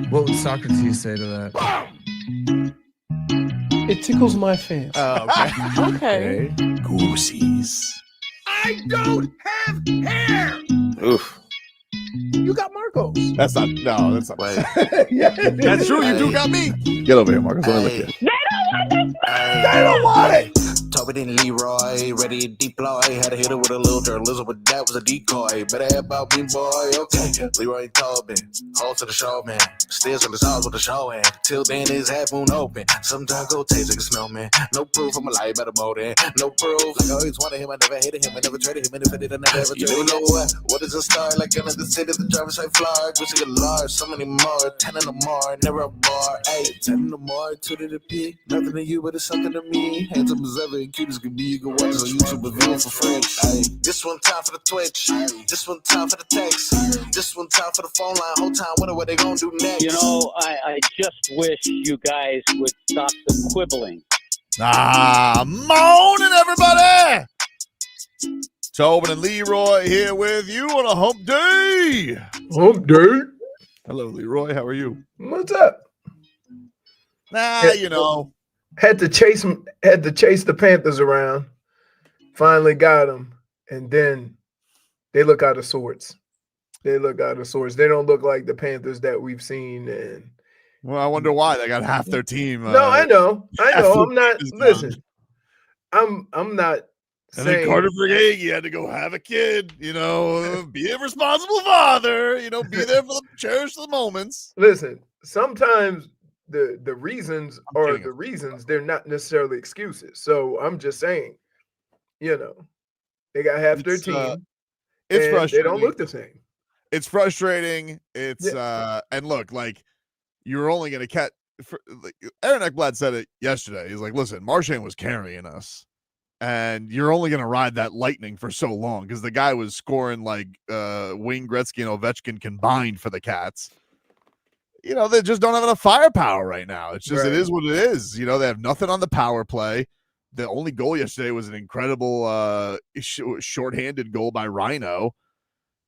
What would Socrates say to that? It tickles my fancy. Oh, okay. Okay. Goosies. I don't have hair. Oof. You got Marcos. That's not. Wait. Yeah, That's true. You do got me. Get over here, Marcus. Let me look you. They don't want it. Tobin and Leroy, ready to deploy. Had to hit it with a little journalism, but that was a decoy. Better have about me, boy. Okay, Leroy and Tobin, hold to the show, man. Steers on the stars with the show, and till then his half moon open. Sometimes go taste like a smell, man. No proof, I'm a lie about a motor. No proof, like I always wanted him, I never hated him, I never traded him, and if I did, I never ever traded him. You know what is a star? Like in the city, the driver's side fly. Wish I could large, so many more. 10 in the more, never a bar. 8, 10 in the more, 2 to the P. Nothing to you, but it's something to me. Handsome as ever, and cute as can be. You can watch us on YouTube with view for free. Ay. This one time for the Twitch. This one time for the text. This one time for the phone line. Whole time, wonder what they gonna do next. You know, I just wish you guys would stop the quibbling. Morning, everybody. Tobin and Leroy here with you on a hump day. Hump day. Hello, Leroy. How are you? What's up? You know. Had to chase the Panthers around. Finally got them, and then they look out of sorts. They don't look like the Panthers that we've seen. And Well, I wonder why they got half their team. no, I know. I'm not. Listen, I'm not. And then Carter Vergage had to go have a kid. You know, be a responsible father. You know, be there for cherish the moments. Listen, sometimes the reasons are the reasons. They're not necessarily excuses. So I'm just saying, you know, they got half their team. It's frustrating. They don't look the same. It's frustrating. It's and look, like you're only going to catch. Aaron Ekblad said it yesterday. He's like, listen, Marchand was carrying us, and you're only going to ride that lightning for so long because the guy was scoring like Wayne Gretzky and Ovechkin combined for the Cats. You know, they just don't have enough firepower right now. It's just, It is what it is. You know, they have nothing on the power play. The only goal yesterday was an incredible shorthanded goal by Rhino.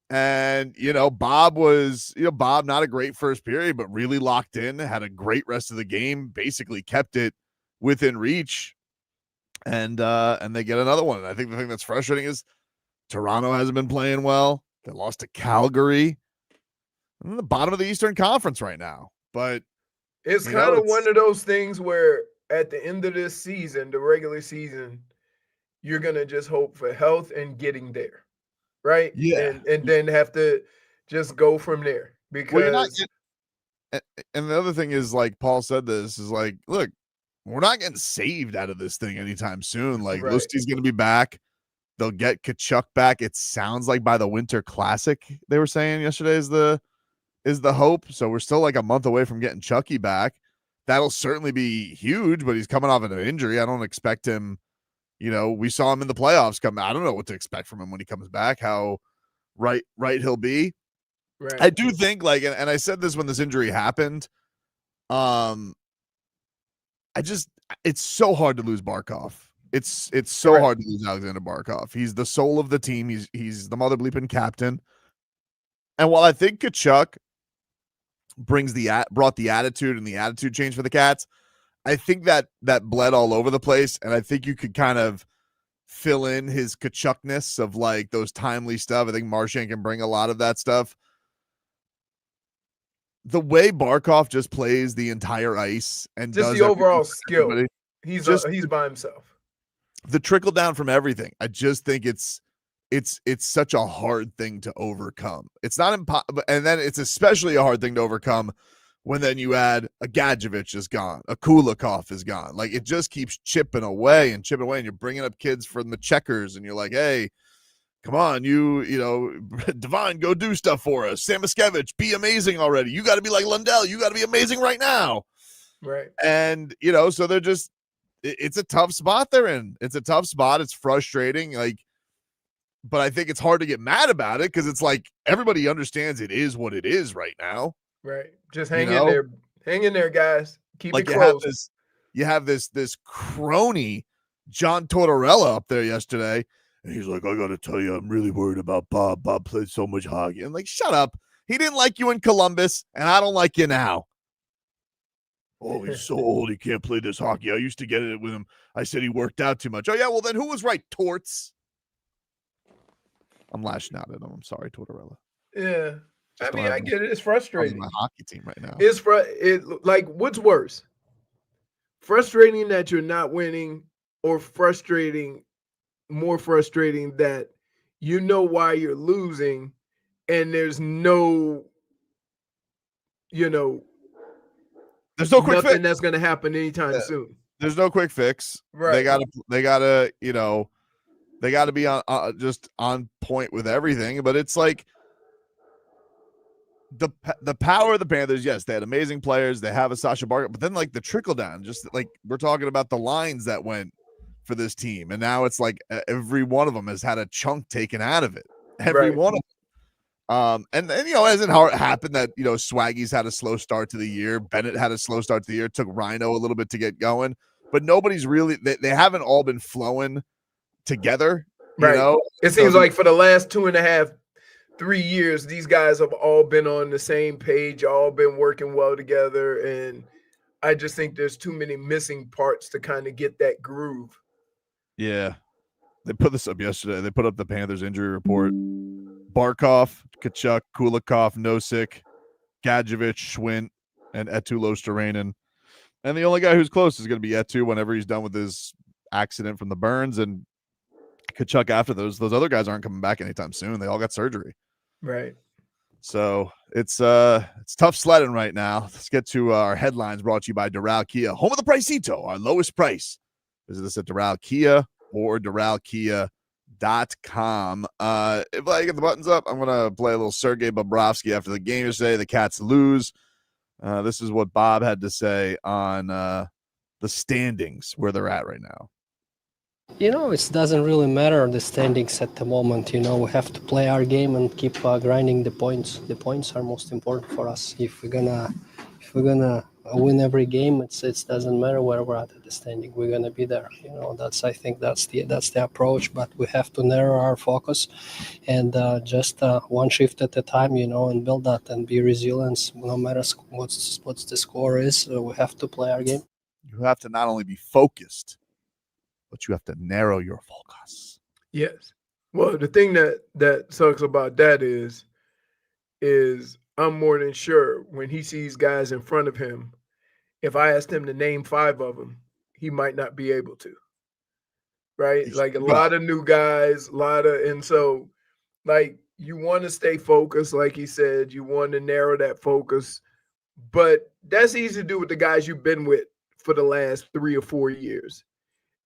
And, Bob not a great first period, but really locked in, had a great rest of the game, basically kept it within reach. And they get another one. And I think the thing that's frustrating is Toronto hasn't been playing well. They lost to Calgary. In the bottom of the Eastern Conference right now, but it's kind of one of those things where at the end of this season, the regular season, you're gonna just hope for health and getting there, right? Yeah, and then have to just go from there because. And the other thing is, like Paul said, this is like, look, we're not getting saved out of this thing anytime soon. Like Lusty's gonna be back. They'll get Kachuk back. It sounds like by the Winter Classic, they were saying yesterday is the hope. So we're still like a month away from getting Chucky back. That'll certainly be huge, but he's coming off of an injury. I don't expect him, we saw him in the playoffs come. I don't know what to expect from him when he comes back, how right he'll be. Right. I do think and I said this when this injury happened. It's so hard to lose Barkov. It's so hard to lose Alexander Barkov. He's the soul of the team. He's the mother bleeping captain. And while I think Kachuk brought the attitude and the attitude change for the Cats, I think that bled all over the place, and I think you could kind of fill in his Kachukness of like those timely stuff. I think Marchand can bring a lot of that stuff. The way Barkov just plays the entire ice and just does the overall skill, he's by himself. The trickle down from everything. I just think it's such a hard thing to overcome. It's not impossible, and then it's especially a hard thing to overcome when then you add a Gadjevich is gone, a Kulikov is gone. Like it just keeps chipping away, and you're bringing up kids from the checkers, and you're like, hey, come on, Devine, go do stuff for us. Samoskevich, be amazing already. You got to be like Lundell. You got to be amazing right now. Right. And so they're just, it's a tough spot they're in. It's a tough spot. It's frustrating. But I think it's hard to get mad about it because it's like everybody understands it is what it is right now. Right. Just hang in there. Hang in there, guys. Keep it close. You have this crony, John Tortorella, up there yesterday. And he's like, I got to tell you, I'm really worried about Bob. Bob played so much hockey. And like, shut up. He didn't like you in Columbus, and I don't like you now. Oh, he's so old. He can't play this hockey. I used to get it with him. I said he worked out too much. Oh, yeah. Well, then who was right? Torts. I'm lashing out at him. I'm sorry, Tortorella. Yeah. Just I mean, don't I have get it. It's frustrating. my hockey team right now. It's like, what's worse? Frustrating that you're not winning, or more frustrating that you know why you're losing and there's no, there's no quick nothing fix. that's going to happen anytime soon. There's no quick fix. Right. They gotta, they gotta be on just on point with everything. But it's like the power of the Panthers. Yes, they had amazing players. They have a Sasha Barker, but then like the trickle down, just like we're talking about the lines that went for this team, and now it's like every one of them has had a chunk taken out of it. Every one of them. And hasn't happened that Swaggy's had a slow start to the year. Bennett had a slow start to the year. It took Rhino a little bit to get going, but nobody's really. They haven't all been flowing together. Right. It seems like for the last 2.5, 3 years, these guys have all been on the same page, all been working well together, and I just think there's too many missing parts to kind of get that groove. Yeah, they put this up yesterday. They put up the Panthers injury report. Barkov, Kachuk, Kulikov, Nosik, Gadjevich, Schwint, and Etu Losterainen. And the only guy who's close is going to be Etu whenever he's done with his accident from the burns. And Kachuk after those other guys aren't coming back anytime soon. They all got surgery. Right. So it's tough sledding right now. Let's get to our headlines brought to you by Doral Kia, home of the Pricito, our lowest price. Visit us at Doral Kia or DoralKia.com. If I get the buttons up, I'm going to play a little Sergei Bobrovsky after the game yesterday. The Cats lose. This is what Bob had to say on the standings, where they're at right now. It doesn't really matter the standings at the moment. We have to play our game and keep grinding the points. The points are most important for us. If we're gonna win every game, it doesn't matter where we're at the standing. We're gonna be there. I think that's the approach. But we have to narrow our focus and just one shift at a time. And build that and be resilient. No matter what's the score is, we have to play our game. You have to not only be focused, but you have to narrow your focus. Yes. Well, the thing that sucks about that is I'm more than sure when he sees guys in front of him, if I asked him to name 5 of them, he might not be able to. Right? Like a lot of new guys, and so like you want to stay focused, like he said, you want to narrow that focus, but that's easy to do with the guys you've been with for the last 3 or 4 years.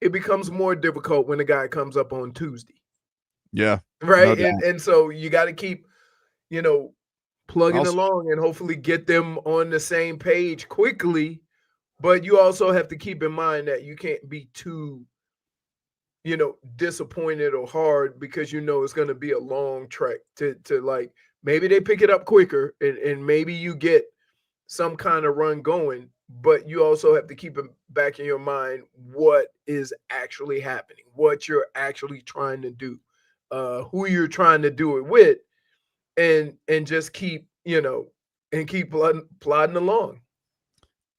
It becomes more difficult when the guy comes up on Tuesday. Yeah. Right. No and so you got to keep, plugging along and hopefully get them on the same page quickly. But you also have to keep in mind that you can't be too, disappointed or hard because it's going to be a long trek to like maybe they pick it up quicker and maybe you get some kind of run going. But you also have to keep it back in your mind what is actually happening, what you're actually trying to do, who you're trying to do it with, and just keep, keep plodding along.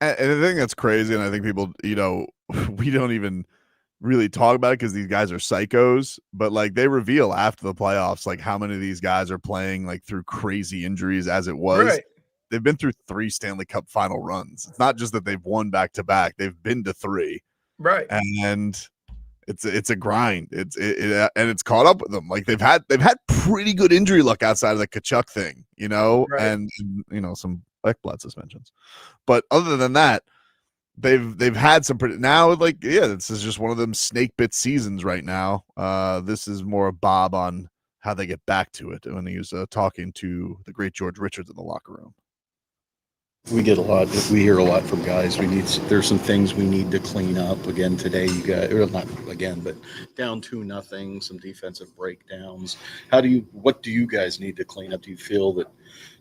And the thing that's crazy, and I think people, we don't even really talk about it because these guys are psychos, but like they reveal after the playoffs, like how many of these guys are playing like through crazy injuries as it was. Right. They've been through 3 Stanley Cup final runs. It's not just that they've won back to back; they've been to 3. Right. And it's a grind. And it's caught up with them. Like they've had pretty good injury luck outside of the Kachuk thing, Right. and some Ekblad suspensions. But other than that, they've had some pretty. Now, like this is just one of them snake bit seasons right now. This is more of Bob on how they get back to it when he was talking to the great George Richards in the locker room. We hear a lot from guys. There's some things we need to clean up. Again today, you got, or not again, but down 2-0, some defensive breakdowns. What do you guys need to clean up? Do you feel that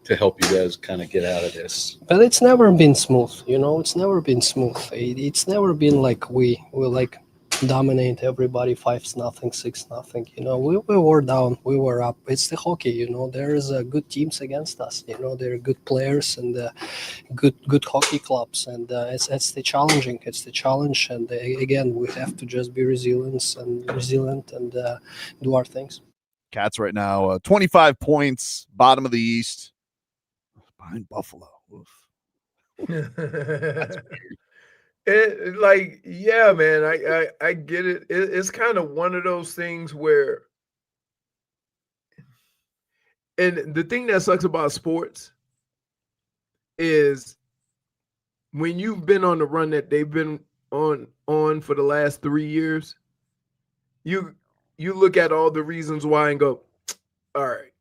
to help you guys kind of get out of this? But it's never been smooth, It's never been smooth. It's never been like we like dominate everybody 5-0, 6-0. You know, we were down, we were up. It's the hockey, you know. There is good teams against us. You know, there are good players and good hockey clubs, and it's the challenging. It's the challenge, and again, we have to just be resilient and do our things. Cats right now, 25 points, bottom of the East, behind Buffalo. Oof. It, like, yeah, man, I get it. It's kind of one of those things where, and the thing that sucks about sports is when you've been on the run that they've been on for the last 3 years, you look at all the reasons why and go, all right,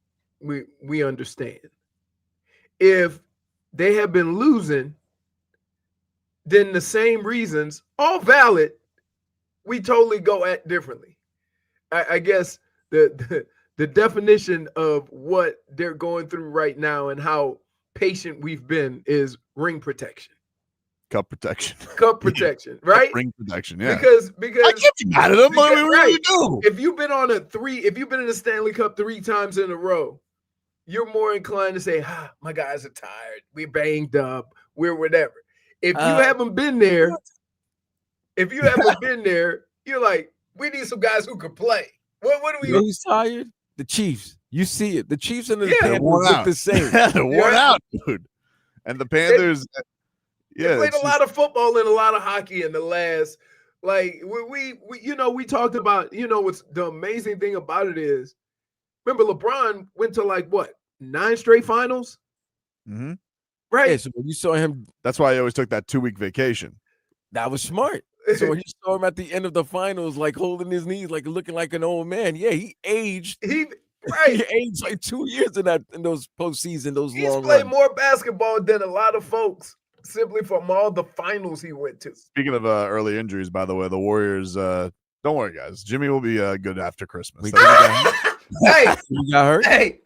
we understand. If they have been losing, then the same reasons, all valid, we totally go at differently. I guess the definition of what they're going through right now and how patient we've been is ring protection. Cup protection. Cup protection, right? Ring protection, yeah. Because I can't be mad at them. What do we really do? If you've been in the Stanley Cup 3 times in a row, you're more inclined to say, my guys are tired. We're banged up. We're whatever. If you haven't been there, you're like, we need some guys who can play. What do we? You know who's tired? The Chiefs. You see it. The Chiefs and the Yeah, Panthers look the same. They're worn out, dude. And the Panthers, They played a lot of football and a lot of hockey in the last. Like we talked about. You know what's the amazing thing about it is, remember LeBron went to like what 9 straight finals. Mm-hmm. Right. Yeah, so when you saw him, that's why I always took that 2-week vacation. that was smart. So when you saw him at the end of the finals, like holding his knees, like looking like an old man, yeah, he aged. He aged like 2 years in those postseason, those He's long played runs. more basketball than a lot of folks simply from all the finals he went to. Speaking of early injuries, by the way, the Warriors. Don't worry, guys. Jimmy will be good after Christmas. Hey, Jimmy got hurt. Hey,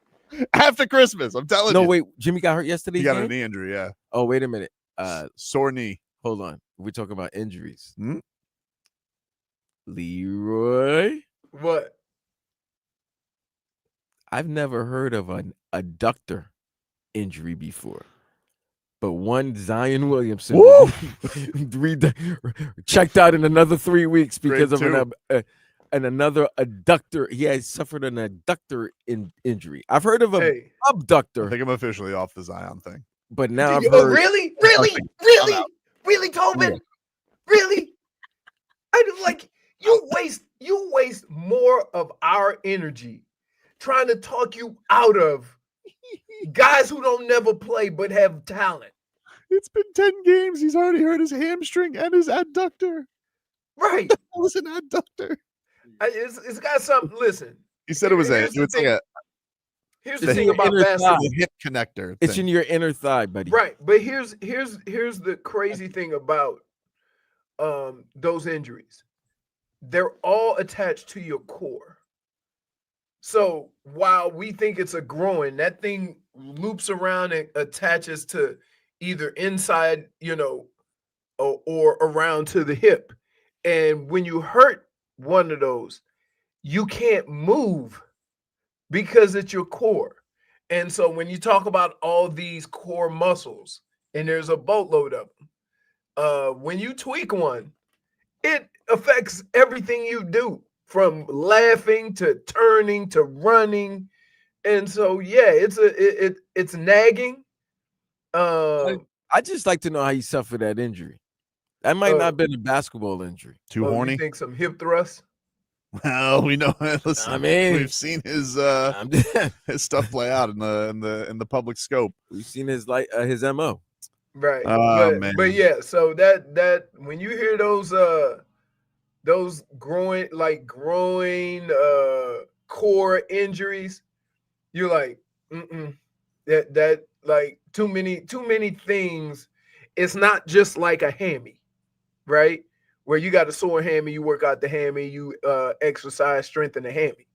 after Christmas, I'm telling you. No, wait, Jimmy got hurt yesterday. He got a knee injury. Yeah. Oh, wait a minute. Sore knee. Hold on. We're talking about injuries. Hmm? Leroy. What? I've never heard of an adductor injury before, but one Zion Williamson checked out in another 3 weeks because of another adductor. He had suffered an adductor injury. I've heard of an abductor. I think I'm officially off the Zion thing. But now I've Oh, heard. really, Tobin? Yeah. Really? You waste more of our energy trying to talk you out of guys who don't never play but have talent. It's been 10 games. He's already hurt his hamstring and his adductor. Right. That was an adductor. It's got something. Listen. He said it was Here's the thing about basketball. The hip connector. It's thing. in your inner thigh, buddy. Right. But here's the crazy thing about those injuries. They're all attached to your core. So while we think it's a groin, that thing loops around and attaches to either inside, or around to the hip. And when you hurt one of those, you can't move because it's your core. And so when you talk about all these core muscles, and there's a boatload of them, when you tweak one, it affects everything you do, from laughing to turning to running. And so, yeah, it's nagging. I just like to know how you suffered that injury. That might not have been a basketball injury. Too horny? You think some hip thrust? Well, we know. Listen, I mean, we've seen his stuff play out in the public scope. We've seen his MO. Right. Man. But yeah, so that when you hear those growing core injuries, you're like, that like too many things. It's not just like a hammy, right? Where you got a sore hammy, you work out the hammy, you exercise, strengthen the hammy.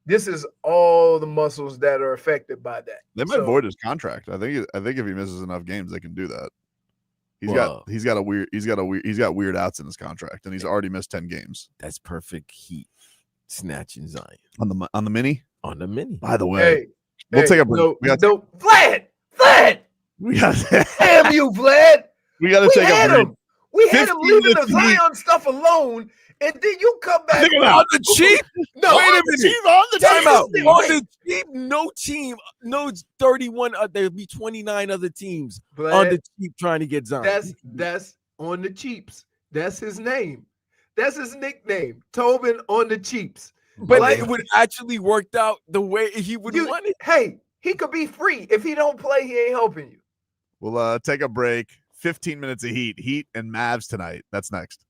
This is all the muscles that are affected by that. They might void his contract. I think if he misses enough games, they can do that. He's got weird outs in his contract, and he's already missed 10 games. That's perfect heat snatching Zion On the mini. on the mini. By the way, we'll hey, take a break. No, Vlad, We got damn you, Vlad. we got to take a break. We had him 15 leaving the minutes to heat. Zion stuff alone, and then you come back On the cheap? No, Wait a minute. On the Time out. Wait. On the cheap, no team, no 31. There'll be 29 other teams on Vlad, the cheap trying to get Zion. that's on the cheaps. That's his name. That's his nickname. Tobin on the cheaps. But Like, it would actually worked out the way he would want it. Hey, he could be free. If he don't play, he ain't helping you. We'll take a break. 15 minutes of Heat and Mavs tonight. That's next.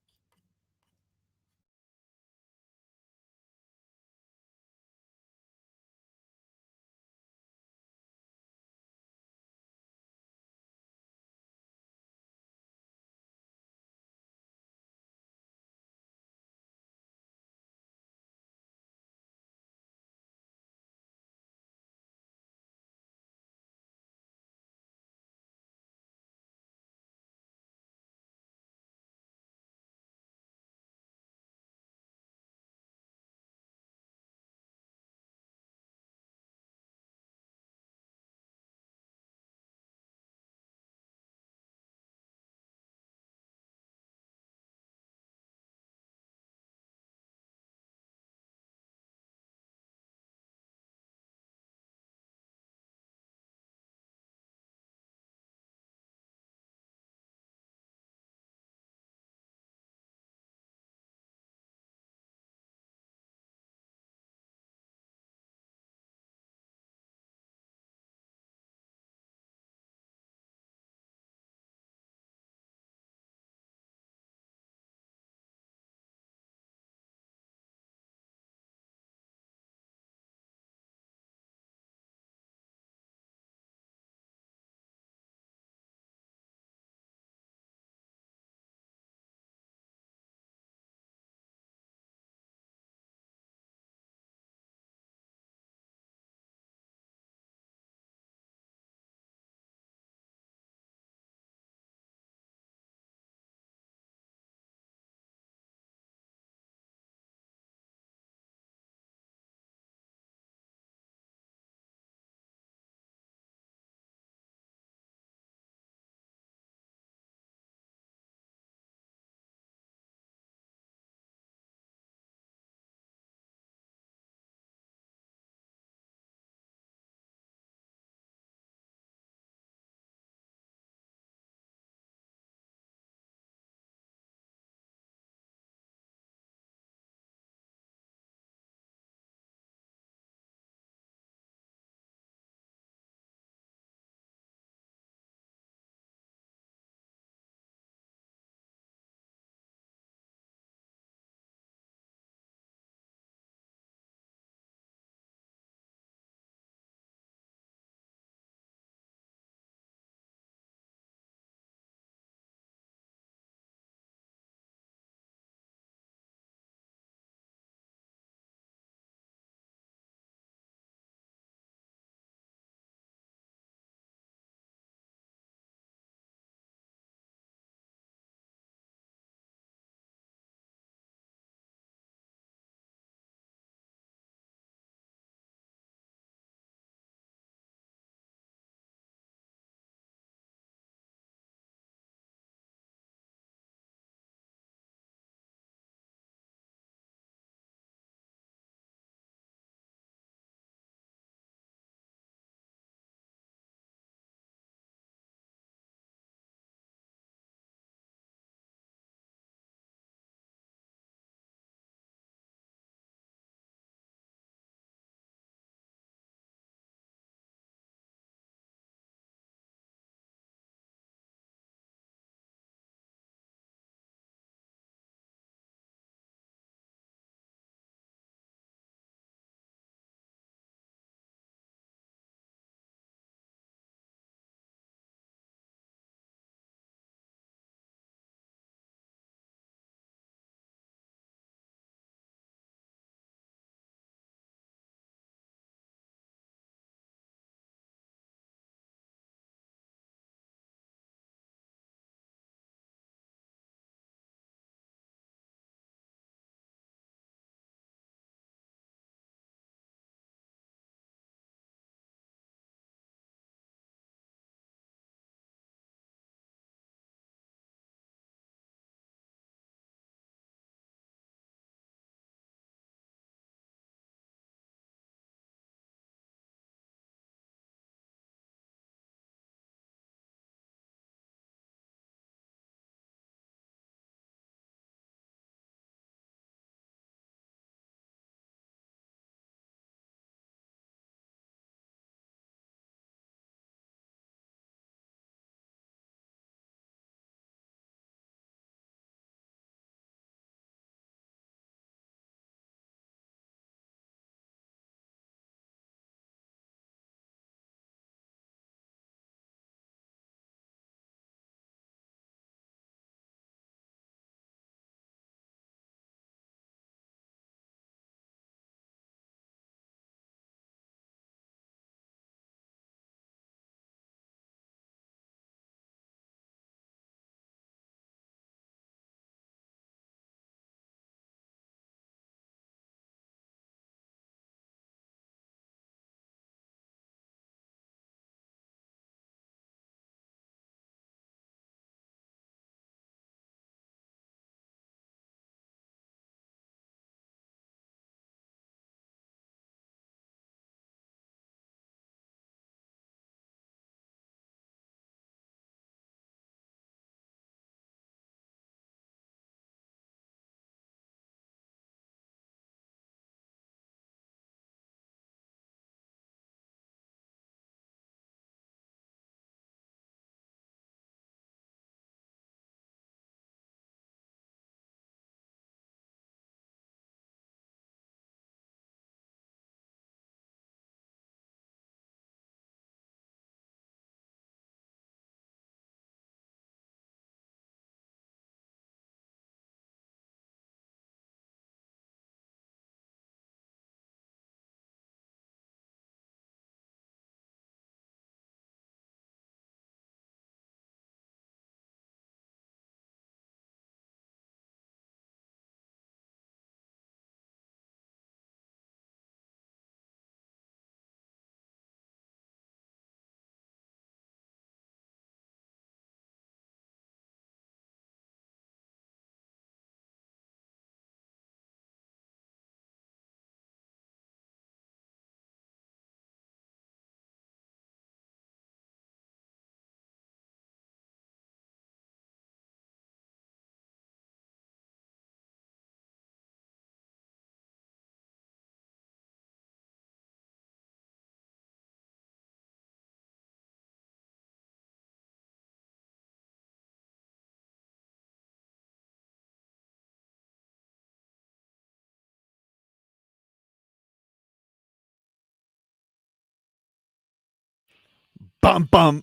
Bum, bum.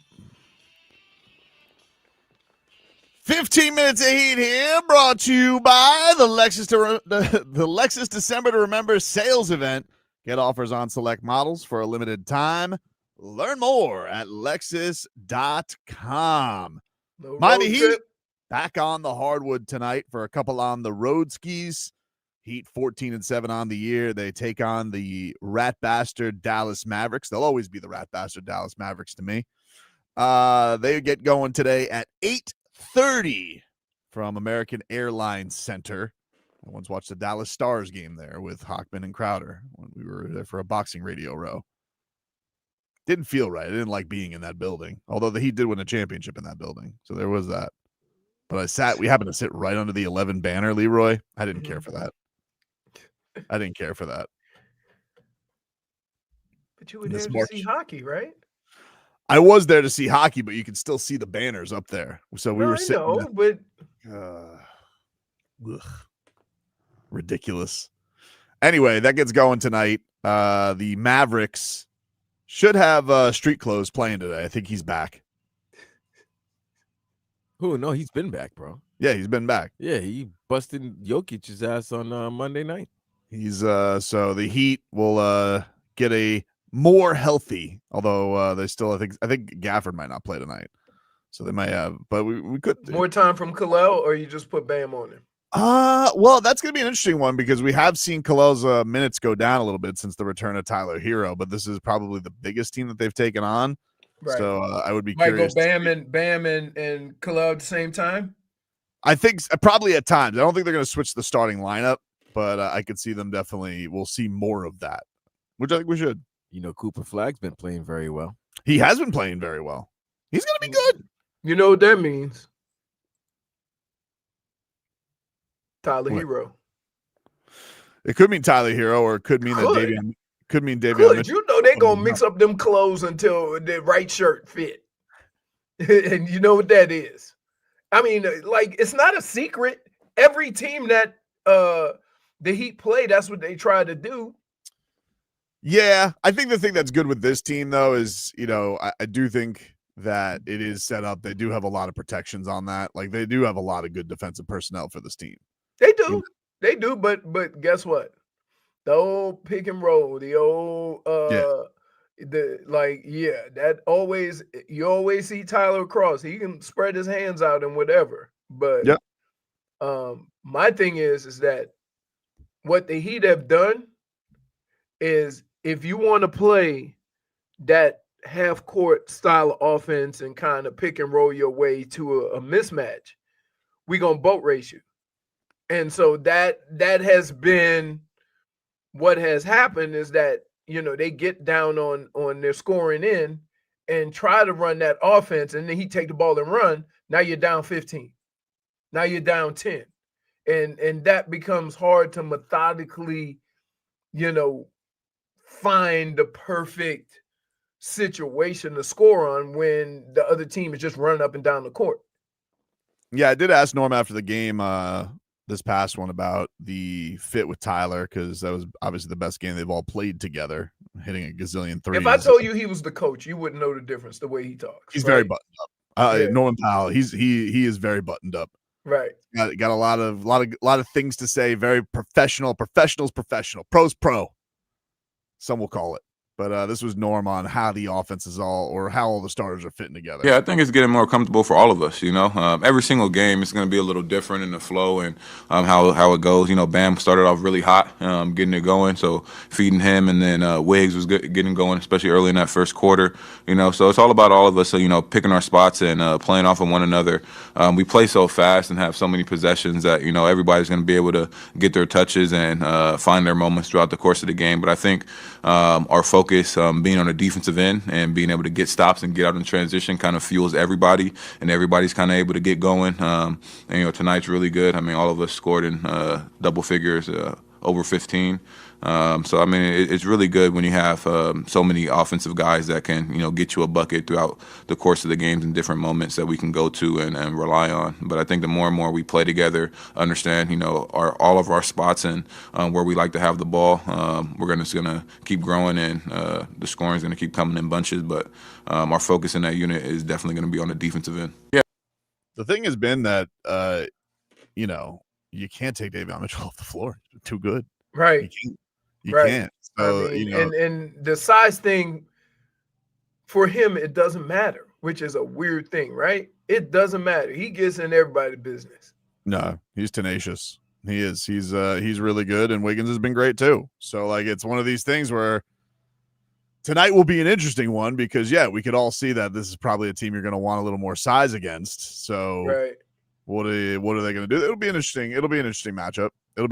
15 minutes of heat here, brought to you by the Lexus December to Remember sales event. Get offers on select models for a limited time. Learn more at Lexus.com. Miami Heat back on the hardwood tonight for a couple on the road skis. Heat 14-7 on the year. They take on the rat bastard Dallas Mavericks. They'll always be the rat bastard Dallas Mavericks to me. They get going today at 8:30 from American Airlines Center. I once watched the Dallas Stars game there with Hockman and Crowder when we were there for a boxing radio row. Didn't feel right. I didn't like being in that building, although the Heat did win a championship in that building. So there was that. But we happened to sit right under the 11 banner, Leroy. I didn't care for that. I didn't care for that. But you were there to see hockey, right? I was there to see hockey, but you can still see the banners up there. So we were sitting. I know, but ridiculous. Anyway, that gets going tonight. The Mavericks should have street clothes playing today. I think he's back. Who? No, he's been back, bro. Yeah, he's been back. Yeah, he busted Jokic's ass on Monday night. He's so the Heat will get a more healthy, although they still I think Gafford might not play tonight. So they might have, but we could more time from Kalel, or you just put Bam on him. Well, that's going to be an interesting one because we have seen Kalel's minutes go down a little bit since the return of Tyler Hero, but this is probably the biggest team that they've taken on. Right. So I would be curious. Might go Bam and Kalel at the same time? I think probably at times. I don't think they're going to switch the starting lineup, but I could see them definitely. We'll see more of that, which I think we should. You know, Cooper Flagg's been playing very well. He has been playing very well. He's going to be good. You know what that means? Tyler Hero. It could mean Tyler Hero, or it could mean that Davion. Could mean Davion Mitchell. You know they're gonna mix up them clothes until the right shirt fit, and you know what that is. I mean, like it's not a secret. Every team that the Heat play, that's what they try to do. Yeah, I think the thing that's good with this team though is, you know, I do think that it is set up. They do have a lot of protections on that. Like they do have a lot of good defensive personnel for this team. They do. They do, but guess what? The old pick and roll, the old that always you always see Tyler across. He can spread his hands out and whatever. But my thing is that what the Heat have done is if you want to play that half court style of offense and kind of pick and roll your way to a mismatch, we're gonna boat race you. And so that has been what has happened is that, you know, they get down on their scoring in and try to run that offense, and then he take the ball and run. Now you're down 15. Now you're down 10. And that becomes hard to methodically, you know, find the perfect situation to score on when the other team is just running up and down the court. Yeah, I did ask Norm after the game this past one about the fit with Tyler, because that was obviously the best game they've all played together, hitting a gazillion threes. If I told you he was the coach, you wouldn't know the difference the way he talks. He's very buttoned up. Norman Powell, he is very buttoned up. Right. Got a lot of things to say. Very professional. Professional's professional. Pro's pro. Some will call it. But this was Norm on how the offense is how all the starters are fitting together. Yeah, I think it's getting more comfortable for all of us, you know. Every single game is going to be a little different in the flow and how it goes. You know, Bam started off really hot, getting it going, so feeding him. And then Wiggs was getting going, especially early in that first quarter. You know, so it's all about all of us, you know, picking our spots and playing off of one another. We play so fast and have so many possessions that, you know, everybody's going to be able to get their touches and find their moments throughout the course of the game. But I think our focus being on the defensive end and being able to get stops and get out in transition kind of fuels everybody, and everybody's kind of able to get going. And, you know, tonight's really good. I mean, all of us scored in double figures, over 15. So I mean, it's really good when you have so many offensive guys that can get you a bucket throughout the course of the games in different moments that we can go to and rely on. But I think the more and more we play together, understand all of our spots and where we like to have the ball, we're just gonna keep growing, and the scoring is gonna keep coming in bunches. But our focus in that unit is definitely gonna be on the defensive end. Yeah. The thing has been that you can't take Davion Mitchell off the floor. He's too good. Right. You can't. So, and the size thing for him, it doesn't matter, which is a weird thing, right? It doesn't matter. He gets in everybody's business. No, he's tenacious. He is. He's really good, and Wiggins has been great too. So it's one of these things where tonight will be an interesting one because we could all see that this is probably a team you're going to want a little more size against. So right. What are they going to do? It'll be an interesting matchup. I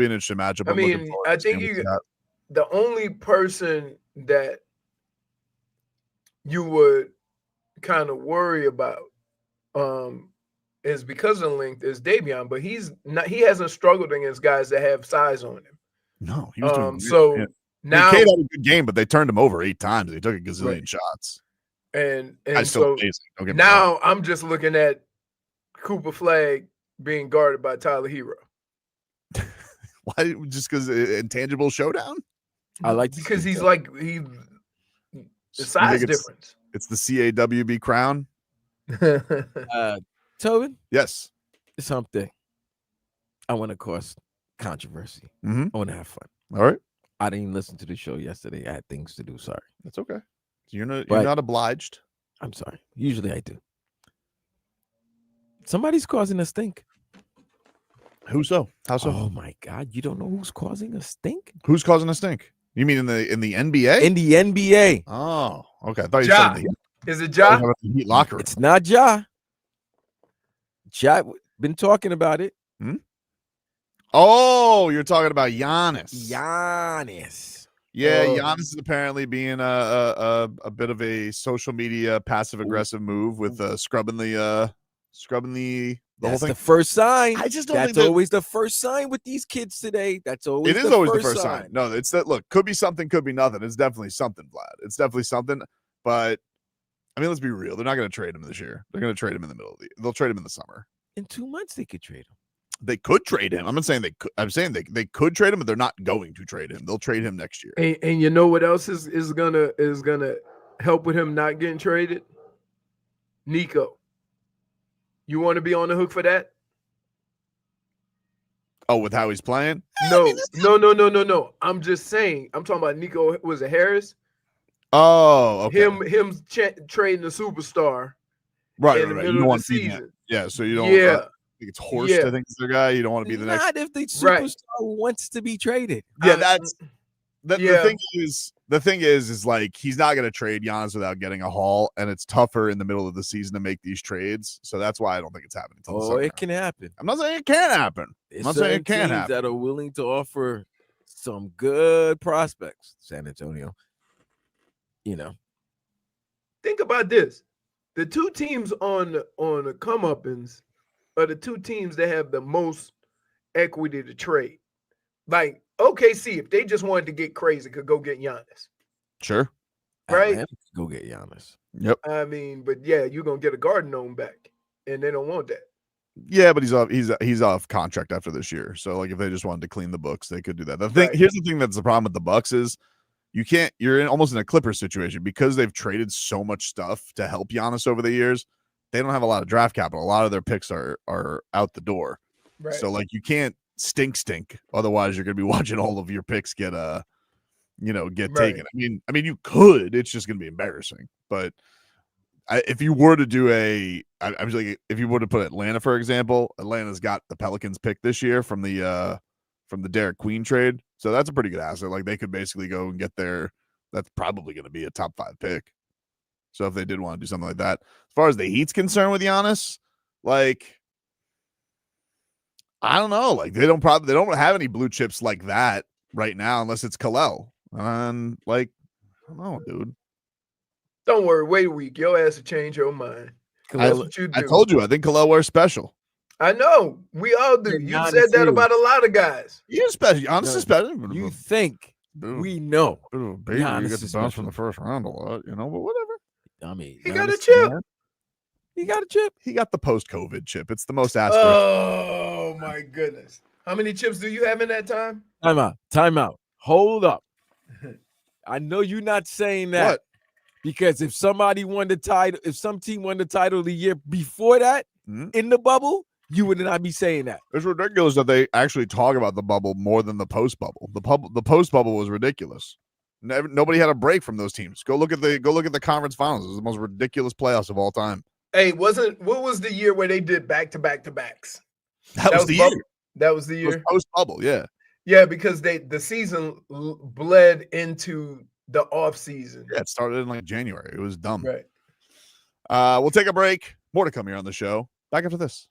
mean, I think the only person that you would kind of worry about is because of the length is Davion, but he hasn't struggled against guys that have size on him. No, he was doing so now Cade had a good game, but they turned him over 8 times. He took a gazillion shots. And so now I'm just looking at Cooper Flag being guarded by Tyler Hero. Why? Just because intangible showdown? I like because he's the size difference. It's the CAWB crown. Tobin? Yes. Something. I want to cause controversy. Mm-hmm. I want to have fun. All right. I didn't listen to the show yesterday. I had things to do. Sorry. That's okay. You're not obliged. I'm sorry. Usually I do. Somebody's causing a stink. Who so? How so? Oh my God! You don't know who's causing a stink? Who's causing a stink? You mean in the NBA? In the NBA. Oh, okay. I thought you said Is it Ja? The Heat locker room. It's not Ja. Ja been talking about it. Hmm? Oh, you're talking about Giannis. Yeah, Giannis is apparently being a bit of a social media passive aggressive move with scrubbing the whole thing. The first sign. I just don't That's think always the first sign with these kids today. That's always it is always the first sign. No, it's that look, could be something, could be nothing. It's definitely something, Vlad. It's definitely something. But I mean, let's be real. They're not going to trade him this year. They're going to trade him in the middle of they'll trade him in the summer. In 2 months they could trade him. They could trade him. I'm not saying they could. I'm saying they could trade him, but they're not going to trade him. They'll trade him next year. And you know what else is gonna help with him not getting traded? Nico. You want to be on the hook for that? Oh, with how he's playing? No. I'm just saying. I'm talking about Nico. Was it Harris? Oh, okay. Him trading the superstar. Right. In the middle you don't of want the to be season. Yeah. So you don't. Yeah. I think it's Horst. I think is their guy. You don't want to be the next. Not if the superstar wants to be traded. Yeah, the thing is like he's not going to trade Giannis without getting a haul, and it's tougher in the middle of the season to make these trades. So that's why I don't think it's happening. It can happen. I'm not saying it can't happen. I'm not saying it can't happen. That are willing to offer some good prospects. San Antonio. Think about this: the two teams on the comeuppance are the two teams that have the most equity to trade. Like OKC, if they just wanted to get crazy, could go get Giannis. Sure. Right? Go get Giannis. Yep. I mean, but yeah, you're gonna get a Garden Gnome back, and they don't want that. Yeah, but he's off contract after this year. So like if they just wanted to clean the books, they could do that. Here's the thing that's the problem with the Bucks is you're almost in a Clippers situation because they've traded so much stuff to help Giannis over the years. They don't have a lot of draft capital. A lot of their picks are out the door. Right. So like you can't stink. Otherwise, you're gonna be watching all of your picks get taken. I mean, you could. It's just gonna be embarrassing. But if you were to do if you were to put Atlanta, for example, Atlanta's got the Pelicans pick this year from the Derek Queen trade. So that's a pretty good asset. Like they could basically go and get that's probably going to be a top 5 pick. So if they did want to do something like that, as far as the Heat's concerned with Giannis, like, I don't know. Like they don't have any blue chips like that right now, unless it's Kalel. And like, I don't know, dude. Don't worry, wait a week. Your ass will change your mind. That's what you do. I told you, I think Kalel wears special. I know. We all do. You said that about a lot of guys. You're special. Giannis is special. You think We know. Baby, Giannis you get is to bounce from special. the first round a lot, but whatever. I mean, He got a Giannis- chip. He got a chip. He got the post-COVID chip. It's the most asterisk. Oh my goodness! How many chips do you have in that time? Time out. Hold up. I know you're not saying that. What? Because if somebody won the title, if some team won the title the year before that in the bubble, you would not be saying that. It's ridiculous that they actually talk about the bubble more than the post bubble. The post bubble was ridiculous. Nobody had a break from those teams. Go look at the conference finals. It was the most ridiculous playoffs of all time. Hey, what was the year where they did back to backs? That was the year. That was the year. Post bubble, yeah. Yeah, because the season bled into the off season. Yeah, it started in like January. It was dumb. Right. We'll take a break. More to come here on the show. Back after this.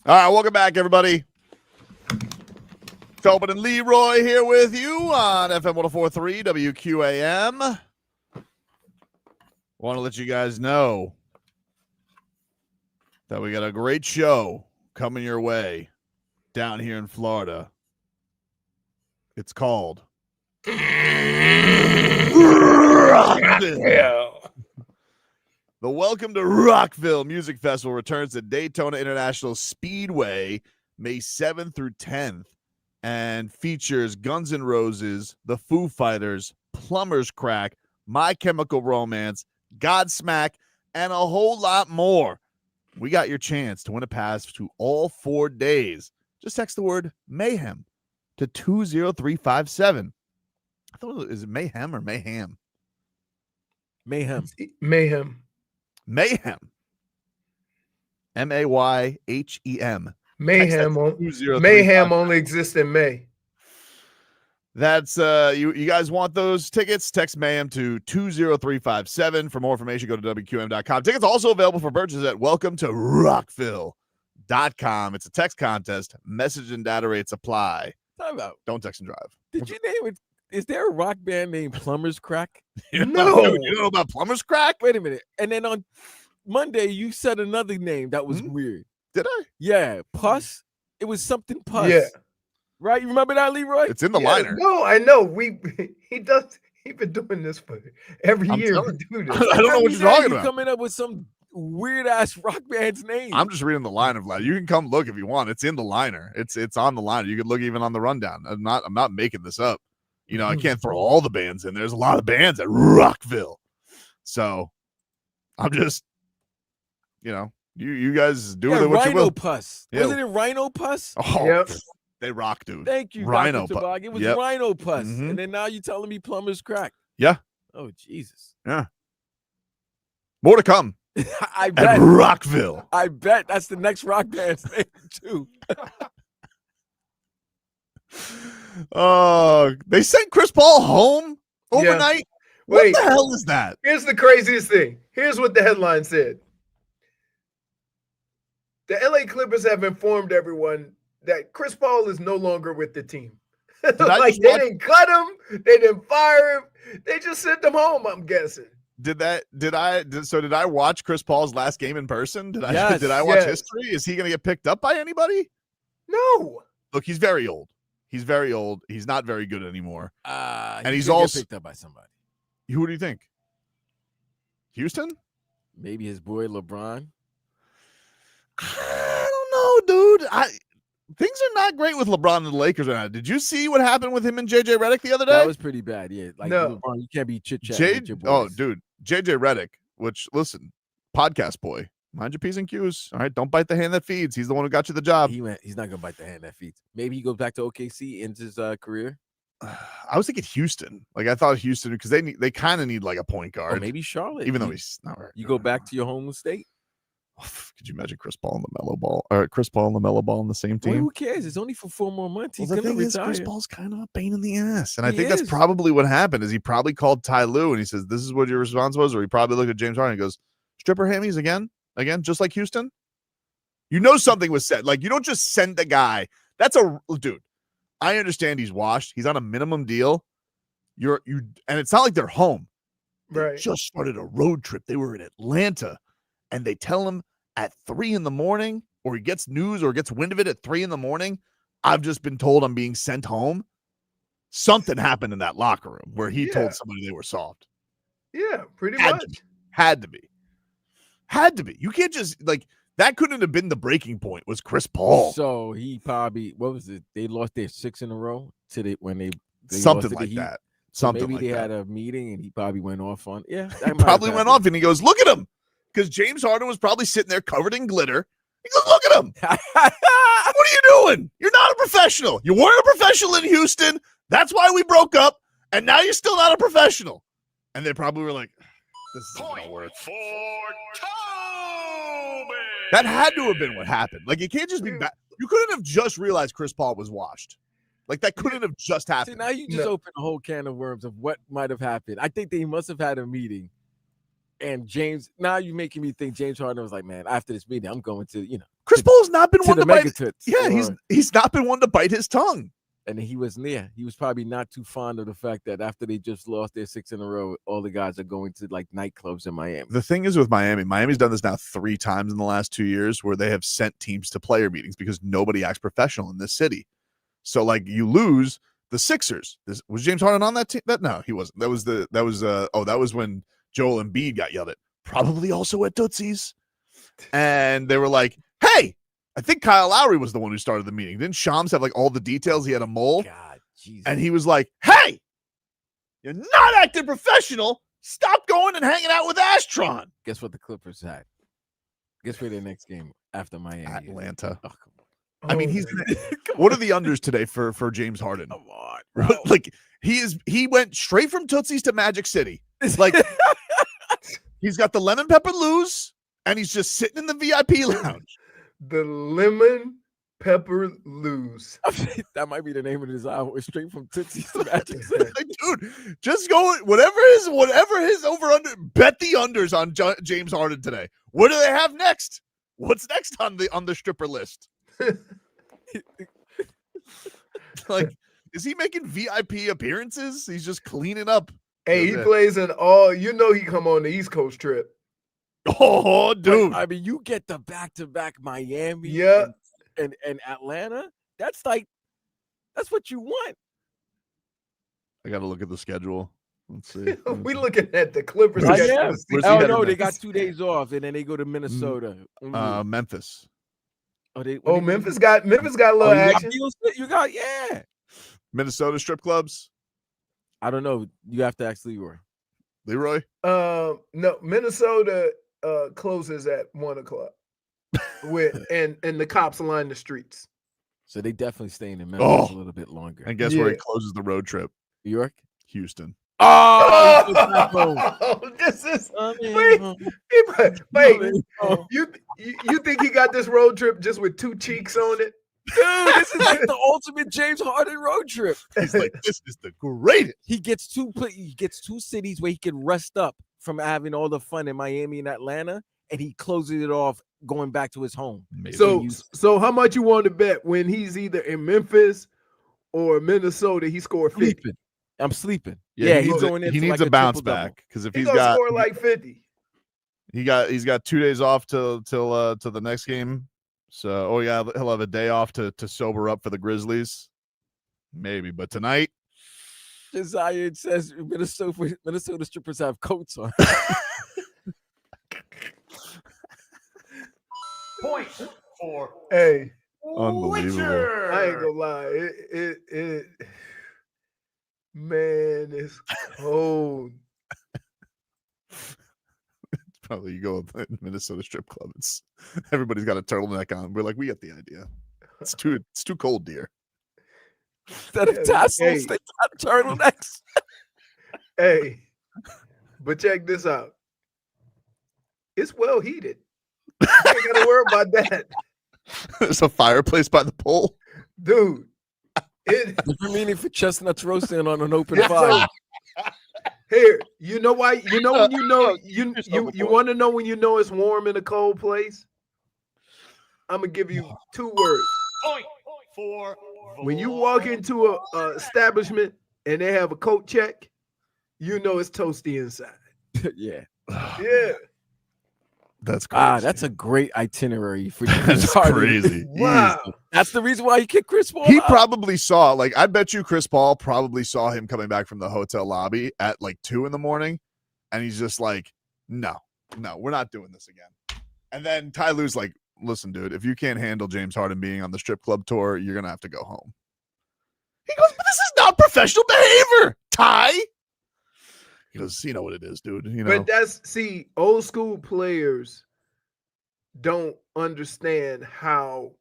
All right, welcome back, everybody. Tobin and Leroy here with you on FM 104.3 WQAM. Want to let you guys know that we got a great show coming your way down here in Florida. It's called Rockville. The Welcome to Rockville Music Festival returns at Daytona International Speedway May 7th through 10th and features Guns N' Roses, The Foo Fighters, Plumber's Crack, My Chemical Romance, Godsmack, and a whole lot more. We got your chance to win a pass to all 4 days. Just text the word Mayhem to 20357. I thought, is it Mayhem or Mayhem? Mayhem. Mayhem. Mayhem. Mayhem. Mayhem only exists in May. That's you guys want those tickets? Text Mayhem to 20357. For more information, go to WQM.com. Tickets also available for purchase at welcome to Rockville.com. It's a text contest. Message and data rates apply. Time out. Don't text and drive. Did you name it? Is there a rock band named Plumber's Crack? No. You don't know about Plumber's Crack? Wait a minute. And then on Monday, you said another name that was weird. Did I? Yeah. Puss. It was something Puss. Yeah. Right? You remember that, Leroy? It's in the liner. No, I know. He been doing this for every year. We do this. I don't know what you're talking about. Coming up with some weird ass rock band's name. I'm just reading the liner, Vlad. You can come look if you want. It's in the liner. It's on the liner. You could look even on the rundown. I'm not making this up. You know, I can't throw all the bands in. There's a lot of bands at Rockville. So I'm just, you guys do with it what you will. Puss. Yeah. Wasn't it Rhino Puss? Oh, yep. They rock, dude. Thank you, Rhino Dr. Tabag. It was Yep. Rhino Puss. Mhm. And then now you're telling me Plumber's Crack. Yeah. Oh, Jesus. Yeah. More to come I at bet. Rockville. I bet that's the next rock band's name, too. They sent Chris Paul home overnight. Yeah. Wait. What the hell is that? Here's the craziest thing. Here's what the headline said. The LA Clippers have informed everyone that Chris Paul is no longer with the team. Like they didn't cut him, they didn't fire him, they just sent him home, I'm guessing. Did I watch Chris Paul's last game in person? Did I watch Yes. history? Is he going to get picked up by anybody? No. Look, he's very old. He's very old. He's not very good anymore. And he's also picked up by somebody. Who do you think? Houston? Maybe his boy LeBron. I don't know, dude. Things are not great with LeBron and the Lakers right now. Did you see what happened with him and JJ Redick the other day? That was pretty bad. Yeah, like No. LeBron, you can't be chit-chatting with your boys. Oh, dude, JJ Redick. Which, listen, podcast boy, mind your P's and Q's. All right, don't bite the hand that feeds. He's the one who got you the job. He's not gonna bite the hand that feeds. Maybe he goes back to OKC ends his career. I was thinking Houston. Like I thought Houston because they kind of need like a point guard. Or maybe Charlotte. even though he's not right. You go back to your home state. Could you imagine Chris Paul and the Melo Ball or Chris Paul and the Melo Ball on the same Well, team? who cares? It's only for 4 more months. He's Well, the gonna thing is, retire. Chris Paul's kind of a pain in the ass, and I He think that's is. probably what happened. Is he probably called Ty Lue and he says, "This is what your response was," or he probably looked at James Harden and goes, "Stripper hammies again, just like Houston." You know something was said. Like you don't just send the guy. That's a dude. I understand he's washed. He's on a minimum deal. And it's not like they're home. They Right. just started a road trip. They were in Atlanta, and they tell him at 3 a.m, or he gets news or gets wind of it at 3 a.m. I've just been told I'm being sent home. Something happened in that locker room where he told somebody they were soft. Yeah, pretty Had much. to be. You can't just that couldn't have been the breaking point. Was Chris Paul? So he probably what was it? They lost their 6 in a row when they Something lost to the like Heat. that. So Something maybe like they that. had a meeting and he probably went off on. Yeah, He probably went off and he goes, "Look at him," because James Harden was probably sitting there covered in glitter. He goes, "Look at him. What are you doing? You're not a professional. You weren't a professional in Houston. That's why we broke up. And now you're still not a professional." And they probably were like, "This is gonna work." That had to have been what happened. Like it can't just be bad. You couldn't have just realized Chris Paul was washed. Like that couldn't have just See, happened. now you just open a whole can of worms of what might have happened. I think they must have had a meeting, And James, now you're making me think James Harden was like, man, after this meeting, I'm going to, Chris Paul's not been one the to bite. Megatits. Yeah, he's not been one to bite his tongue. And he wasn't there. He was probably not too fond of the fact that after they just lost their 6 in a row, all the guys are going to like nightclubs in Miami. The thing is with Miami's done this now 3 times in the last 2 years where they have sent teams to player meetings because nobody acts professional in this city. So like you lose the Sixers. Was James Harden on that team? No, he wasn't. That was when Joel Embiid got yelled at. Probably also at Tootsie's. And they were like, hey, I think Kyle Lowry was the one who started the meeting. Didn't Shams have like all the details? He had a mole. God, Jesus. And he was like, hey, you're not acting professional. Stop going and hanging out with Astron. Guess what the Clippers had? Guess where their next game after Miami? Atlanta. Oh, come on. I mean, he's what are the unders today for James Harden? Come on, bro. Like he went straight from Tootsie's to Magic City. Like he's got the lemon pepper lose, and he's just sitting in the VIP lounge. The lemon pepper lose. That might be the name of his album. It's straight from Tootsie's to Magic City. Like, dude, just go whatever his over under. Bet the unders on James Harden today. What do they have next? What's next on the stripper list? Like, is he making VIP appearances? He's just cleaning up. Hey, he plays in all. You know, he come on the East Coast trip. Oh, dude! I mean, you get the back-to-back Miami, yeah, and Atlanta. That's what you want. I got to look at the schedule. Let's see. We looking at the Clippers. Oh no, they got 2 days off, and then they go to Minnesota, Memphis. Memphis got a little action. You got Minnesota strip clubs. I don't know. You have to ask Leroy. Leroy? No, Minnesota closes at 1:00 and the cops line the streets. So they definitely staying in Memphis a little bit longer. And guess where he closes the road trip? New York? Houston. Oh, this is wait. You think he got this road trip just with 2 cheeks on it? Dude, this is like the ultimate James Harden road trip. He's like, this is the greatest. He gets 2 cities where he can rest up from having all the fun in Miami and Atlanta, and he closes it off going back to his home. So how much you want to bet when he's either in Memphis or Minnesota, he scored 50? I'm sleeping. Yeah, he's going in. He needs a bounce back because if he's gonna got score like 50. He's got 2 days off till the next game. So, he'll have a day off to sober up for the Grizzlies. Maybe, but tonight. Desire says Minnesota strippers have coats on. Point for unbelievable. I ain't gonna lie. It man, it's cold. Probably you go to Minnesota strip club. Everybody's got a turtleneck on. We're like, we get the idea. It's too cold, dear. Instead of tassels, they got turtlenecks. Hey, but check this out. It's well heated. You ain't gotta worry about that. There's a fireplace by the pool, dude. Different meaning for chestnuts roasting on an open fire. Here, you know why? You know when you want to know when you know it's warm in a cold place? I'm gonna give you 2 words. Point for when you walk into a establishment and they have a coat check, you know it's toasty inside. Yeah. That's crazy. That's a great itinerary for That's crazy. Wow. That's the reason why he kicked Chris Paul. He probably saw, like, I bet you Chris Paul probably saw him coming back from the hotel lobby at like 2 a.m. And he's just like, no, we're not doing this again. And then Ty Lue's like, listen, dude, if you can't handle James Harden being on the strip club tour, you're going to have to go home. He goes, but this is not professional behavior, Ty. He goes, you know what it is, dude. You know. But old school players don't understand how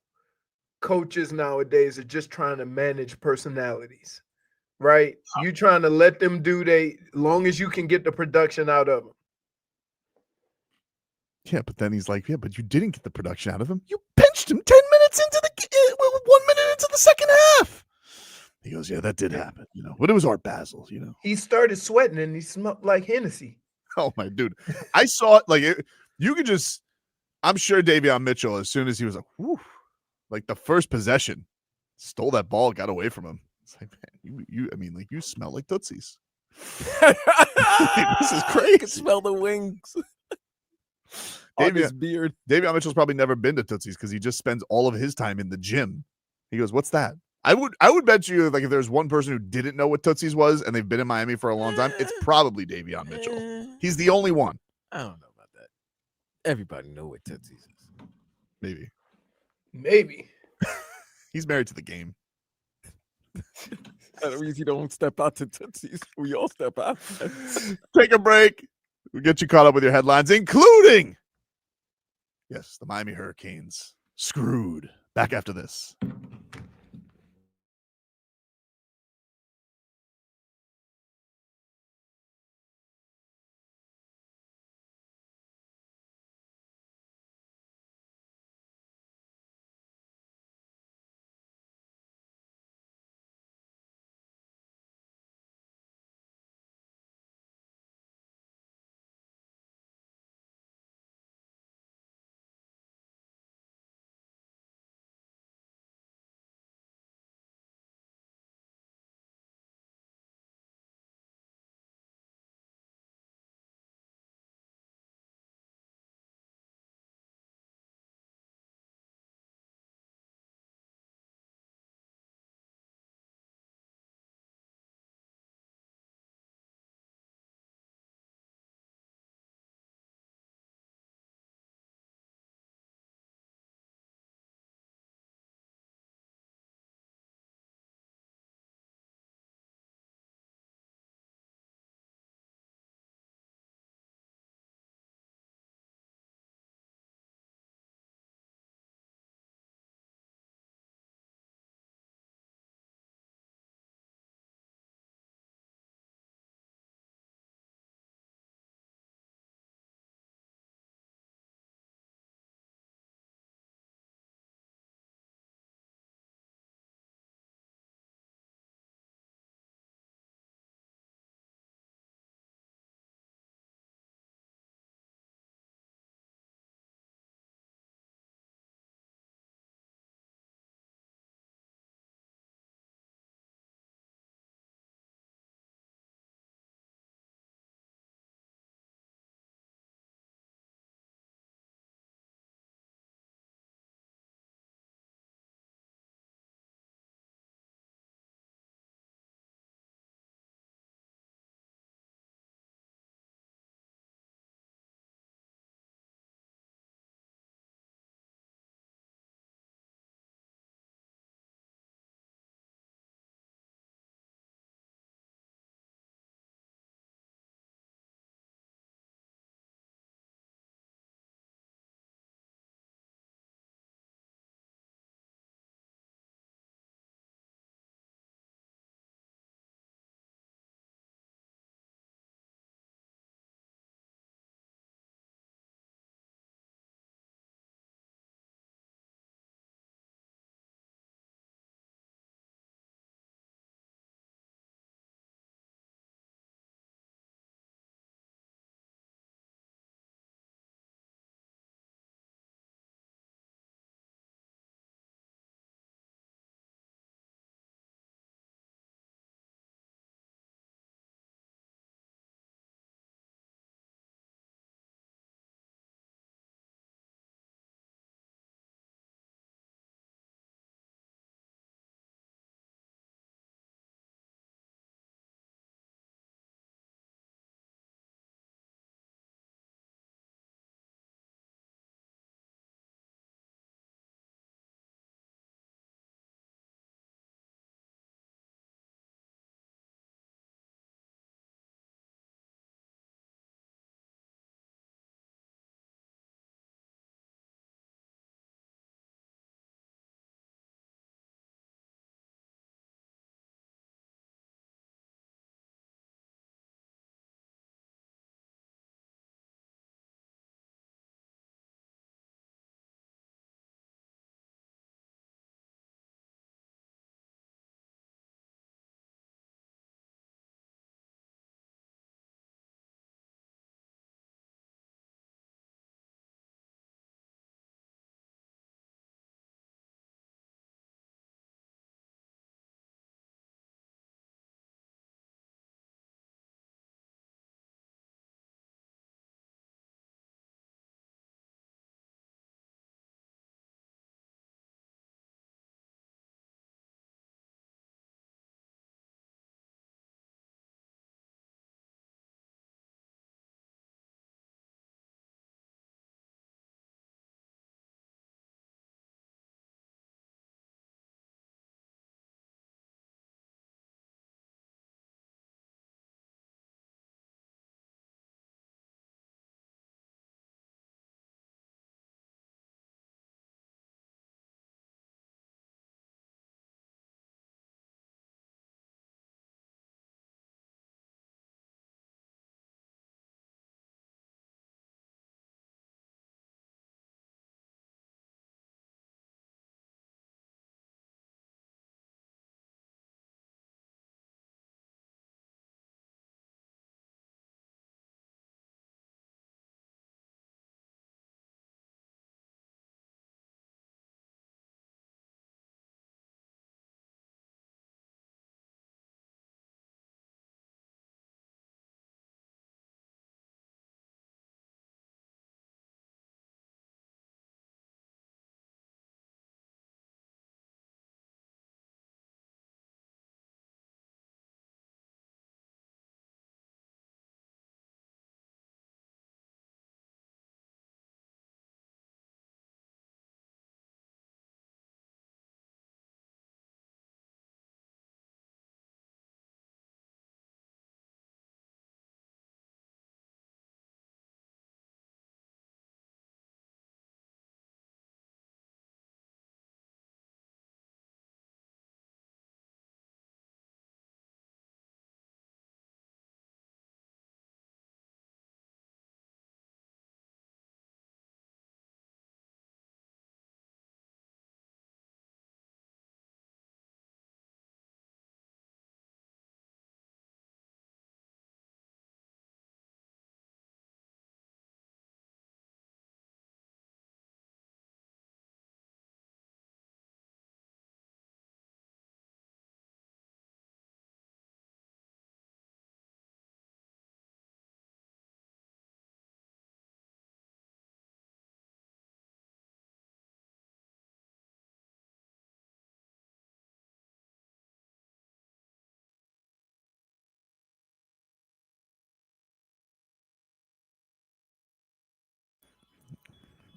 coaches nowadays are just trying to manage personalities, right? You trying to let them do long as you can get the production out of them. Yeah, but then he's like, yeah, but you didn't get the production out of him. You benched him 10 minutes into 1 minute into the second half. He goes, yeah, that did happen, but it was Art Basel, He started sweating and he smelled like Hennessy. Oh my dude. I saw it you could just I'm sure Davion Mitchell, as soon as he was like, whew, like the first possession, stole that ball, got away from him. It's like, man, you smell like Tootsies. This is crazy. You can smell the wings on his beard. Davion Mitchell's probably never been to Tootsies because he just spends all of his time in the gym. He goes, what's that? I would bet you, like, if there's one person who didn't know what Tootsies was and they've been in Miami for a long time, it's probably Davion Mitchell. He's the only one. I don't know about that. Everybody know what Tootsies is. Maybe. He's married to the game. The reason you don't step out to Tootsies, we all step out. Take a break. We'll get you caught up with your headlines, including, yes, the Miami Hurricanes. Screwed. Back after this.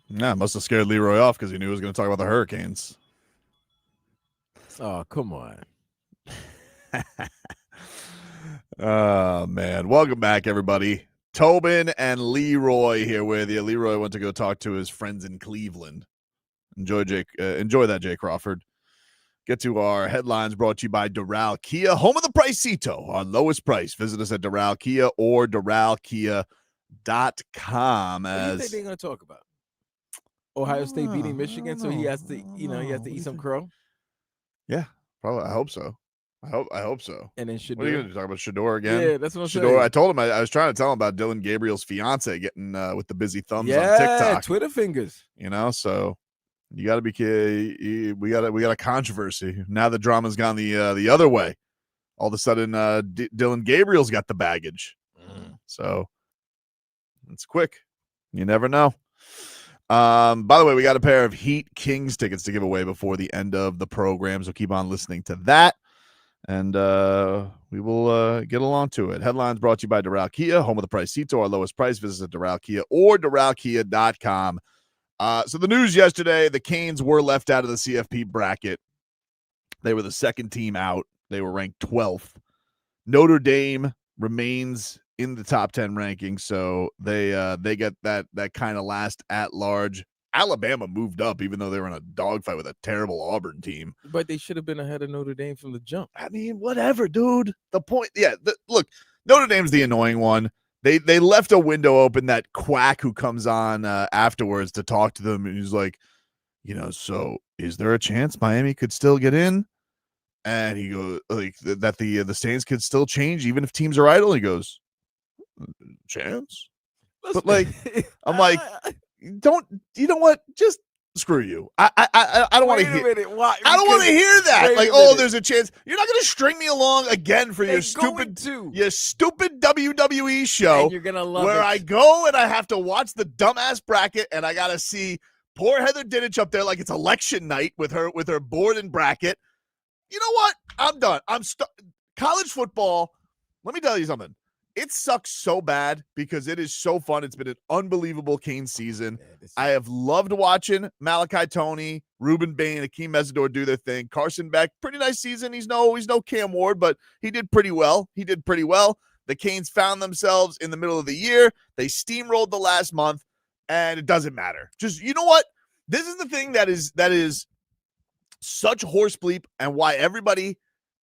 Nah, must have scared Leroy off because he knew he was going to talk about the Hurricanes. Oh, come on. Oh, man. Welcome back, everybody. Tobin and Leroy here with you. Leroy went to go talk to his friends in Cleveland. Enjoy that, Jay Crawford. Get to our headlines brought to you by Doral Kia, home of the Pricito, our lowest price. Visit us at Doral Kia or DoralKia.com. What do you think they're going to talk about? Ohio State beating Michigan, so he has to eat some crow. Yeah, probably. I hope so. I hope so. And then Shedeur. What are you going to talk about Shedeur again? Yeah, that's what I'm saying. Shedeur. I told him I was trying to tell him about Dylan Gabriel's fiance getting with the busy thumbs on Yeah, TikTok. Twitter fingers. So you got to be. We got a controversy now. The drama's gone the other way. All of a sudden, Dylan Gabriel's got the baggage. So it's quick. You never know. By the way, we got a pair of Heat Kings tickets to give away before the end of the program, so keep on listening to that, and we will get along to it. Headlines brought to you by Doral Kia, home of the Pricito, our lowest price. Visit at Doral Kia or DoralKia.com. So the news yesterday, the Canes were left out of the CFP bracket. They were the second team out. They were ranked 12th. Notre Dame remains in the top 10 rankings, so they get that kind of last at large. Alabama moved up, even though they were in a dogfight with a terrible Auburn team. But they should have been ahead of Notre Dame from the jump. I mean, whatever, dude. The point, look, Notre Dame's the annoying one. They left a window open. That quack who comes on afterwards to talk to them, and he's like, so is there a chance Miami could still get in? And he goes like that the standings could still change even if teams are idle. He goes, chance, but like I'm like, don't, you know what, just screw you. I don't want to hear it. I don't want to hear that. Like, there's a chance. You're not going to string me along again for your stupid WWE show. And you're gonna love where it. I go and I have to watch the dumbass bracket and I got to see poor Heather Dinich up there like it's election night with her board and bracket. You know what? I'm done. College football. Let me tell you something. It sucks so bad because it is so fun. It's been an unbelievable Canes season. I have loved watching Malachi Toney, Rueben, Bain, Akheem, Mesidor do their thing. Carson Beck, pretty nice season. He's no Cam Ward, but he did pretty well. The Canes found themselves in the middle of the year. They steamrolled the last month, and it doesn't matter. Just, you know what? This is the thing that is such horse bleep and why everybody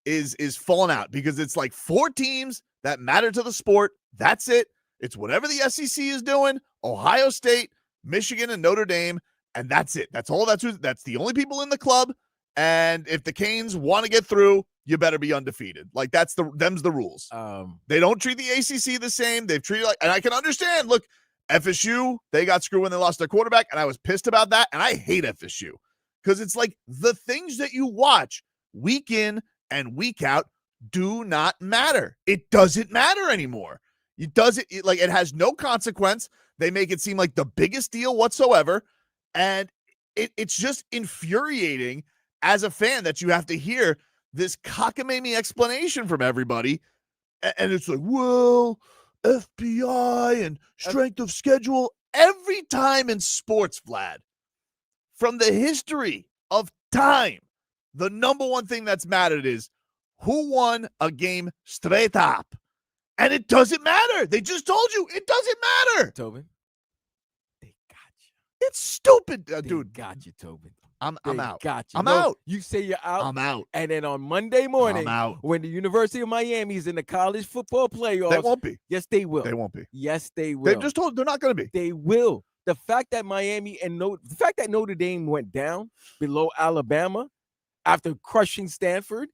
is falling out, because it's like 4 teams that matter to the sport. That's it. It's whatever the SEC is doing, Ohio State, Michigan, and Notre Dame, and that's it. That's all. That's the only people in the club. And if the Canes want to get through, you better be undefeated. Like, them's the rules. They don't treat the ACC the same. They've treated and I can understand. Look, FSU, they got screwed when they lost their quarterback, and I was pissed about that. And I hate FSU because it's like the things that you watch week in and week out do not matter. It doesn't matter anymore. It has no consequence. They make it seem like the biggest deal whatsoever. And it's just infuriating as a fan that you have to hear this cockamamie explanation from everybody. And it's like, well, FBI and strength of schedule. Every time in sports, Vlad, from the history of time, the number one thing that's mattered is who won a game straight up. And it doesn't matter. They just told you it doesn't matter. Tobin, they got you. It's stupid, They dude. got you, Tobin. I'm out. Got you. I'm out. You say you're out. I'm out. And then on Monday morning, I'm out. when the University of Miami is in the college football playoffs, They won't be. Yes, they will. They won't be. Yes, they will. They just told they're not going to be. They will. The fact that the fact that Notre Dame went down below Alabama after crushing Stanford,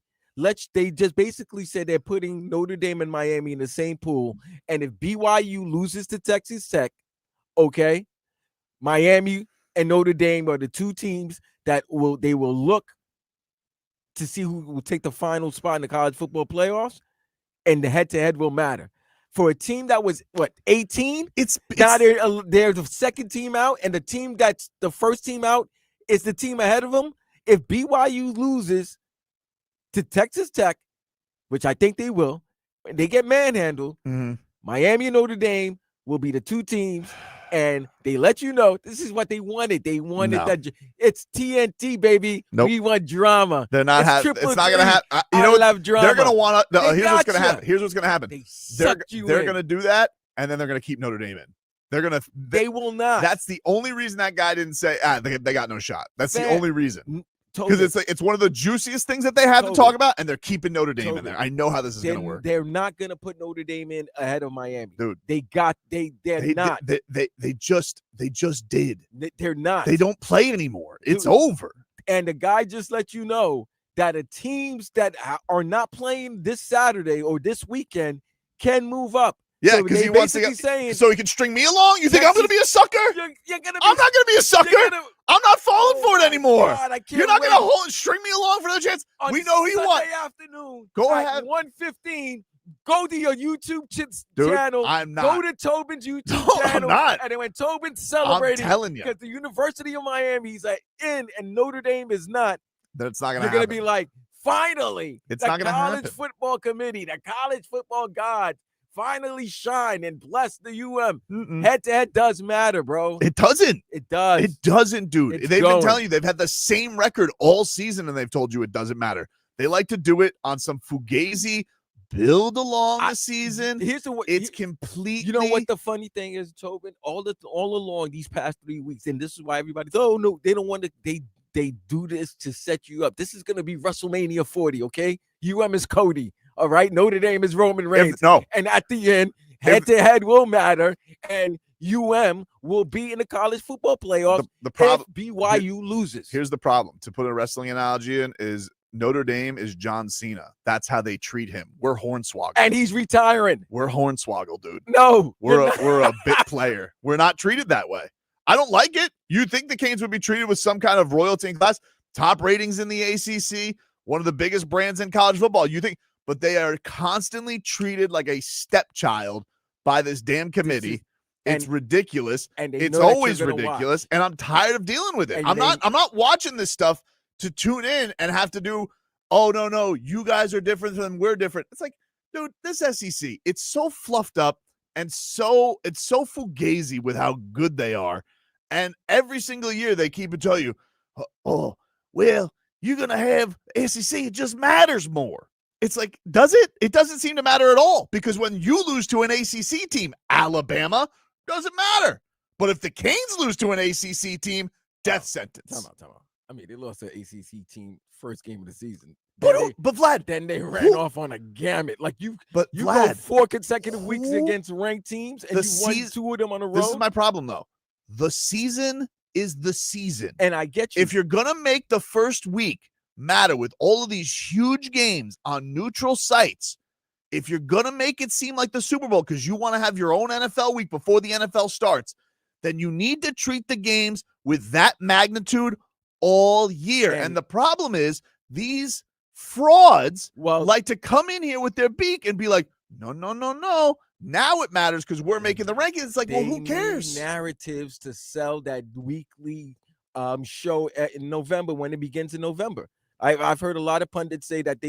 they just basically said they're putting Notre Dame and Miami in the same pool. And if BYU loses to Texas Tech, okay, Miami and Notre Dame are the 2 teams that will look to see who will take the final spot in the college football playoffs, and the head-to-head will matter. For a team that was 18, now they're the second team out, and the team that's the first team out is the team ahead of them. If BYU loses to Texas Tech, which I think they will, when they get manhandled, Miami and Notre Dame will be the 2 teams and they let you know this is what they wanted. They wanted No. that. It's TNT, baby. Nope. We want drama. They're not having. It's not gonna happen. You I know what? love drama. They're gonna want to. They Here's what's gonna gotcha. happen. Here's what's gonna happen. They sucked you They're in. gonna do that, and then they're gonna keep Notre Dame in. They're gonna. They will not. That's the only reason that guy didn't say they got no shot. That's the Fair. only reason. Totally. Because it's one of the juiciest things that they have to talk about, and they're keeping Notre Dame in Totally. there. I know how this is gonna work. They're not gonna put Notre Dame in ahead of Miami, Dude. They're not. They just did. They're not. They don't play anymore. It's over. And the guy just let you know that the teams that are not playing this Saturday or this weekend can move up. Yeah, So because they he wants to basically saying, so he can string me along. You think I'm going to be a sucker? You're gonna be, I'm not going to be a sucker. I'm not falling for it anymore. God, I can't You're not wait. going to string me along for the chance. On We know who you want. Sunday afternoon. Go at ahead. 1:15. Go to your YouTube Dude, channel. I'm not. Go to Tobin's YouTube No, I'm channel. not. And then when Tobin's celebrating, I'm telling you. because the University of Miami is in and Notre Dame is not, That's not going to you're happen. going to be like, finally, It's the not gonna college happen. football committee, the college football god finally shine and bless the UM. Head-to-head does matter, bro. It doesn't. It does. It doesn't, dude. It's They've going. been telling you they've had the same record all season, and they've told you it doesn't matter. They like to do it on some fugazi build along the season. Here's the It's completely. You know what the funny thing is, Tobin? All along these past 3 weeks, and this is why everybody's, oh no, they don't want to. They do this to set you up. This is gonna be WrestleMania 40, okay? UM is Cody, all right. Notre Dame is Roman Reigns. No, and at the end, head-to-head will matter, and UM will be in the college football playoffs. The problem if BYU loses. Here's the problem. To put a wrestling analogy in is Notre Dame is John Cena. That's how they treat him. We're Hornswoggle. And he's retiring. We're Hornswoggle, dude. No, we're a bit player. We're not treated that way. I don't like it. You'd think the Canes would be treated with some kind of royalty in class, top ratings in the ACC, one of the biggest brands in college football. You think, but they are constantly treated like a stepchild by this damn committee. It's ridiculous. And it's always ridiculous. And I'm tired of dealing with it. And I'm not watching this stuff to tune in and have to do, oh no, you guys are different than we're different. It's like, dude, this SEC, it's so fluffed up and it's so fugazi with how good they are. And every single year they keep it telling you, oh, well, you're going to have SEC. It just matters more. It's like, does it? It doesn't seem to matter at all, because when you lose to an ACC team, Alabama, doesn't matter. But if the Canes lose to an ACC team, death sentence. Time out. I mean, they lost to an ACC team first game of the season. But Vlad, then they ran off on a gamut. Like you Vlad, go 4 consecutive weeks against ranked teams, and you won 2 of them on a row. This is my problem, though. The season is the season, and I get you. If you're gonna make the first week matter with all of these huge games on neutral sites, if you're gonna make it seem like the Super Bowl because you want to have your own NFL week before the NFL starts, then you need to treat the games with that magnitude all year. And the problem is these frauds like to come in here with their beak and be like, no. Now it matters because we're making the rankings. It's like, well, who cares? Narratives to sell that weekly show in November when it begins in November. I've heard a lot of pundits say that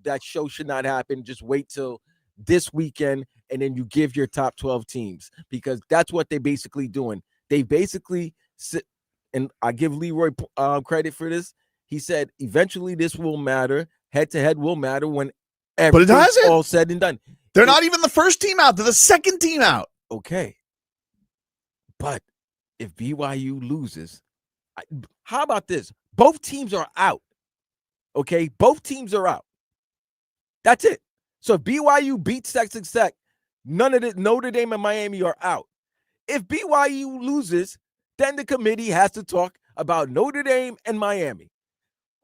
that show should not happen. Just wait till this weekend and then you give your top 12 teams, because that's what they're basically doing. They basically sit, and I give Leroy credit for this. He said eventually this will matter. Head-to-head will matter when everything's all said and done. They're not even the first team out. They're the second team out. Okay. But if BYU loses, how about this? Both teams are out. Okay? Both teams are out. That's it. So if BYU beats Texas Tech, none of the Notre Dame and Miami are out. If BYU loses, then the committee has to talk about Notre Dame and Miami.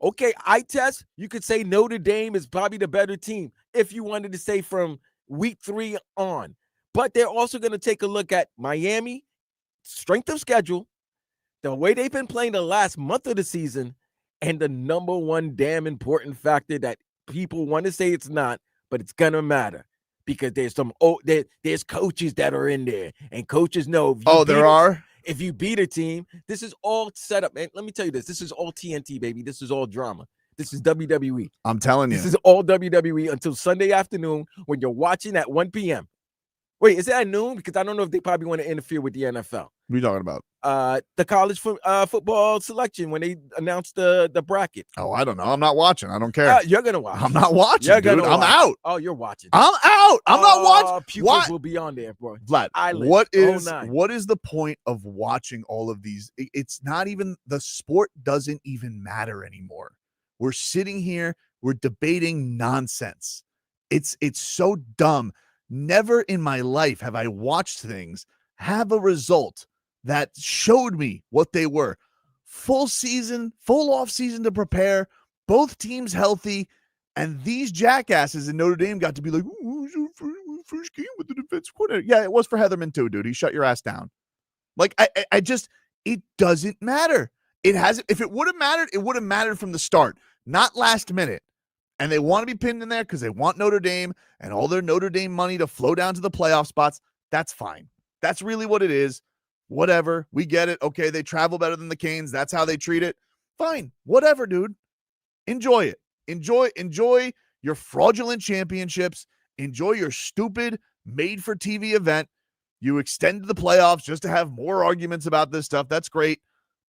Okay, eye test, you could say Notre Dame is probably the better team if you wanted to say from week 3 on. But they're also going to take a look at Miami, strength of schedule, the way they've been playing the last month of the season, and the number one damn important factor that people want to say it's not, but it's going to matter. Because there's coaches that are in there, and coaches know. If you beat a team, this is all set up. Man, let me tell you this. This is all TNT, baby. This is all drama. This is WWE. I'm telling you. This is all WWE until Sunday afternoon when you're watching at 1 p.m. Wait, is it at noon? Because I don't know if they probably want to interfere with the NFL. What are you talking about? The college football selection when they announced the bracket. Oh, I don't know. I'm not watching. I don't care. You're gonna watch. I'm not watching, You're dude. gonna I'm watch. out. Oh, you're watching. I'm out. I'm not watching. Pupils What? will be on there, bro. Vlad, Eyelids, what the is whole nine. what is the point of watching all of these? It's not even, the sport doesn't even matter anymore. We're sitting here, we're debating nonsense. It's so dumb. Never in my life have I watched things have a result that showed me what they were. Full season, full off season to prepare, both teams healthy, and these jackasses in Notre Dame got to be like, "Ooh, who's your first game with the defense coordinator?" Yeah, it was for Heatherman too, dude. He shut your ass down. Like, I just, it doesn't matter. It hasn't. If it would have mattered, it would have mattered from the start, not last minute. And they want to be pinned in there because they want Notre Dame and all their Notre Dame money to flow down to the playoff spots. That's fine. That's really what it is. Whatever. We get it. Okay, they travel better than the Canes. That's how they treat it. Fine. Whatever, dude. Enjoy it. Enjoy your fraudulent championships. Enjoy your stupid made-for-TV event. You extend to the playoffs just to have more arguments about this stuff. That's great.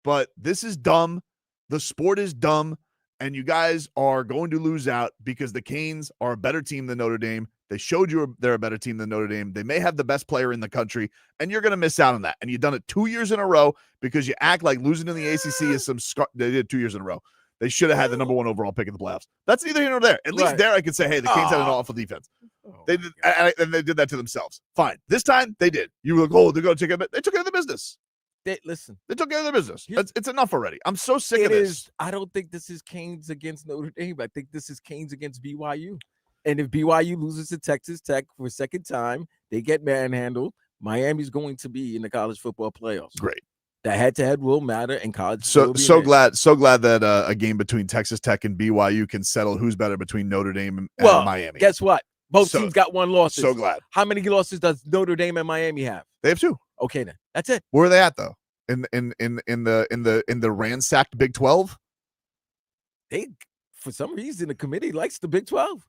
But this is dumb. The sport is dumb. And you guys are going to lose out because the Canes are a better team than Notre Dame. They showed you they're a better team than Notre Dame. They may have the best player in the country, and you're going to miss out on that. And you've done it 2 years in a row because you act like losing in the ACC is some they did 2 years in a row. They should have had the number 1 overall pick in the playoffs. That's neither here nor there. At least there I could say, hey, the Canes had an awful defense. They did, and they did that to themselves. Fine. This time they did. You were like, oh, they're going to take it. They took care of the business. They took care of their business. It's enough already. I'm so sick of this. I don't think this is Canes against Notre Dame. I think this is Canes against BYU. And if BYU loses to Texas Tech for a second time, they get manhandled. Miami's going to be in the college football playoffs. Great. The head-to-head will matter, and college. So glad that a game between Texas Tech and BYU can settle who's better between Notre Dame and Miami. Guess what? Both teams got 1 loss. So glad. How many losses does Notre Dame and Miami have? They have 2. Okay, then that's it. Where are they at though? In the ransacked Big 12? They, for some reason, the committee likes the Big 12.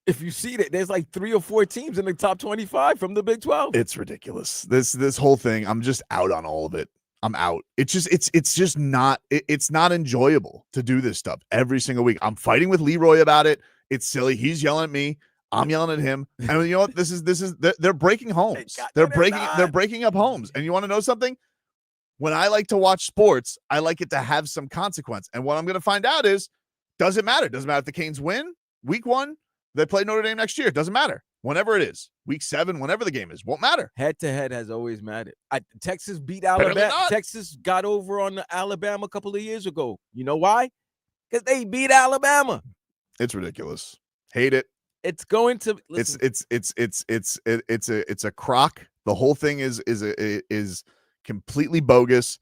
If you see that, there's like 3 or 4 teams in the top 25 from the Big 12. It's ridiculous. This whole thing, I'm just out on all of it. I'm out. It's just not. It's not enjoyable to do this stuff every single week. I'm fighting with Leroy about it. It's silly. He's yelling at me. I'm yelling at him. And you know what? This is they're breaking homes. They're breaking up homes. And you want to know something? When I like to watch sports, I like it to have some consequence. And what I'm going to find out is, doesn't matter. Doesn't matter if the Canes win week 1. They play Notre Dame next year. It doesn't matter. Whenever it is, week 7, whenever the game is, won't matter. Head-to-head has always mattered. Texas beat Alabama. Texas got over on Alabama a couple of years ago. You know why? Because they beat Alabama. It's ridiculous. Hate it. It's going to listen. It's a crock. The whole thing is completely bogus,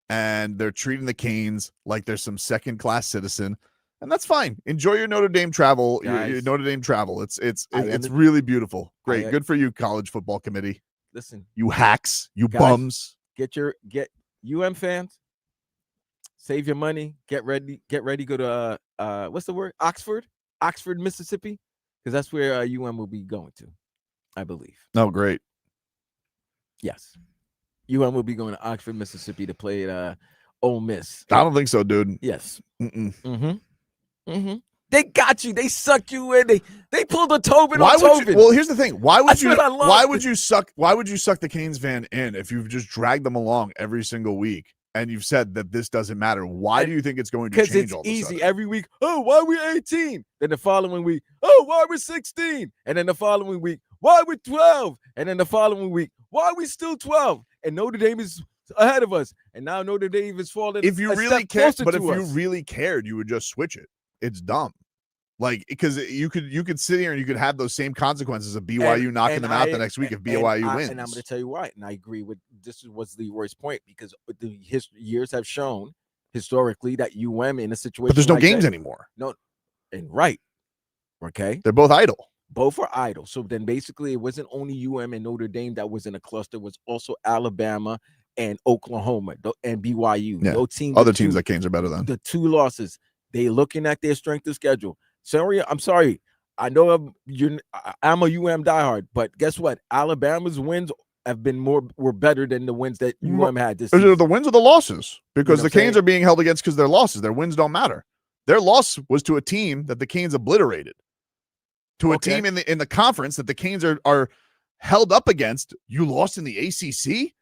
and they're treating the Canes like they're some second-class citizen. And that's fine. Enjoy your Notre Dame travel. Your Notre Dame travel. It's really beautiful. Great. Good for you, college football committee. Listen, you hacks, you bums. Get UM fans. Save your money. Get ready. Go to what's the word? Oxford, Mississippi, because that's where UM will be going to, I believe. Oh, great. Yes, UM will be going to Oxford, Mississippi to play at Ole Miss. I don't think so, dude. Yes. Mm-mm. They got you. They suck you in. They pulled a Tobin on Tobin. Well, here's the thing. Why would you suck the Canes fan in if you've just dragged them along every single week and you've said that this doesn't matter? Why do you think it's going to change? Because it's easy every week. Oh, why are we 18? Then the following week, oh, why are we 16? And then the following week, why are we 12? And then the following week, why are we still 12? And Notre Dame is ahead of us. And now Notre Dame is falling. If you really cared, but if you really cared, you would just switch it. It's dumb. Like, because you could sit here and you could have those same consequences of BYU knocking them out the next week if BYU wins. And I'm going to tell you why. And I agree with this was Leroy's point, because the years have shown historically that UM in a situation. But there's no games anymore. No, and right. Okay. They're both idle. Both are idle. So then basically it wasn't only UM and Notre Dame that was in a cluster. It was also Alabama and Oklahoma and BYU. Yeah. No teams. Other teams that Canes are better than. The 2 losses. They looking at their strength of schedule. Sorry, I'm sorry. I know I'm a UM diehard, but guess what? Alabama's wins have been were better than the wins that UM had this Is it season. the wins or the losses? Because know the what I'm Canes saying? are being held against because their losses. Their wins don't matter. Their loss was to a team that the Canes obliterated. To a team in the conference that the Canes are held up against. You lost in the ACC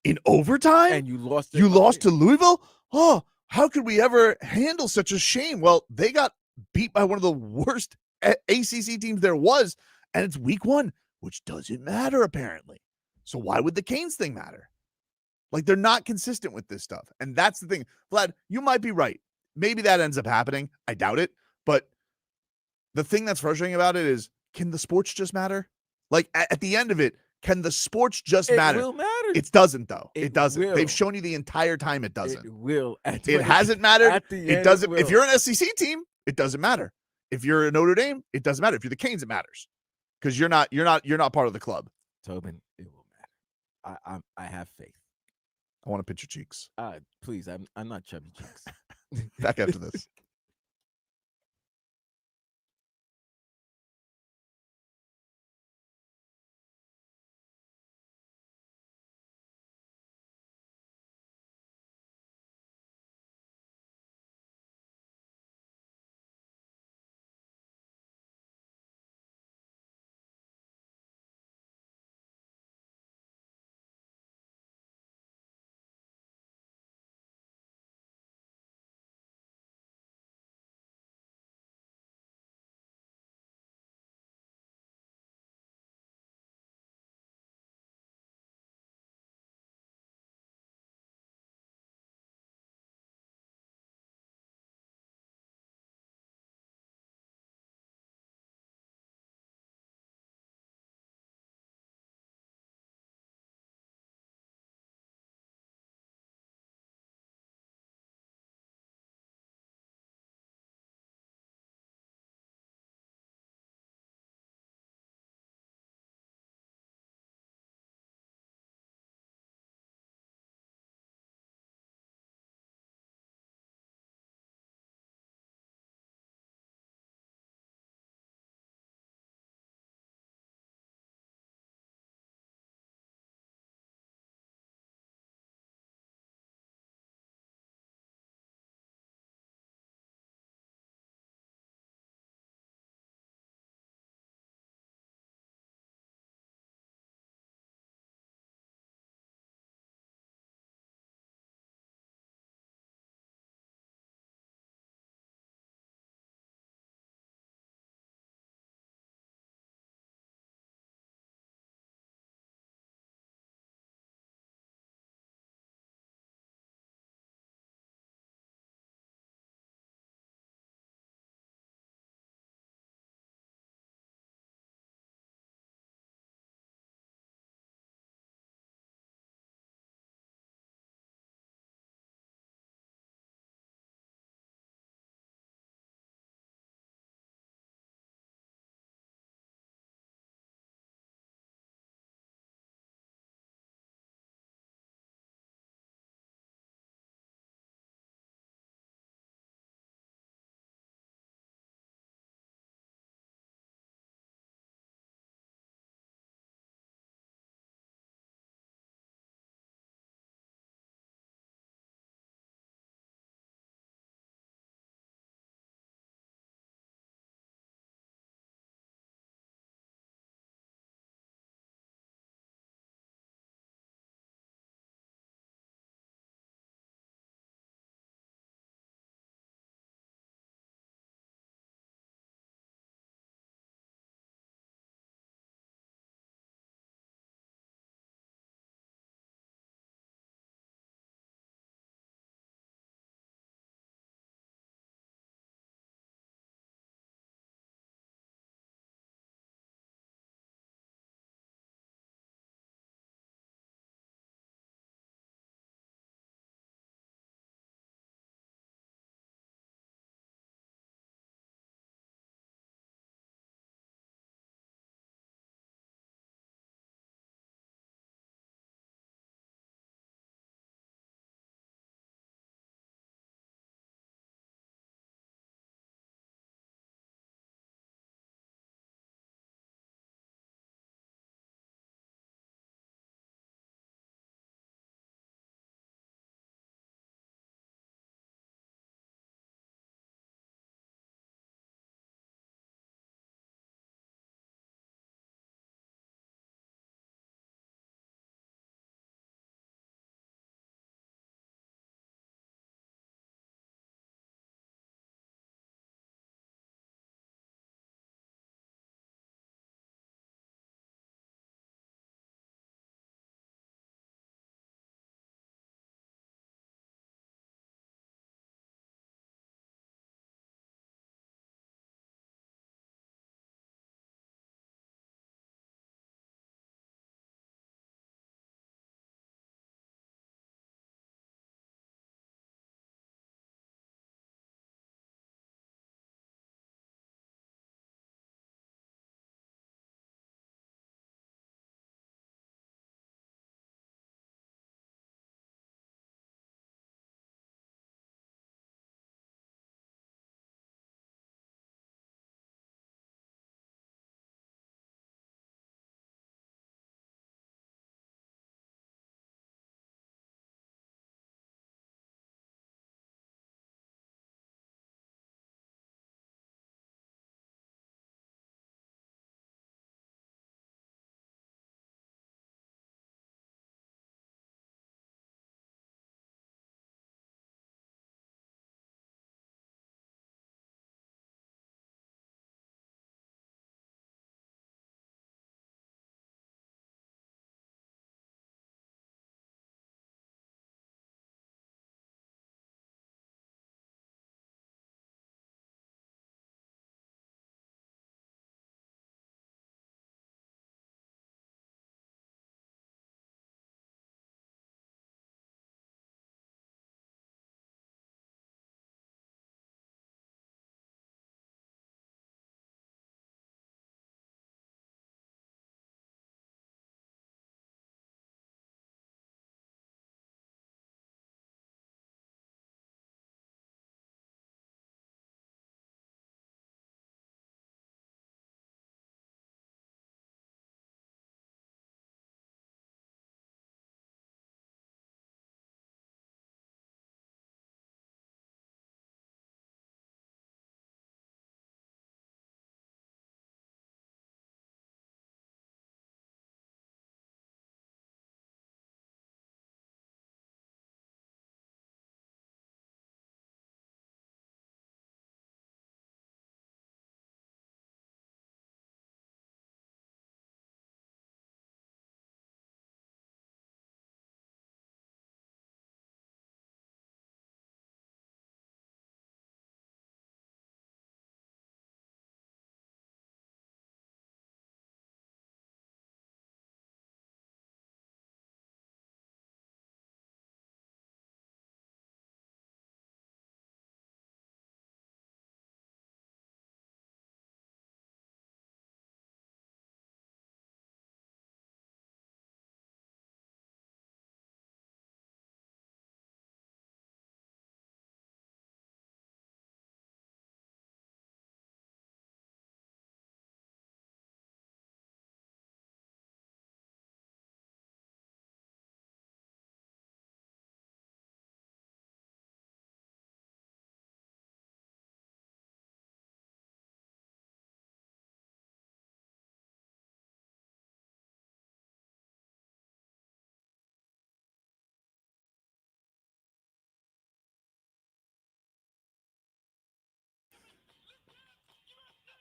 in overtime? And you lost. You lost to Louisville? Oh, how could we ever handle such a shame? Well, they got beat by one of the worst ACC teams there was, and it's week 1, which doesn't matter apparently. So why would the Canes thing matter? Like, they're not consistent with this stuff. And that's the thing. Vlad, you might be right. Maybe that ends up happening. I doubt it. But the thing that's frustrating about it is, can the sports just matter? Like, at the end of it, can the sports just matter? It will matter. It doesn't, though. It It doesn't. will. They've shown you the entire time it doesn't. It will. It hasn't mattered. At the It end, doesn't. will. If you're an SEC team, it doesn't matter. If you're a Notre Dame, it doesn't matter. If you're the Canes, it matters because you're not part of the club. Tobin, it will matter. I have faith. I want to pinch your cheeks. Please, I'm not chubby cheeks. Back after this.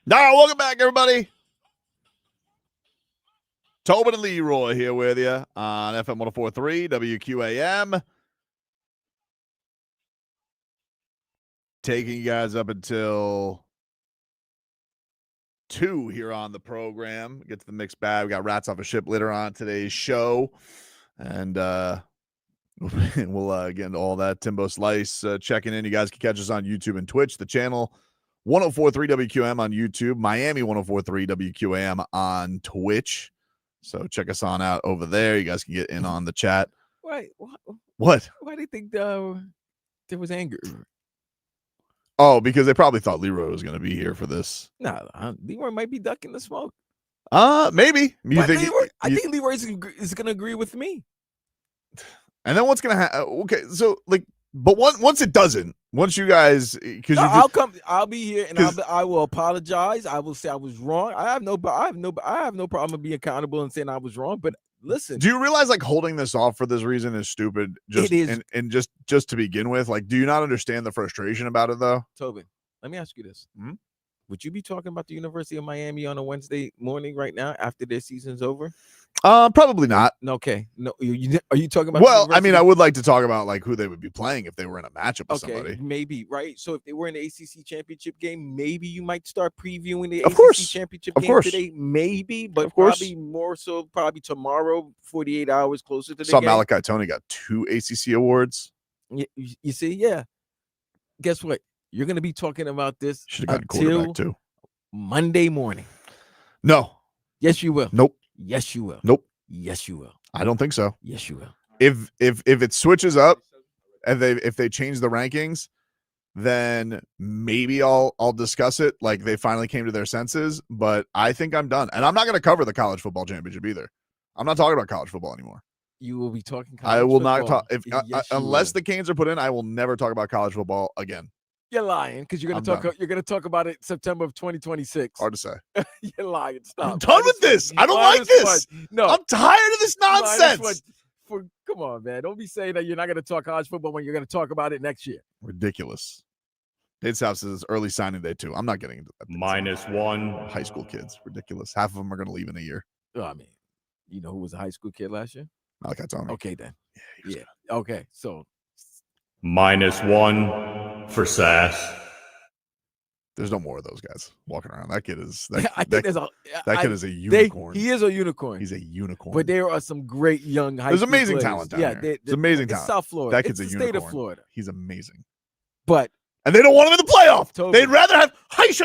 All right, welcome back, everybody. Tobin and Leroy here with you on FM 104.3 WQAM. Taking you guys up until 2 here on the program. Get to the mixed bag. We got Rats Off a Ship later on today's show. And we'll get into all that. Timbo Slice checking in. You guys can catch us on YouTube and Twitch. The channel 104.3 WQAM on YouTube. Miami 104.3 WQAM on Twitch. So check us on out over there. You guys can get in on the chat. Why? What? Why do you think there was anger? Oh, because they probably thought Leroy was going to be here for this. No, Leroy might be ducking the smoke. Maybe. I think Leroy is going to agree with me. And then what's going to happen? Okay, so but once it doesn't, once you guys, because I'll be here and I will apologize. I will say I was wrong. I have no problem being accountable and saying I was wrong. But listen, do you realize holding this off for this reason is stupid? It is, and just to begin with, do you not understand the frustration about it though? Tobin, let me ask you this: would you be talking about the University of Miami on a Wednesday morning right now after their season's over? Probably not. Okay. No, are you talking about? Well, I mean, I would like to talk about who they would be playing if they were in a matchup with somebody. Maybe, right? So if they were in the ACC championship game, maybe you might start previewing the ACC championship game today. Maybe, but probably more so probably tomorrow, 48 hours closer to the game. Malachi Toney got 2 ACC awards. You see, yeah. Guess what? You're going to be talking about this until Monday morning. No. Yes, you will. Nope. Yes, you will. Nope. Yes, you will. I don't think so. Yes, you will. If it switches up and if they change the rankings, then maybe I'll discuss it. They finally came to their senses, but I think I'm done. And I'm not going to cover the college football championship either. I'm not talking about college football anymore. You will be talking college football. Not talk unless the Canes are put in, I will never talk about college football again. You're lying because you're gonna talk about it September of 2026. Hard to say. You're lying. Stop. I'm done with this. I don't like this. No, I'm tired of this nonsense. Come on, man. Don't be saying that you're not gonna talk college football when you're gonna talk about it next year. Ridiculous. Date's house is early signing day too. I'm not getting into that. -1. High school kids. Ridiculous. Half of them are gonna leave in a year. Oh, I mean, you know who was a high school kid last year? Malachi Toney. Okay, then. Yeah. Okay. So -1 for Sass. There's no more of those guys walking around. That kid is. That kid is a unicorn. He is a unicorn. He's a unicorn. But there are some great young high There's school amazing players. talent down there. It's amazing talent. South Florida. That kid's it's a the unicorn. state of Florida. He's amazing. And they don't want him in the playoff. Tobin. They'd rather have They'd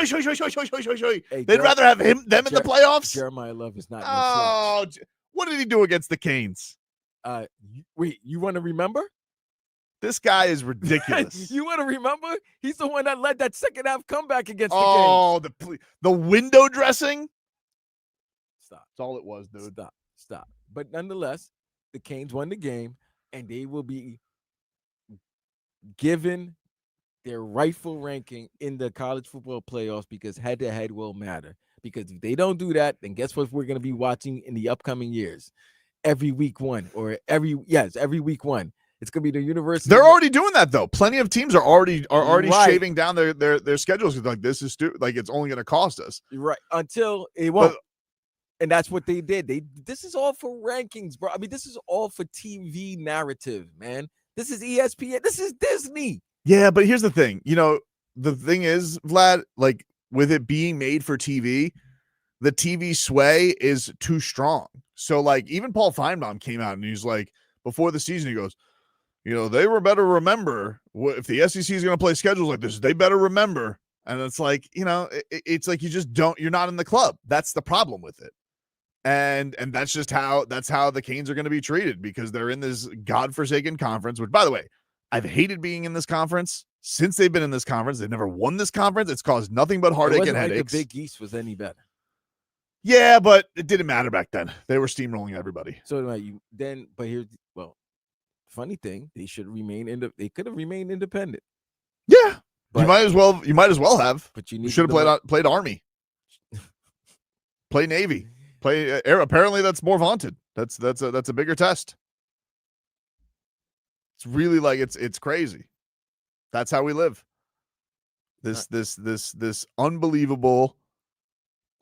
rather have them in the playoffs. Jeremiah Love is not. Oh, what did he do against the Canes? Wait, you want to remember? This guy is ridiculous. You want to remember? He's the one that led that second half comeback against the Canes. Oh, the window dressing. Stop. That's all it was, dude. Stop. But nonetheless, the Canes won the game, and they will be given their rightful ranking in the college football playoffs because head-to-head will matter. Because if they don't do that, then guess what we're going to be watching in the upcoming years? Every week one. Every week one. It's going to be the university. They're already doing that, though. Plenty of teams are already shaving down their schedules. This is stupid. It's only going to cost us. Right. Until it won't. And that's what they did. This is all for rankings, bro. I mean, this is all for TV narrative, man. This is ESPN. This is Disney. Yeah, but here's the thing. The thing is, Vlad, with it being made for TV, the TV sway is too strong. So, even Paul Feinbaum came out and he's before the season, he goes, they were better remember if the SEC is going to play schedules like this, they better remember. And it's it's you just don't, you're not in the club. That's the problem with it. And that's just how the Canes are going to be treated because they're in this godforsaken conference, which, by the way, I've hated being in this conference since they've been in this conference. They've never won this conference. It's caused nothing but heartache and headaches. The Big East was any better. Yeah, but it didn't matter back then. They were steamrolling everybody. So but here's funny thing, they should remain they could have remained independent. Yeah, but you might as well have. But you should have played Army, play Navy, play Air. Apparently, that's more vaunted. That's a bigger test. It's really it's crazy. That's how we live. This unbelievable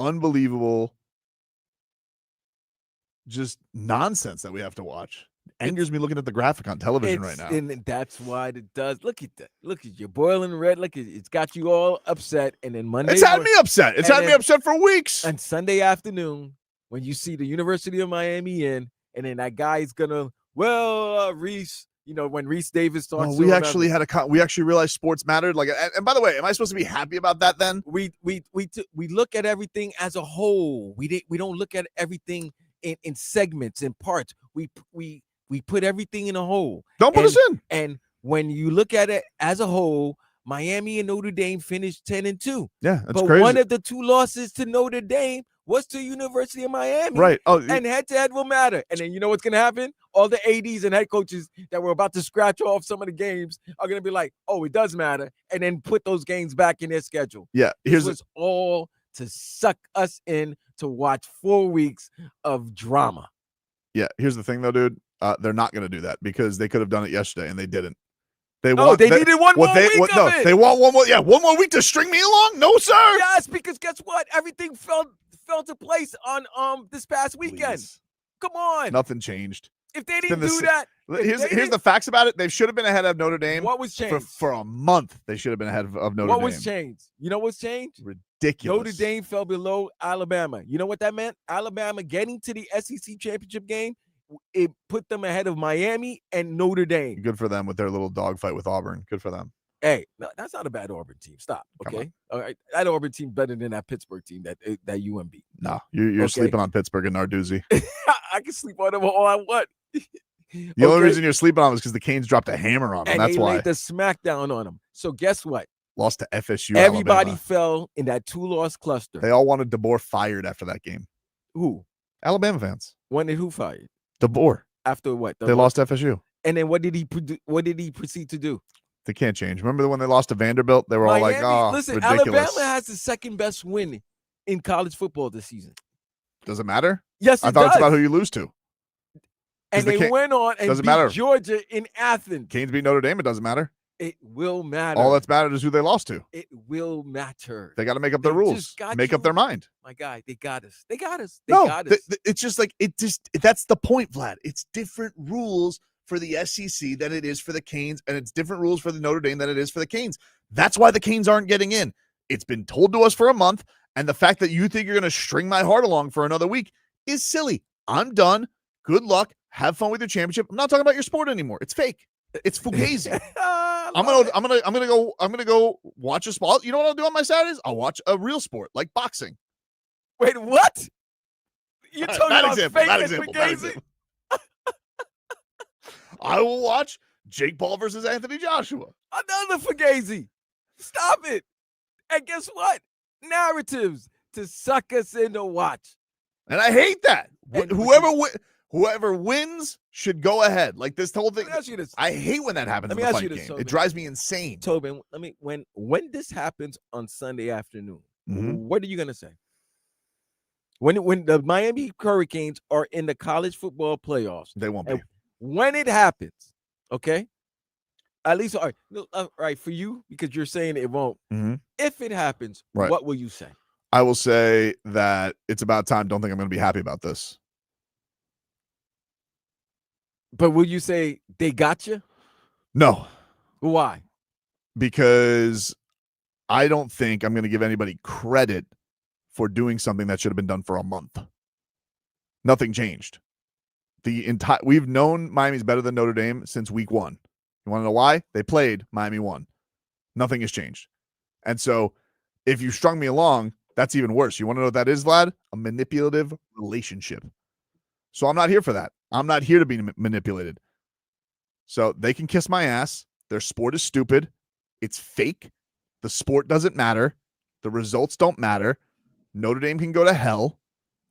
unbelievable, just nonsense that we have to watch. Angers me looking at the graphic on television right now. And that's why it does. Look at that. Look at you boiling red. Look at it's got you all upset. And then Monday, It's had me upset. It's had me upset for weeks. And Sunday afternoon, when you see the University of Miami in, and then that guy's gonna, Reese. You know, when Reese Davis talks, well, we actually we actually realized sports mattered. Like, and by the way, am I supposed to be happy about that? Then we look at everything as a whole. We don't look at everything in segments and parts. We put everything in a whole. Don't put us in. And when you look at it as a whole, Miami and Notre Dame finished 10-2. Yeah, that's but crazy. One of the two losses to Notre Dame was to University of Miami. Right. Oh, and head-to-head will matter. And then you know what's going to happen? All the ADs and head coaches that were about to scratch off some of the games are going to be like, oh, it does matter, and then put those games back in their schedule. Yeah. This was all to suck us in to watch 4 weeks of drama. Yeah. Here's the thing, though, dude. They're not going to do that because they could have done it yesterday and they didn't. They needed one more week of it. They want one more. Yeah, one more week to string me along. No, sir. Yes, because guess what? Everything fell to place on this past weekend. Please. Come on. Nothing changed. If they didn't do that, here's the facts about it. They should have been ahead of Notre Dame. What was changed? For a month, they should have been ahead of Notre Dame. What was changed? You know what's changed? Ridiculous. Notre Dame fell below Alabama. You know what that meant? Alabama getting to the SEC championship game, it put them ahead of Miami and Notre Dame. Good for them with their little dogfight with Auburn. Good for them. Hey, no, that's not a bad Auburn team. Stop. Okay. All right. That Auburn team better than that Pittsburgh team that UM beat. No, you're sleeping on Pittsburgh and Narduzzi. I can sleep on them all I want. The only reason you're sleeping on them is because the Canes dropped a hammer on them. And that's they why. laid the smackdown on them. So guess what? Lost to FSU. Everybody Alabama. fell in that 2-loss cluster. They all wanted DeBoer fired after that game. Who? Alabama fans. When did who fired? DeBoer. After what? They lost to FSU. And then what did he proceed to do? They can't change. Remember when they lost to Vanderbilt? They were all like, "Oh, listen, ridiculous." Alabama has the second best win in college football this season. Does it matter? Yes, I thought it's about who you lose to. And they went on and beat Georgia in Athens. Canes beat Notre Dame. It doesn't matter. It will matter. All that's mattered is who they lost to. It will matter. They got to make up their rules. Make up their mind. My guy, they got us. They got us. It's just like that's the point, Vlad. It's different rules for the SEC than it is for the Canes, and it's different rules for the Notre Dame than it is for the Canes. That's why the Canes aren't getting in. It's been told to us for a month, and the fact that you think you're going to string my heart along for another week is silly. I'm done. Good luck. Have fun with your championship. I'm not talking about your sport anymore. It's fake. It's fugazi. I'm gonna go watch a sport. You know what I'll do on my Saturdays? I'll watch a real sport like boxing. Wait, what? You're talking about fake and fugazi? I will watch Jake Paul versus Anthony Joshua. Another fugazi. Stop it. And guess what? Narratives to suck us into watch. And I hate that. Whoever wins should go ahead. Like this whole thing. I hate when that happens in the fight game. It drives me insane. Tobin, when this happens on Sunday afternoon, what are you gonna say? When the Miami Hurricanes are in the college football playoffs, they won't be. When it happens, okay. At least, all right, for you, because you're saying it won't. If it happens, what will you say? I will say that it's about time. Don't think I'm going to be happy about this. But will you say they got you? No. Why? Because I don't think I'm going to give anybody credit for doing something that should have been done for a month. Nothing changed. We've known Miami's better than Notre Dame since week 1. You want to know why? They played, Miami won. Nothing has changed. And so if you strung me along, that's even worse. You want to know what that is, Vlad? A manipulative relationship. So I'm not here for that. I'm not here to be manipulated. So they can kiss my ass. Their sport is stupid. It's fake. The sport doesn't matter. The results don't matter. Notre Dame can go to hell.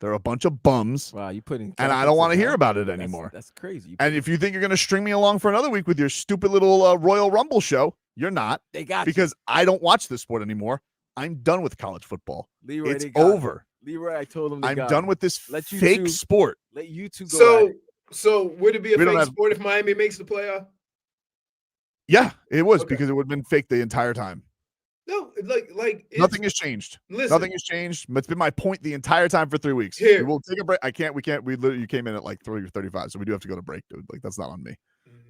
They're a bunch of bums. Wow, you putting and I don't want to hear about it anymore. That's crazy. And if you think you're going to string me along for another week with your stupid little Royal Rumble show, you're not. They got because I don't watch this sport anymore. I'm done with college football. Leroy, it's over. Leroy, I told him I'm done with this fake sport. Let you two go. So would it be a fake sport if Miami makes the playoff? Yeah, it was because it would have been fake the entire time. No, Nothing has changed. Listen, Nothing has changed. It's been my point the entire time for 3 weeks. Here. We will take a break. We can't. We literally, you came in at like 3:35, so we do have to go to break, dude. Like, that's not on me.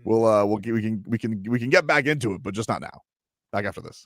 We can get back into it, but just not now. Back after this.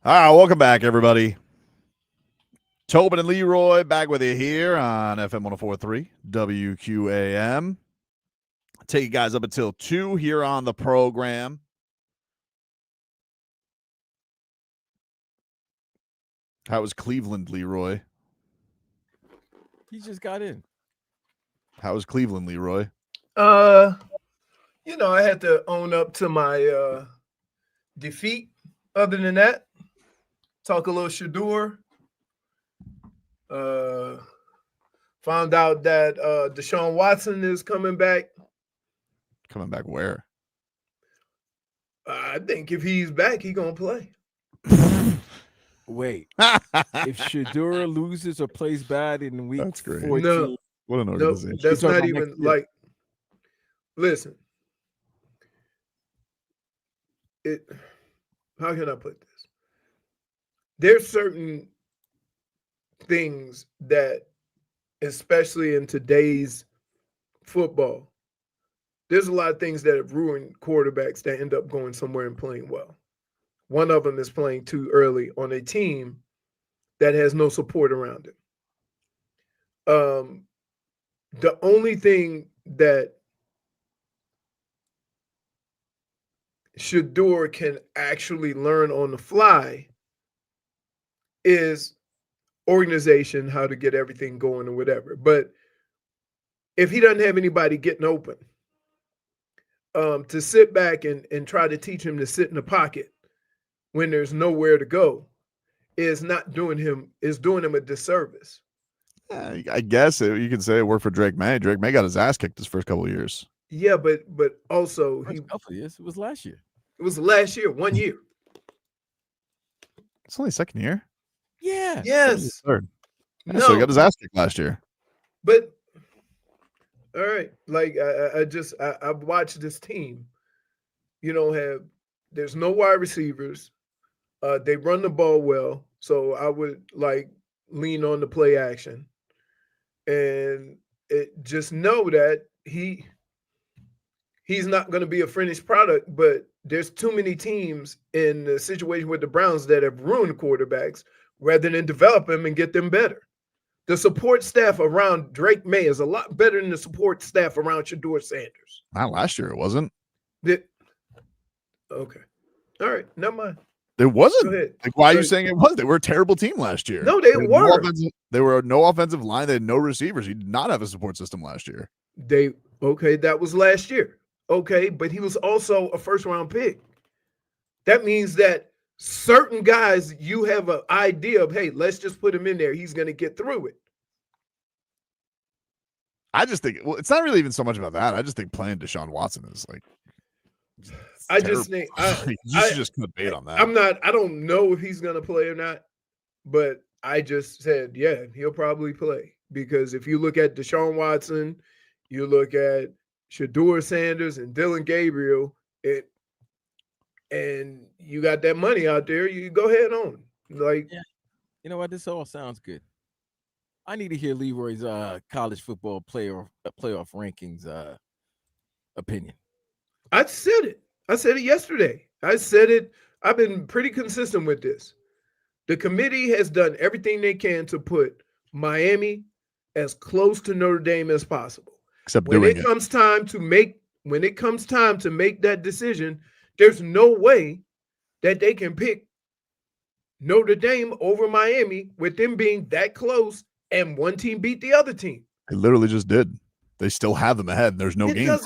All right, welcome back, everybody. Tobin and Leroy back with you here on FM 104.3 WQAM. Take you guys up until 2 here on the program. How was Cleveland, Leroy? He just got in. How was Cleveland, Leroy? I had to own up to my defeat. Other than that, talk a little Shador. Found out that Deshaun Watson is coming back. Coming back where? I think if he's back, he's going to play. Wait. If Shador loses or plays bad in week That's great. 14, No. What an No, organization. that's You're not talking about even next year. like. Listen, how can I put this? There's certain things that, especially in today's football, there's a lot of things that have ruined quarterbacks that end up going somewhere and playing well. One of them is playing too early on a team that has no support around it. The only thing that Shador can actually learn on the fly is organization, how to get everything going or whatever. But if he doesn't have anybody getting open, to sit back and try to teach him to sit in the pocket when there's nowhere to go is doing him a disservice. I guess you could say it worked for Drake May. Drake May got his ass kicked his first couple of years. Yeah, but also First couple of years, it was last year. it was last year, 1 year. It's only second year. Yeah. Yes. Third. Yeah, No. so he got his ass kicked last year. But all right, like I've watched this team. There's no wide receivers. They run the ball well, so I would lean on the play action, and just know that he's not going to be a finished product. But there's too many teams in the situation with the Browns that have ruined quarterbacks rather than develop them and get them better. The support staff around Drake May is a lot better than the support staff around Shador Sanders. Not last year, it wasn't. Okay. All right. Never mind. It wasn't. Go ahead. Like, why are you saying it was? They were a terrible team last year. No, they had were. They were no offensive line. They had no receivers. He did not have a support system last year. That was last year. Okay, but he was also a first-round pick. That means that certain guys, you have an idea of, hey, let's just put him in there. He's going to get through it. I just think, it's not really even so much about that. I just think playing Deshaun Watson is like, I just think you should just cut bait on that. I don't know if he's going to play or not, but I just said, yeah, he'll probably play. Because if you look at Deshaun Watson, you look at Shador Sanders and Dylan Gabriel, and you got that money out there, you go ahead on. Yeah. You know what? This all sounds good. I need to hear Leroy's college football playoff rankings opinion. I said it. I said it yesterday. I said it. I've been pretty consistent with this. The committee has done everything they can to put Miami as close to Notre Dame as possible. Except when it comes time to make that decision, there's no way that they can pick Notre Dame over Miami with them being that close and one team beat the other team. They literally just did. They still have them ahead. There's no game.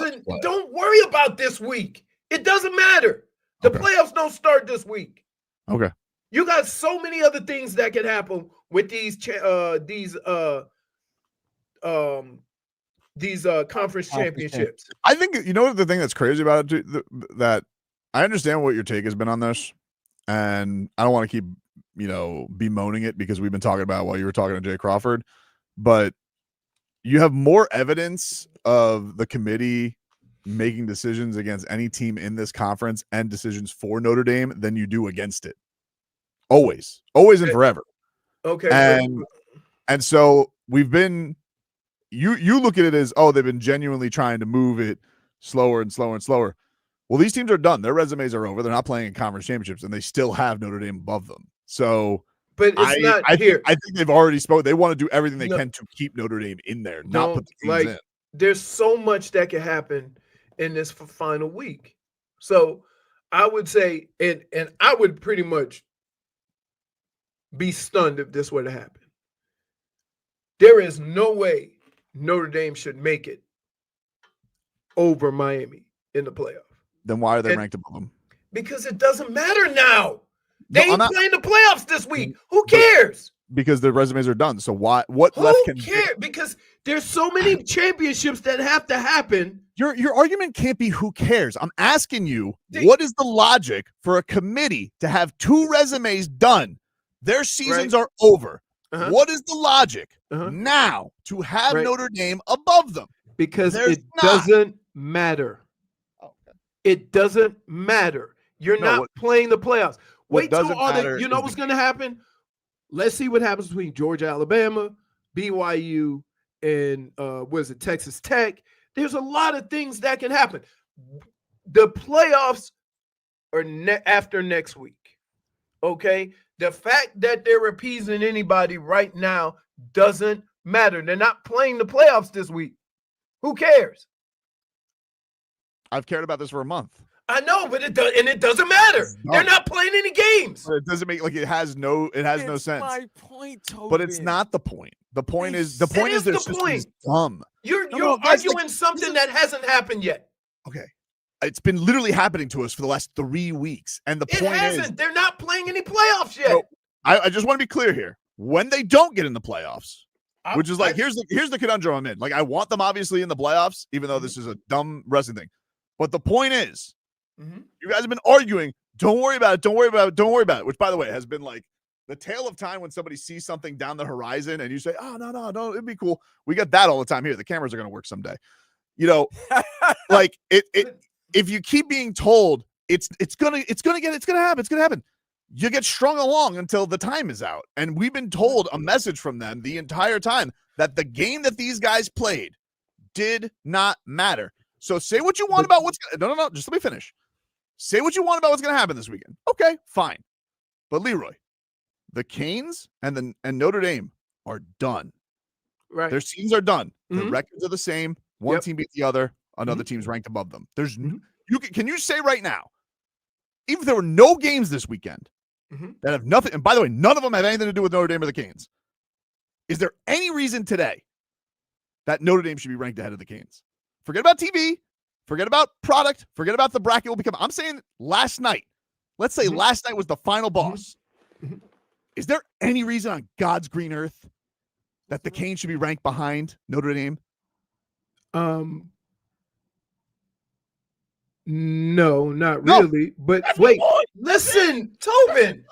Don't worry about this week. It doesn't matter. The playoffs don't start this week. Okay. You got so many other things that can happen with these conference championships. I think the thing that's crazy about it too, that I understand what your take has been on this, and I don't want to keep bemoaning it because we've been talking about while you were talking to Jay Crawford, but you have more evidence of the committee making decisions against any team in this conference and decisions for Notre Dame than you do against it. Always and forever. Okay. And so we've been, you look at it as, they've been genuinely trying to move it slower and slower and slower. Well, these teams are done. Their resumes are over. They're not playing in conference championships, and they still have Notre Dame above them. So, but it's not here. I think they've already spoken. They want to do everything they can to keep Notre Dame in there, not put the teams in. There's so much that can happen in this final week. So I would say, and I would pretty much be stunned if this were to happen. There is no way Notre Dame should make it over Miami in the playoff. Then why are they ranked above them? Because it doesn't matter now. They ain't playing the playoffs this week. Who cares? Because their resumes are done. So what left can care? Because there's so many championships that have to happen. Your argument can't be who cares. I'm asking you, what is the logic for a committee to have 2 resumes done? Their seasons are over. What is the logic now to have Notre Dame above them? Because it doesn't matter. It doesn't matter. You're not playing the playoffs. Wait till you know what's going to happen? Let's see what happens between Georgia, Alabama, BYU, and Texas Tech. There's a lot of things that can happen. The playoffs are after next week. Okay? The fact that they're appeasing anybody right now doesn't matter. They're not playing the playoffs this week. Who cares? I've cared about this for a month. I know, but it doesn't matter. They're not playing any games. But it doesn't make it has no sense. My point, Tobin. But it's not the point. The point is their system is dumb. You're arguing something that hasn't happened yet. Okay. It's been literally happening to us for the last 3 weeks. And the point is they're not playing any playoffs yet. So I just want to be clear here. When they don't get in the playoffs, which is here's the conundrum I'm in. Like, I want them obviously in the playoffs, even though this is a dumb wrestling thing. But the point is, you guys have been arguing, don't worry about it, which, by the way, has been like the tale of time when somebody sees something down the horizon and you say, oh, no, it'd be cool. We get that all the time here. The cameras are going to work someday. You know, like if you keep being told it's gonna happen, you get strung along until the time is out. And we've been told a message from them the entire time that the game that these guys played did not matter. So say what you want about no, just let me finish. Say what you want about what's going to happen this weekend. Okay, fine. But Leroy, the Canes and Notre Dame are done. Right. Their seasons are done. The records are the same. One team beat the other. Another team's ranked above them. There's can you say right now, even if there were no games this weekend that have nothing, and by the way, none of them have anything to do with Notre Dame or the Canes, is there any reason today that Notre Dame should be ranked ahead of the Canes? Forget about TV. Forget about product. Forget about the bracket will become. I'm saying last night. Let's say last night was the final boss. Is there any reason on God's green earth that the Canes should be ranked behind Notre Dame? No, not really. But wait, listen, Tobin,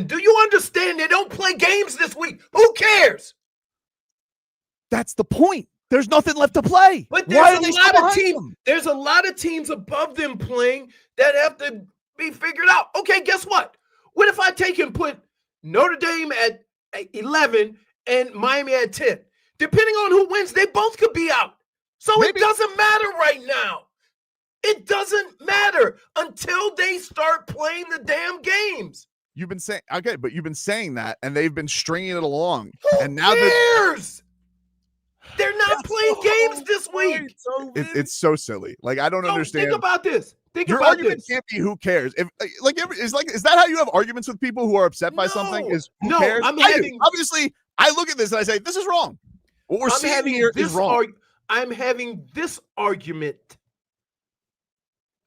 do you understand they don't play games this week? Who cares? That's the point. There's nothing left to play. But there's a lot of teams above them playing that have to be figured out. Okay, guess what? What if I take and put Notre Dame at 11 and Miami at 10? Depending on who wins, they both could be out. So it doesn't matter right now. It doesn't matter until they start playing the damn games. You've been saying, okay, but you've been saying that, and they've been stringing it along. Who cares? They're not playing games this week. It's so silly. Like, I don't understand. Think about this. Your argument can't be who cares. If is that how you have arguments with people who are upset by something? Is who cares? Obviously, I look at this and I say, this is wrong. What we're seeing here is wrong. I'm having this argument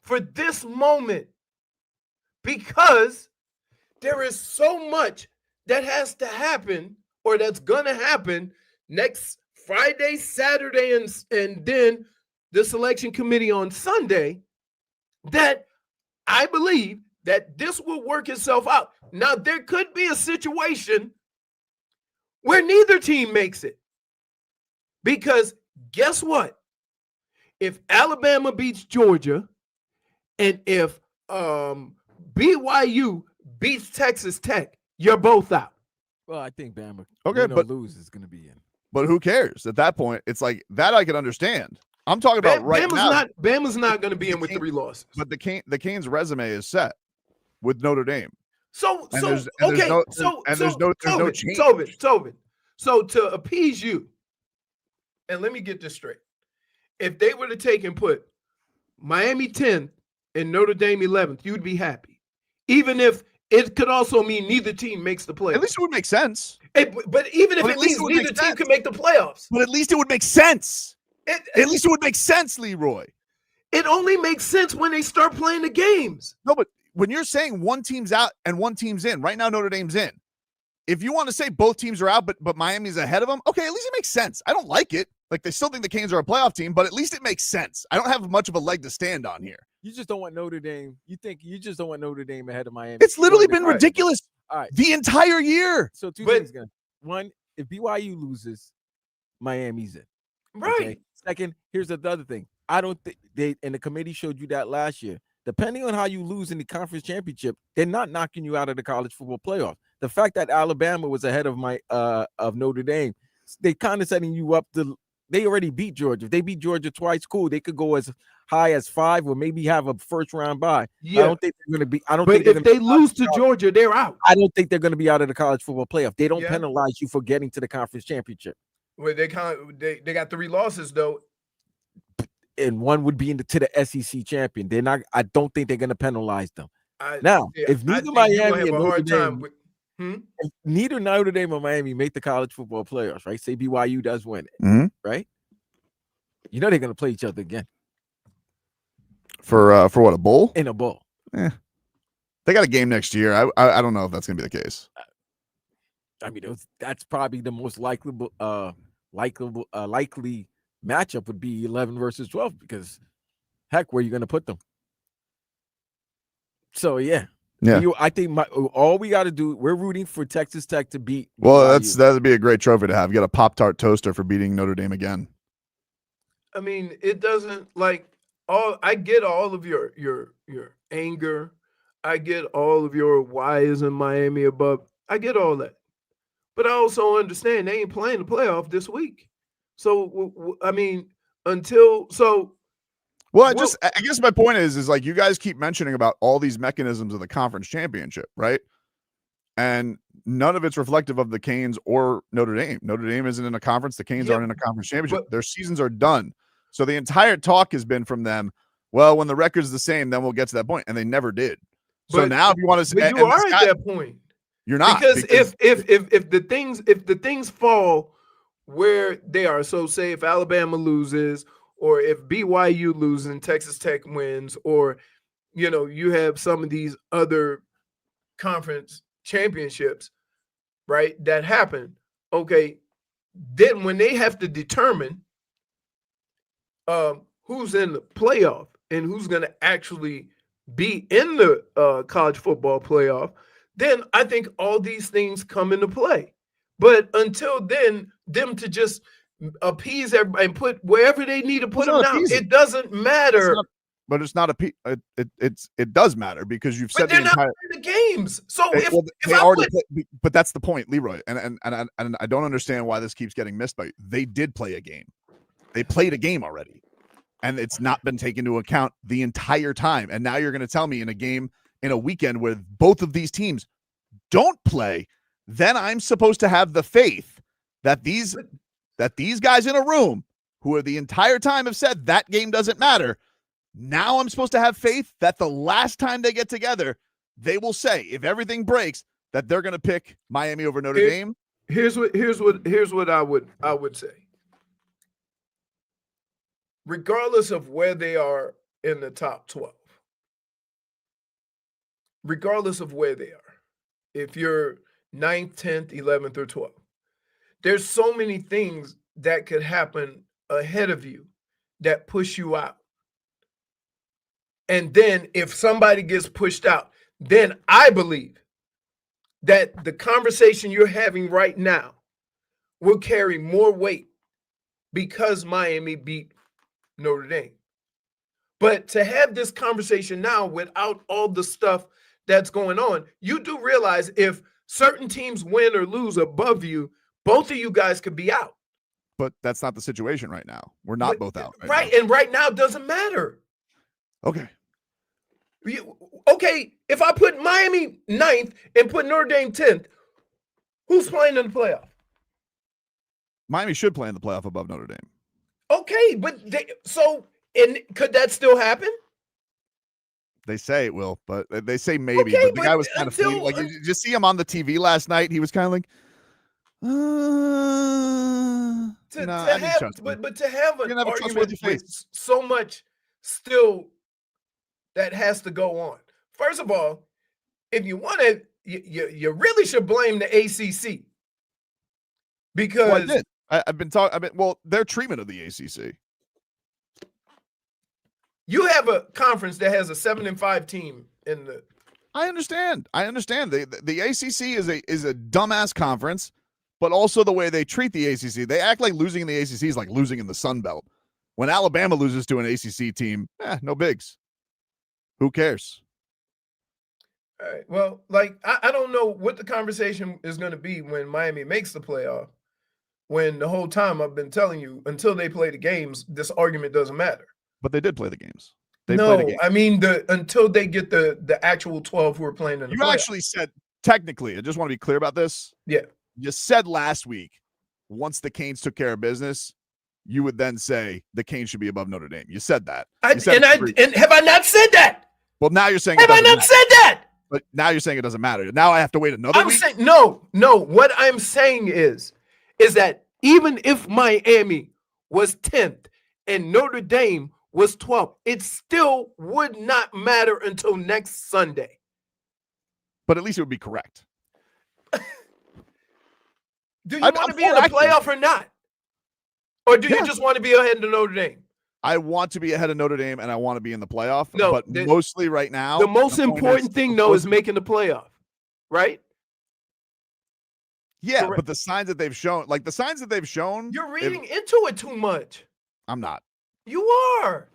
for this moment because there is so much that has to happen or that's going to happen next Friday, Saturday, and then the selection committee on Sunday, that I believe that this will work itself out. Now, there could be a situation where neither team makes it. Because guess what? If Alabama beats Georgia and if BYU beats Texas Tech, you're both out. Well, I think Bama but lose is going to be in. But who cares? At that point, it's like that I can understand. I'm talking about right now. Bama's not going to be in with 3 losses. But the Canes' resume is set with Notre Dame. There's no change. Tobin. So to appease you, and let me get this straight. If they were to take and put Miami 10th and Notre Dame 11th, you'd be happy. Even if it could also mean neither team makes the playoffs. At least it would make sense. But even if it means neither team can make the playoffs. But at least it would make sense. At least it would make sense, Leroy. It only makes sense when they start playing the games. No, but when you're saying one team's out and one team's in, right now Notre Dame's in. If you want to say both teams are out, but Miami's ahead of them, okay, at least it makes sense. I don't like it. Like, they still think the Canes are a playoff team, but at least it makes sense. I don't have much of a leg to stand on here. You just don't want Notre Dame. You just don't want Notre Dame ahead of Miami. It's literally been ridiculous the entire year. So two things, guys. One, if BYU loses, Miami's in. Right. Okay? Second, here's the other thing. I don't think they and the committee showed you that last year. Depending on how you lose in the conference championship, they're not knocking you out of the college football playoff. The fact that Alabama was ahead of of Notre Dame, they kind of setting you up to. They already beat Georgia. If they beat Georgia twice, cool. They could go as high as 5 or maybe have a first round bye. Yeah. I don't think they're going to be. I don't but think if they lose to Georgia, they're out. I don't think they're going to be out of the college football playoff. They don't penalize you for getting to the conference championship. Well, they got 3 losses though. And one would be to the SEC champion. They're not. I don't think they're going to penalize them. If neither Miami and Notre Dame, if neither Notre Dame or Miami make the college football playoffs, right? Say BYU does win it, right? You know they're going to play each other again for what, a bowl? In a bowl. They got a game next year. I don't know if that's going to be the case. I mean, that's probably the most likely matchup would be 11 versus 12 because, heck, where are you going to put them? So, yeah. I think all we got to do, we're rooting for Texas Tech to beat. Well, that'd be a great trophy to have. You got a Pop-Tart toaster for beating Notre Dame again. I mean, it doesn't I get all of your anger. I get all of your why isn't Miami above. I get all that. But I also understand they ain't playing the playoff this week. So, I mean, I guess my point is like you guys keep mentioning about all these mechanisms of the conference championship, right? And none of it's reflective of the Canes or Notre Dame. Notre Dame isn't in a conference. The Canes aren't in a conference championship. Their seasons are done. So the entire talk has been from them, well, when the record's the same, then we'll get to that point. And they never did. So now if you want to say you are at that point. You're not. Because if the things fall where they are, so say if Alabama loses or if BYU loses and Texas Tech wins, or you have some of these other conference championships, right, that happen, okay, then when they have to determine who's in the playoff and who's going to actually be in the college football playoff, then I think all these things come into play. But until then, them to just appease everybody and put wherever they need to put them down, it doesn't matter. But it's not it does matter because you've said they're not in the games. So but that's the point, Leroy. And I don't understand why this keeps getting missed by you. They did play a game. They played a game already. And it's not been taken into account the entire time. And now you're going to tell me in a game in a weekend where both of these teams don't play, then I'm supposed to have the faith that these guys in a room who are the entire time have said that game doesn't matter. Now I'm supposed to have faith that the last time they get together, they will say, if everything breaks, that they're going to pick Miami over Notre Dame. Here's what I would say. Regardless of where they are in the top 12, regardless of where they are, if you're 9th, 10th, 11th, or 12th, there's so many things that could happen ahead of you that push you out. And then if somebody gets pushed out, then I believe that the conversation you're having right now will carry more weight because Miami beat Notre Dame. But to have this conversation now without all the stuff that's going on, you do realize if certain teams win or lose above you, both of you guys could be out. but that's not the situation right now. We're not both out. Right. Now. And right now it doesn't matter. Okay. Okay. If I put Miami 9th and put Notre Dame 10th, who's playing in the playoff? Miami should play in the playoff above Notre Dame. Okay. But and could that still happen? They say it will, but they say maybe. Okay, but the guy was kind of fleeting. Like, you just see him on the TV last night. He was kind of like, to have an argument with so much still that has to go on. First of all, if you want to, you really should blame the ACC because I've been talking. Well, their treatment of the ACC. You have a conference that has a 7-5 team in the. I understand. The ACC is a dumbass conference, but also the way they treat the ACC. They act like losing in the ACC is like losing in the Sun Belt. When Alabama loses to an ACC team, no bigs. Who cares? All right. Well, like I don't know what the conversation is going to be when Miami makes the playoff. When the whole time I've been telling you until they play the games, this argument doesn't matter. But they did play the games. I mean until they get the actual 12 who are playing in the playoff. You actually said technically. I just want to be clear about this. Yeah. You said last week, once the Canes took care of business, you would then say the Canes should be above Notre Dame. You said that. And have I not said that? Well, now you're saying have I not said that? But now you're saying it doesn't matter. Now I have to wait another week? Saying no. What I'm saying is that even if Miami was 10th and Notre Dame was 12th, it still would not matter until next Sunday. But at least it would be correct. Do you want to be in the playoff or not? Or do you just want to be ahead of Notre Dame? I want to be ahead of Notre Dame, and I want to be in the playoff. No, but mostly right now, the most important thing, though, is making the playoff, right? Yeah, correct. But the signs that they've shown, you're reading into it too much. I'm not. You are.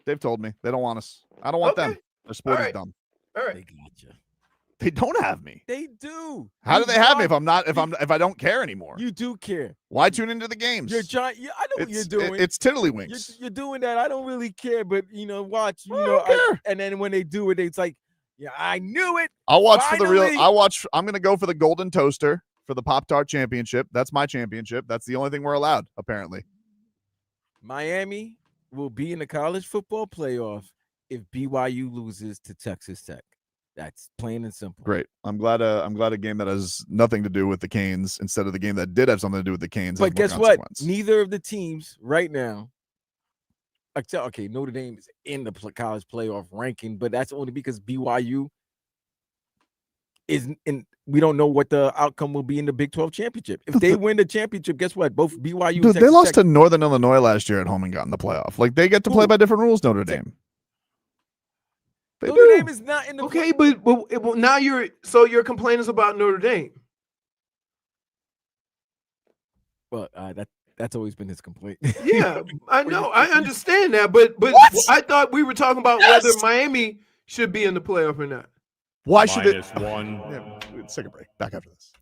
They've told me they don't want us. I don't want them. Their sport is dumb. All right. They gotcha. They don't have me. They do. How do they have me if I don't care anymore? You do care. Why tune into the games? You're I know what you're doing. It's tiddlywinks. You're doing that. I don't really care, but watch. And then when they do it, it's like, yeah, I knew it. I'll watch for the real. I'm gonna go for the Golden Toaster for the Pop-Tart Championship. That's my championship. That's the only thing we're allowed, apparently. Miami will be in the college football playoff if BYU loses to Texas Tech. That's plain and simple. Great. I'm glad a game that has nothing to do with the Canes instead of the game that did have something to do with the Canes. But guess what? Neither of the teams right now. Okay, Notre Dame is in the college playoff ranking, but that's only because BYU is in. We don't know what the outcome will be in the Big 12 championship. If they win the championship, guess what? Both BYU and they lost to Northern Illinois last year at home and got in the playoff. Like, they get to play by different rules, Notre Dame. Notre Dame is not in the but now your complaint is about Notre Dame. Well, that's always been his complaint. Yeah, I know, I understand that, but I thought we were talking about whether Miami should be in the playoff or not. Why should it? -1. Yeah, let's take a break. Back after this.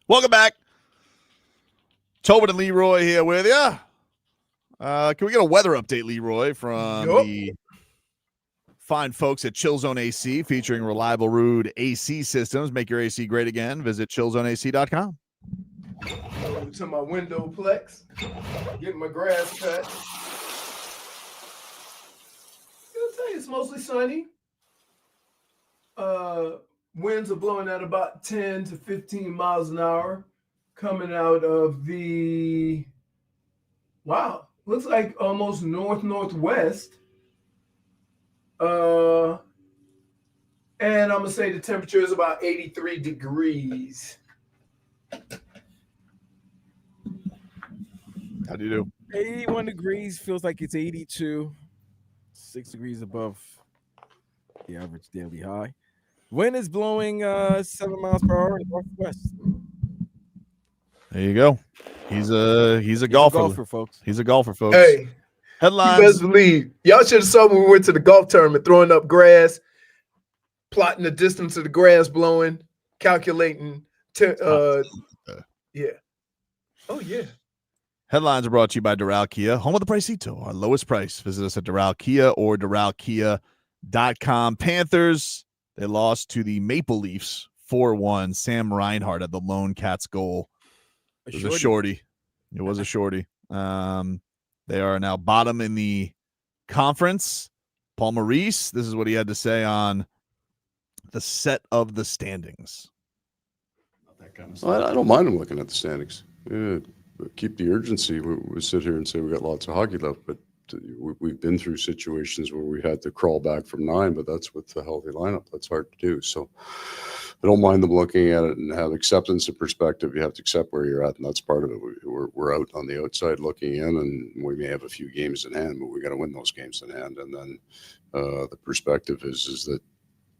Welcome back. Tobin and Leroy here with you. Can we get a weather update, Leroy, from the fine folks at Chill Zone AC, featuring reliable, rude AC systems? Make your AC great again. Visit chillzoneac.com. Over to my WindowPlex, get my grass cut. I'll tell you, it's mostly sunny. Winds are blowing at about 10 to 15 miles an hour, coming out of the, looks like almost northwest. And I'm gonna say the temperature is about 83 degrees. How do you do? 81 degrees, feels like it's 82. 6 degrees above the average daily high. Wind is blowing 7 miles per hour in the northwest. There you go. He's a golfer, folks. He's a golfer, folks. Hey, headlines. You best believe. Y'all should have saw when we went to the golf tournament, throwing up grass, plotting the distance of the grass blowing, calculating. Yeah. Oh, yeah. Headlines are brought to you by Doral Kia, home of the Pricito, our lowest price. Visit us at Doral Kia or DoralKia.com. Panthers, they lost to the Maple Leafs 4-1. Sam Reinhart at the Lone Cats goal. It was a shorty. It was a shorty. They are now bottom in the conference. Paul Maurice, this is what he had to say on the set of the standings. I don't mind him looking at the standings. Yeah, keep the urgency. We sit here and say we got lots of hockey left, but we've been through situations where we had to crawl back from 9, but that's with the healthy lineup. That's hard to do. So I don't mind them looking at it and have acceptance and perspective. You have to accept where you're at, and that's part of it. We're out on the outside looking in, and we may have a few games in hand, but we got to win those games in hand. And then the perspective is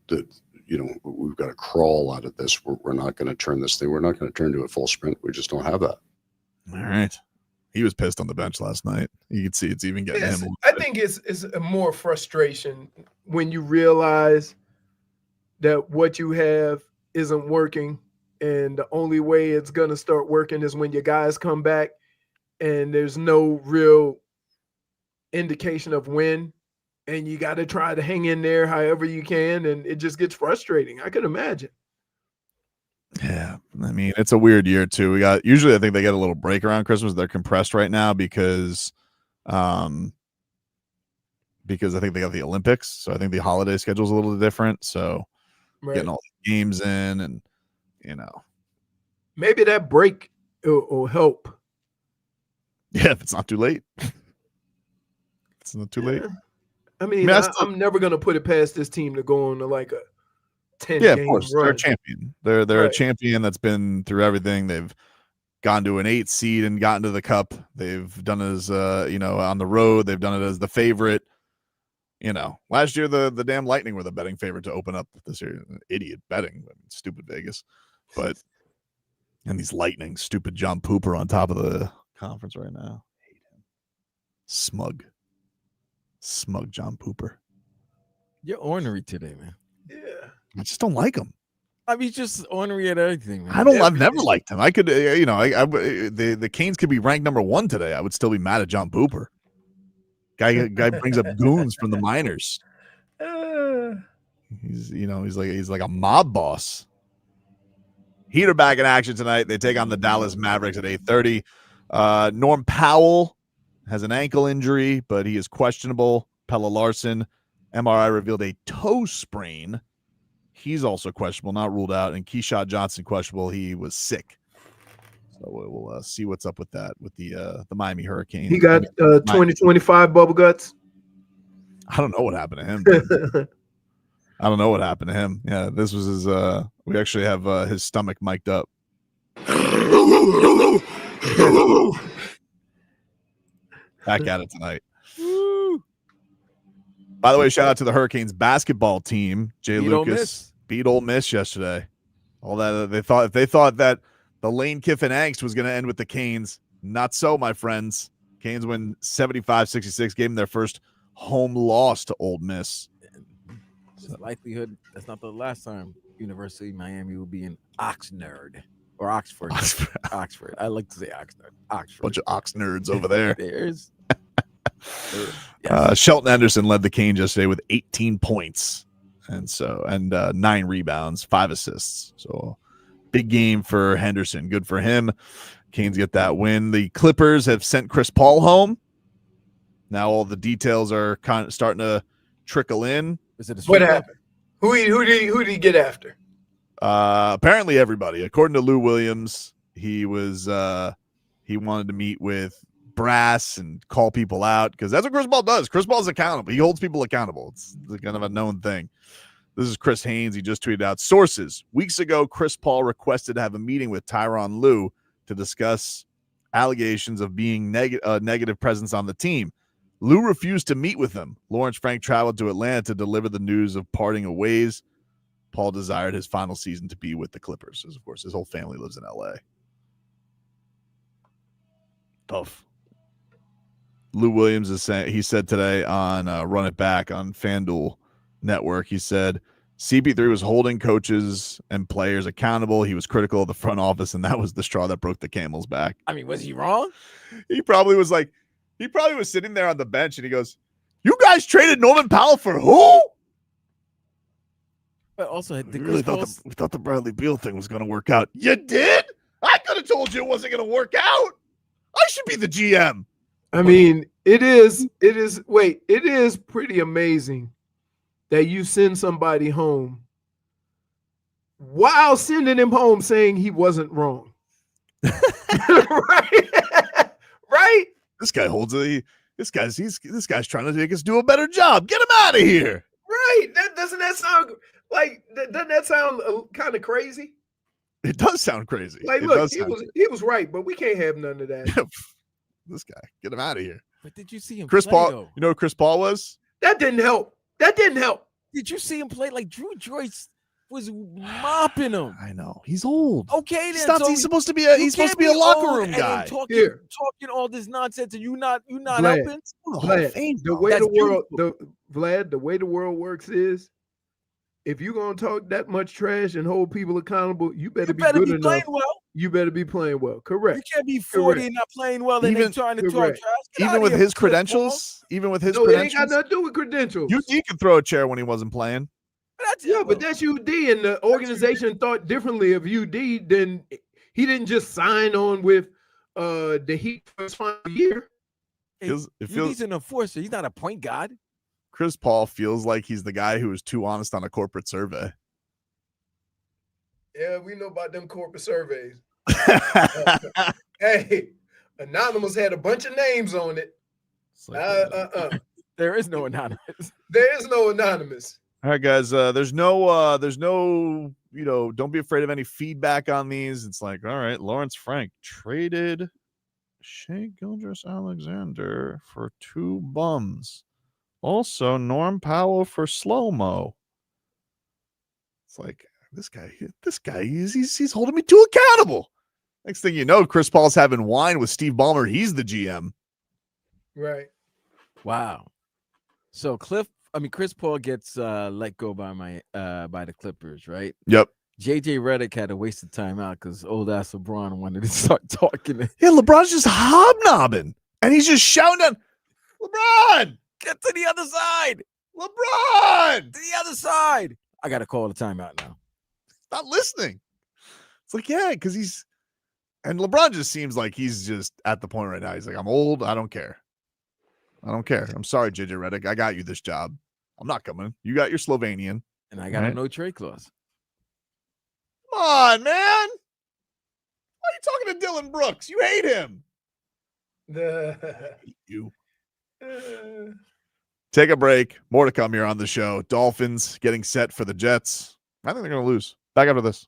that you know, we've got to crawl out of this. We're not going to turn this thing. We're not going to turn to a full sprint. We just don't have that. All right. He was pissed on the bench last night. You can see it's even getting him. I think it's a more frustration when you realize that what you have isn't working, and the only way it's going to start working is when your guys come back and there's no real indication of when, and you got to try to hang in there however you can, and it just gets frustrating. I can imagine. Yeah, I mean, it's a weird year too. Usually I think they get a little break around Christmas. They're compressed right now because I think they got the Olympics. So I think the holiday schedule is a little different. So getting all the games in, and maybe that break will help. Yeah, if it's not too late. It's not too late. I mean, I'm never going to put it past this team to go on to like a 10 yeah, game of course. run. They're a champion. They're a champion that's been through everything. They've gone to an 8 seed and gotten to the cup. They've done it as on the road. They've done it as the favorite. Last year the damn Lightning were the betting favorite to open up this year. Idiot betting, stupid Vegas. But and these Lightning, stupid John Pooper on top of the conference right now. Hate him. Smug John Pooper. You're ornery today, man. Yeah. I just don't like him. I mean, just ornery at everything, man. I've never liked him. I could, the Canes could be ranked number 1 today. I would still be mad at John Pooper. Guy brings up goons from the minors. He's like a mob boss. Heat are back in action tonight. They take on the Dallas Mavericks at 8:30. Norm Powell has an ankle injury, but he is questionable. Pelle Larsson, MRI revealed a toe sprain. He's also questionable, not ruled out. And Keyshawn Johnson, questionable. He was sick. So we'll see what's up with that, with the Miami Hurricanes. He got 2025 bubble guts. I don't know what happened to him. I don't know what happened to him. Yeah, this was his. We actually have his stomach mic'd up. Back at it tonight. Woo. By the way, shout out to the Hurricanes basketball team. Jay Lucas beat Ole Miss yesterday. All that if they thought that the Lane Kiffin angst was going to end with the Canes, not so, my friends. Canes win 75-66, gave them their first home loss to Ole Miss. Likelihood that's not the last time University of Miami will be in Oxnard. or Oxford. Oxford. I like to say Oxford. Oxford. Bunch of ox nerds over there. There's. Shelton Anderson led the Canes yesterday with 18 points, and 9 rebounds, 5 assists. So big game for Henderson. Good for him. Canes get that win. The Clippers have sent Chris Paul home. Now all the details are kind of starting to trickle in. Is it What happened? Who did he get after? Apparently everybody. According to Lou Williams, he wanted to meet with brass and call people out because that's what Chris Paul does. Chris Paul's accountable. He holds people accountable. It's kind of a known thing. This is Chris Haynes. He just tweeted out sources. Weeks ago, Chris Paul requested to have a meeting with Tyronn Lue to discuss allegations of being negative presence on the team. Lue refused to meet with him. Lawrence Frank traveled to Atlanta to deliver the news of parting of ways. Paul desired his final season to be with the Clippers, as of course his whole family lives in LA. Tough. Lou Williams is saying, he said today on Run It Back on FanDuel Network, he said CP3 was holding coaches and players accountable. He was critical of the front office, and that was the straw that broke the camel's back. I mean, was he wrong? He probably was sitting there on the bench and he goes, "You guys traded Norman Powell for who?" But also, we really thought the Bradley Beal thing was going to work out. You did? I could have told you it wasn't going to work out. I should be the GM. I mean, it is pretty amazing that you send somebody home while sending him home saying he wasn't wrong. Right? Right? This guy this guy's trying to make us do a better job. Get him out of here. Right. Doesn't that sound kind of crazy? It does sound crazy. Like, look, he was right, but we can't have none of that. This guy, get him out of here. But did you see him Chris play, Paul, though? you know who Chris Paul was? That didn't help. Did you see him play? Like, Drew Joyce was mopping him. I know. He's old. Okay, then. He's supposed to be a locker room guy. Talking all this nonsense, and you not Vlad, helping. Vlad, the way the world works is, if you're gonna talk that much trash and hold people accountable, you better be good enough. Well. You better be playing well. Correct. You can't be 40 and not playing well and then trying to talk trash. Even with his credentials, it ain't got nothing to do with credentials. UD could throw a chair when he wasn't playing. But that's UD, and the organization thought differently of UD than he didn't just sign on with the Heat for his final year. He's an enforcer. He's not a point guard. Chris Paul feels like he's the guy who was too honest on a corporate survey. Yeah, we know about them corporate surveys. Hey, Anonymous had a bunch of names on it. There is no anonymous. There is no anonymous. All right, guys. There's no, don't be afraid of any feedback on these. It's like, all right, Lawrence Frank traded Shea Gilgeous-Alexander for 2 bums. Also, Norm Powell for slow-mo. It's like, this guy, he's holding me too accountable. Next thing you know, Chris Paul's having wine with Steve Ballmer. He's the GM. Right. Wow. So Chris Paul gets let go by the Clippers, right? Yep. JJ Redick had a wasted time out because old ass LeBron wanted to start talking. Yeah, LeBron's just hobnobbing, and he's just shouting at LeBron. Get to the other side. LeBron. To the other side. I got to call the timeout now. Not listening. It's like, yeah, because and LeBron just seems like he's just at the point right now. He's like, I'm old. I don't care. I'm sorry, JJ Redick. I got you this job. I'm not coming. You got your Slovenian. And I got a no trade clause. Come on, man. Why are you talking to Dylan Brooks? You hate him. You. Take a break. More to come here on the show. Dolphins getting set for the Jets. I think they're going to lose. Back after this.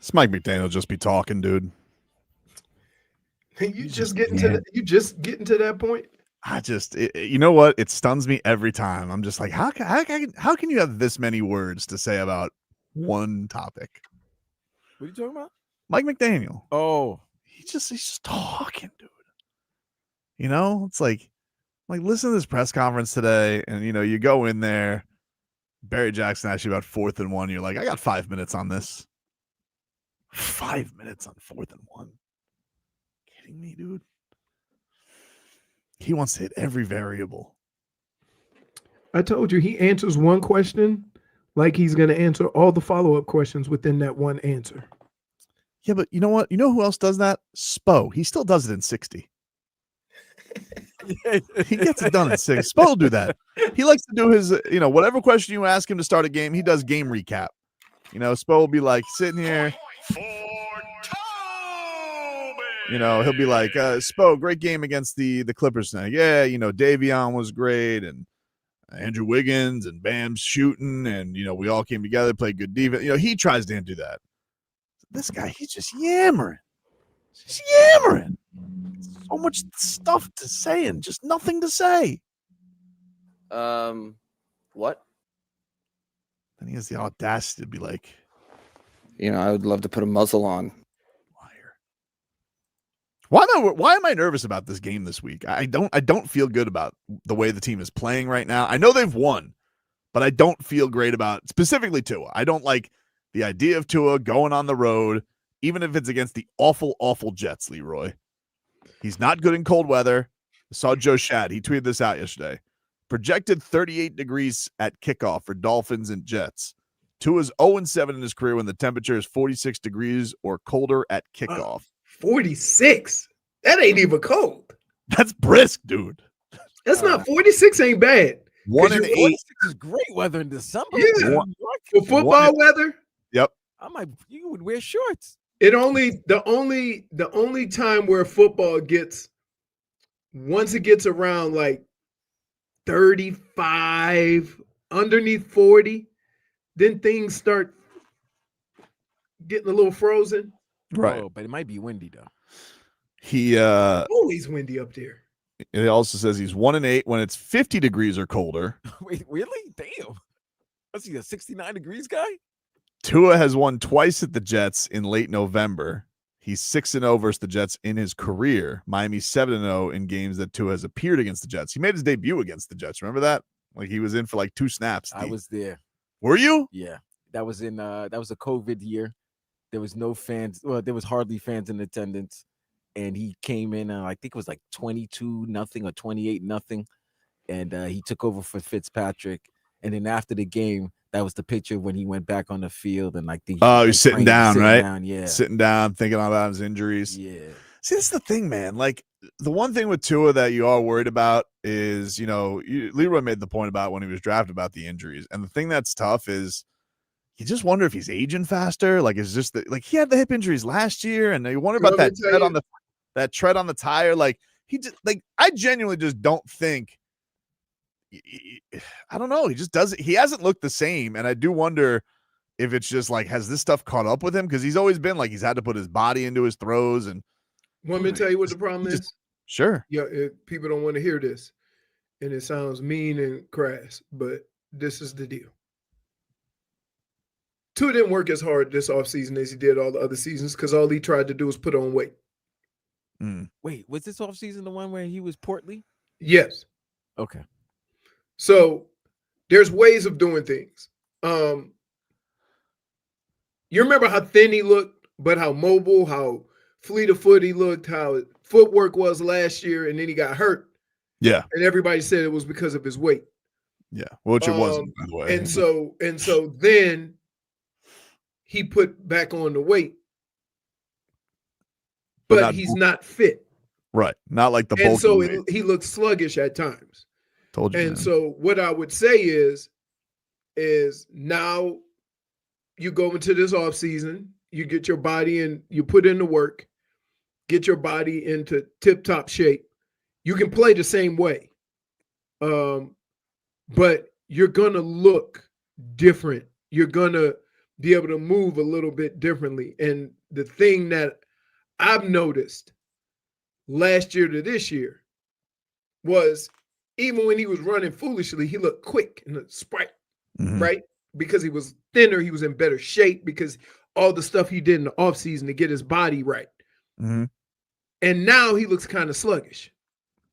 This Mike McDaniel just be talking, dude. You just getting to that point. You know what? It stuns me every time. I'm just like, how can you have this many words to say about one topic? What are you talking about? Mike McDaniel. Oh, he's just talking, dude. You know, it's like listen to this press conference today, and you go in there, Barry Jackson asked you about 4th and 1. You're like, I got 5 minutes on this. 5 minutes on 4th and 1. Kidding me, dude? He wants to hit every variable. I told you he answers one question like he's going to answer all the follow-up questions within that one answer. Yeah, but you know what? You know who else does that? Spo. He still does it in 60. He gets it done in 6. Spo will do that. He likes to do his, whatever question you ask him to start a game, he does game recap. Spo will be like sitting here. He'll be like, Spo, great game against the Clippers tonight. Yeah, Davion was great, and Andrew Wiggins and Bam's shooting, and we all came together, played good defense. He tries to do that. This guy, he's just yammering. So much stuff to say and just nothing to say. What? Then he has the audacity to be like, I would love to put a muzzle on. Why am I nervous about this game this week? I don't feel good about the way the team is playing right now. I know they've won, but I don't feel great about specifically Tua. I don't like the idea of Tua going on the road, even if it's against the awful, awful Jets, Leroy. He's not good in cold weather. I saw Joe Shad. He tweeted this out yesterday. Projected 38 degrees at kickoff for Dolphins and Jets. Tua's 0-7 in his career when the temperature is 46 degrees or colder at kickoff. 46? That ain't even cold. That's brisk, dude. That's not 46 ain't bad. 1 and 8 is great weather in December. Yeah. For football weather. Yep. You would wear shorts. The only time where football gets, once it gets around like 35, underneath 40, then things start getting a little frozen. Right. Oh, but it might be windy though. He always windy up there. It also says he's 1 and 8 when it's 50 degrees or colder. Wait, really? Damn. What's he, a 69 degrees guy? Tua has won twice at the Jets in late November. He's 6-0 versus the Jets in his career. Miami's 7-0 in games that Tua has appeared against the Jets. He made his debut against the Jets. Remember that? Like he was in for like 2 snaps. I was there. Were you? Yeah. That was a COVID year. There was no fans. Well, there was hardly fans in attendance. And he came in, I think it was like 22-0 or 28-0. And he took over for Fitzpatrick. And then after the game, that was the picture when he went back on the field. And he's sitting down, right? Yeah. Sitting down, thinking about his injuries. Yeah. See, that's the thing, man. Like the one thing with Tua that you are worried about is, Leroy made the point about when he was drafted about the injuries. And the thing that's tough is, you just wonder if he's aging faster. Like, it's just that, like, he had the hip injuries last year, and you wonder about that tread on the tire. Like, he just, like, I genuinely just don't think. I don't know. He just doesn't. He hasn't looked the same, and I do wonder if it's just like, has this stuff caught up with him? Because he's always been like he's had to put his body into his throws. And want me to tell you what the problem is? Sure. Yeah, people don't want to hear this, and it sounds mean and crass, but this is the deal. Tua didn't work as hard this offseason as he did all the other seasons because all he tried to do was put on weight. Wait, was this offseason the one where he was portly? Yes. Okay. So there's ways of doing things. You remember how thin he looked, but how mobile, how fleet of foot he looked, how footwork was last year, and then he got hurt. Yeah. And everybody said it was because of his weight. Yeah. Which it wasn't, by the way. And so then he put back on the weight, but he's not fit. Right. Not like the bulky and so weight. he looks sluggish at times. Told you. And man. so what I would say is now you go into this offseason, you get your body in, you put in the work, get your body into tip-top shape. You can play the same way, but you're going to look different. You're going to be able to move a little bit differently. And the thing that I've noticed last year to this year was even when he was running foolishly, he looked quick and sprite, right? Because he was thinner, he was in better shape because all the stuff he did in the offseason to get his body right. And now he looks kind of sluggish.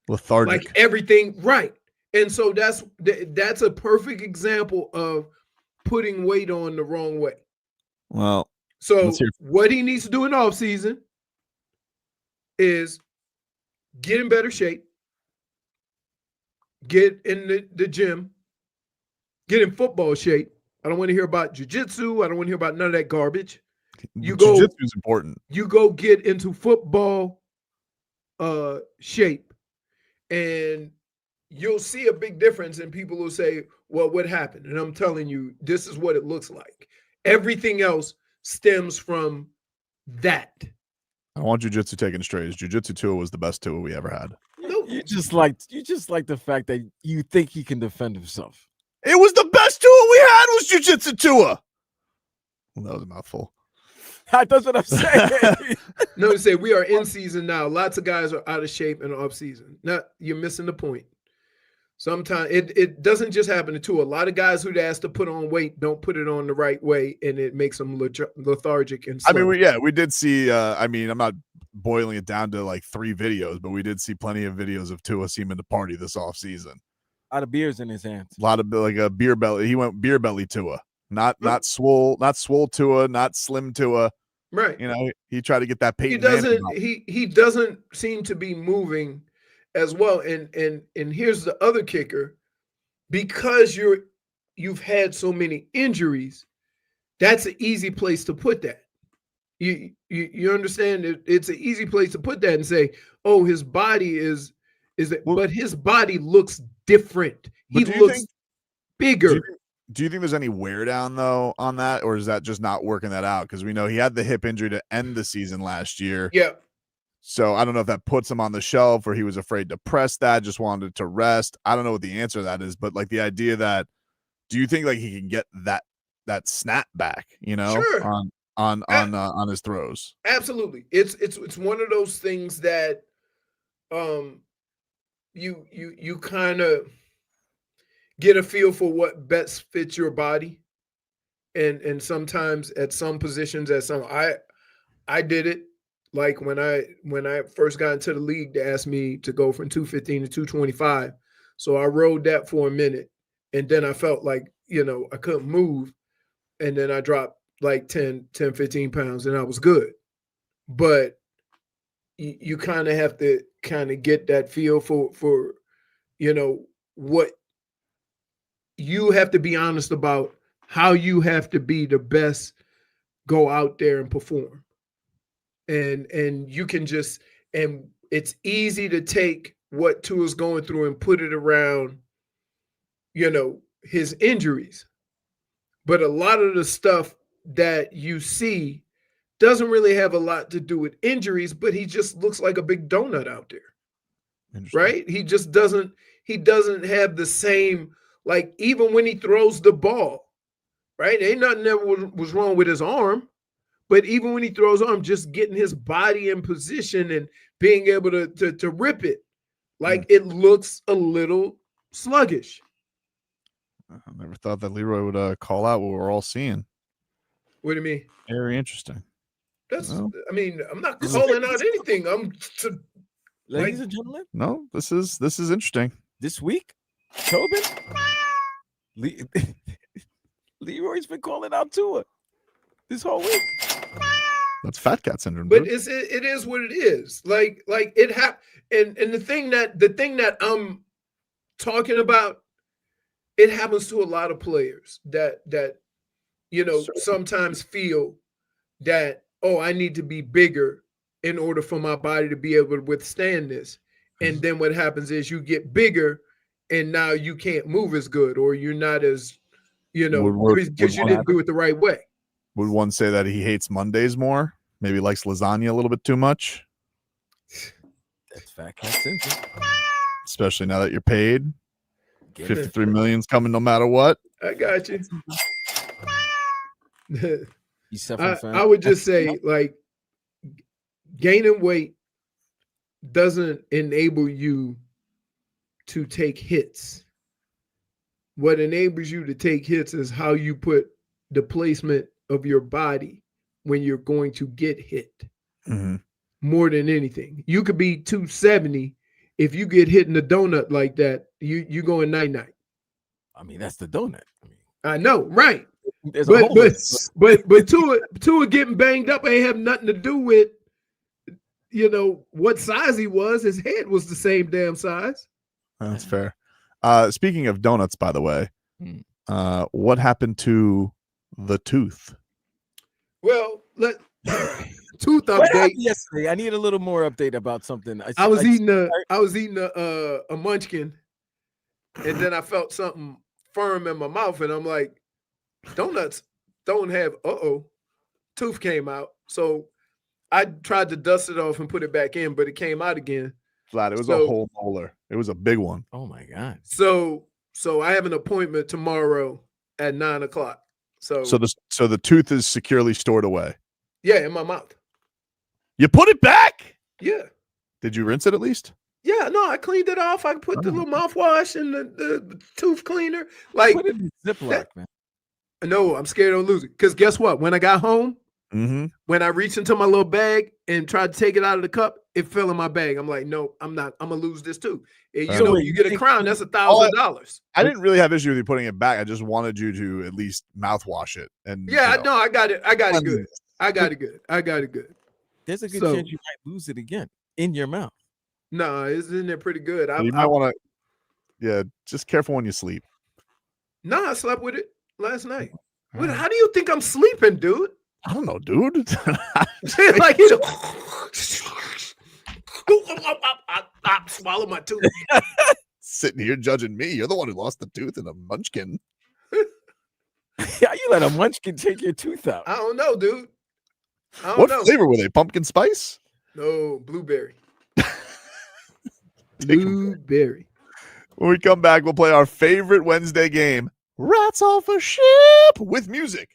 Lethargic. Like everything, right. And so that's a perfect example of putting weight on the wrong way. Well, so what he needs to do in the offseason is get in better shape, get in the gym, get in football shape. I don't want to hear about jiu-jitsu. I don't want to hear about none of that garbage. Jiu-jitsu is important. You go get into football shape, and you'll see a big difference, and people will say, well, what happened? And I'm telling you, this is what it looks like. Everything else stems from that. I don't want jiu-jitsu taken straight. Jiu-jitsu Tua was the best Tua we ever had. No. You just like the fact that you think he can defend himself. It was the best Tua we had was jiu-jitsu Tua. Well, that was a mouthful. That's what I'm saying. No, say we are in season now. Lots of guys are out of shape in off season. Now you're missing the point. Sometimes it doesn't just happen to Tua. A lot of guys who asked to put on weight don't put it on the right way, and it makes them lethargic and slow. I mean, we did see. I mean, I'm not boiling it down to like 3 videos, but we did see plenty of videos of Tua seeming to party this offseason. A lot of beers in his hands. A lot of like a beer belly. He went beer belly Tua, not swole Tua, not slim Tua. Right. You know, he tried to get that Peyton. He doesn't seem to be moving as well. And here's the other kicker. Because you've had so many injuries, that's an easy place to put that. You understand? It's an easy place to put that and say, oh, his body is it, but his body looks different. He looks bigger. Do you think there's any wear down though on that, or is that just not working that out? Because we know he had the hip injury to end the season last year. Yeah. So I don't know if that puts him on the shelf or he was afraid to press that, just wanted to rest. I don't know what the answer to that is, but like the idea that, do you think like he can get that snap back, you know, sure. on his throws? Absolutely. It's one of those things that you kind of get a feel for what best fits your body. And sometimes at some positions, I did it. Like when I first got into the league, they asked me to go from 215 to 225. So I rode that for a minute, and then I felt like, I couldn't move. And then I dropped like 10, 15 pounds, and I was good. But you kind of have to kind of get that feel for what you have to be honest about, how you have to be the best, go out there and perform. And you can and it's easy to take what Tua's going through and put it around, his injuries. But a lot of the stuff that you see doesn't really have a lot to do with injuries, but he just looks like a big donut out there. Right? He just doesn't have the same, like even when he throws the ball, right? Ain't nothing ever was wrong with his arm. But even when he throws arm, just getting his body in position and being able to rip it, like it looks a little sluggish. I never thought that Leroy would call out what we're all seeing. What do you mean? Very interesting. I mean, I'm not calling out anything. Ladies and gentlemen. No, this is interesting. This week, Tobin, Leroy's been calling out Tua this whole week. That's fat cat syndrome. But dude. it is what it is. Like it happened. And the thing that I'm talking about, it happens to a lot of players that sometimes feel that, oh, I need to be bigger in order for my body to be able to withstand this. And then what happens is you get bigger and now you can't move as good, or you're not as, because you didn't do it the right way. Would one say that he hates Mondays more? Maybe likes lasagna a little bit too much? That's fat cat syndrome. Especially now that you're paid. 53 million's coming no matter what. I got you. He suffered from. I would just say, like, gaining weight doesn't enable you to take hits. What enables you to take hits is how you put the placement of your body when you're going to get hit. Mm-hmm. More than anything, you could be 270. If you get hit in the donut like that, you going night-night. I mean, that's the donut. I know, right? There's But a hole. but Tua getting banged up ain't have nothing to do with, you know, what size he was. His head was the same damn size. That's fair. Speaking of donuts, by the way, what happened to the tooth? Well, tooth What update. happened yesterday? I need a little more update about something. I was eating a munchkin, and then I felt something firm in my mouth, and I'm like, donuts don't have tooth came out. So I tried to dust it off and put it back in, but it came out again. Flat. It was a whole molar. It was a big one. Oh my God. So I have an appointment tomorrow at 9:00. So the tooth is securely stored away. Yeah, in my mouth. You put it back? Yeah. Did you rinse it at least? Yeah, no, I cleaned it off. I put the little mouthwash and the tooth cleaner. Like, put it in Ziploc, man. No, I'm scared of losing. Because guess what? When I got home, when I reached into my little bag and tried to take it out of the cup, it fell in my bag. I'm like, no, I'm not. I'm gonna lose this too. And you know, you get a crown, that's $1,000. I didn't really have issue with you putting it back. I just wanted you to at least mouthwash it. And yeah, no, I got it. I got it good. I got it good. There's a good chance you might lose it again in your mouth. No, it's in there pretty good. You might want to, just careful when you sleep. No, I slept with it last night. How do you think I'm sleeping, dude? I don't know, dude. Like, I swallow my tooth. Sitting here judging me. You're the one who lost the tooth in a munchkin. Yeah, you let a munchkin take your tooth out. I don't know, dude. What flavor were they? Pumpkin spice? No, blueberry. Blueberry. When we come back, we'll play our favorite Wednesday game, Rats Off a Ship, with music.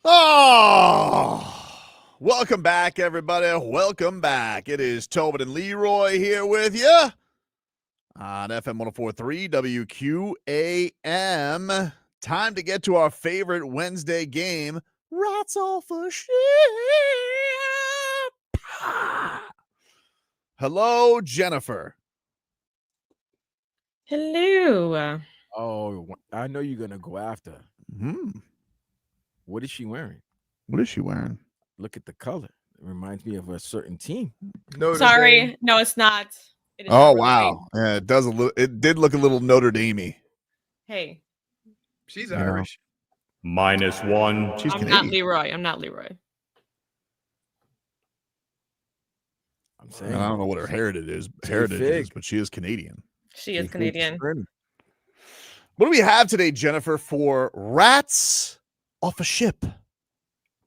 Oh, welcome back, everybody. Welcome back. It is Tobin and Leroy here with you on FM 104.3 WQAM. Time to get to our favorite Wednesday game. Rats off a ship. Hello, Jennifer. Hello. Oh, I know you're gonna go after. What is she wearing? What is she wearing? Look at the color. It reminds me of a certain team. Sorry, no, it's not. It is Oh, not wow. Yeah, it does a little. It did look a little Notre Dame-y. Hey, She's You know. Irish. -1. She's I'm Canadian. not Leroy. I'm not Leroy. I'm And saying. I don't know what her heritage is, Fig. but she is Canadian. She is Canadian. What do we have today, Jennifer, for Rats Off a Ship?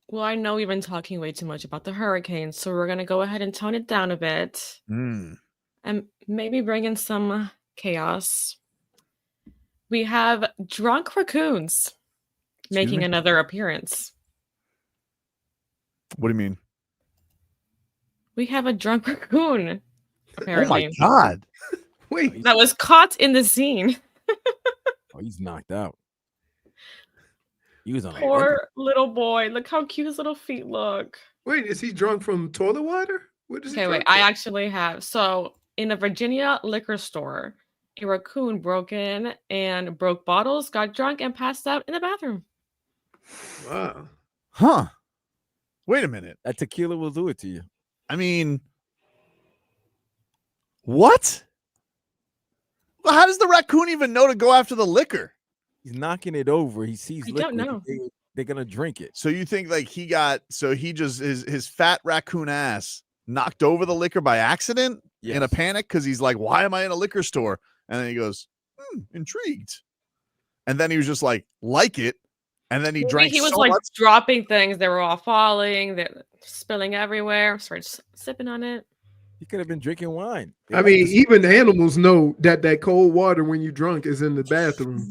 Well, I know we've been talking way too much about the Hurricanes, so we're gonna go ahead and tone it down a bit and maybe bring in some chaos. We have drunk raccoons making me? another appearance. What do you mean? We have a drunk raccoon, apparently. Oh, my God. Wait. That was caught in the scene. Oh, he's knocked out. He was on a bender. Poor little boy. Look how cute his little feet look. Wait, is he drunk from toilet water? What is he Okay, wait. drunk I from? actually have. So, in a Virginia liquor store, a raccoon broke in and broke bottles, got drunk, and passed out in the bathroom. Wow. Huh. Wait a minute. That tequila will do it to you. I mean, what? Well, how does the raccoon even know to go after the liquor? He's knocking it over. He sees I liquid. don't know. They're gonna drink it. So you think like he just his fat raccoon ass knocked over the liquor by accident in a Yes. panic because he's like, why am I in a liquor store? And then he goes, intrigued. And then he was just like it. And then he Maybe drank he was so like much. dropping things. They were all falling. They're spilling everywhere. Started sipping on it. He could have been drinking wine. I mean, even animals know that cold water when you're drunk is in the bathroom.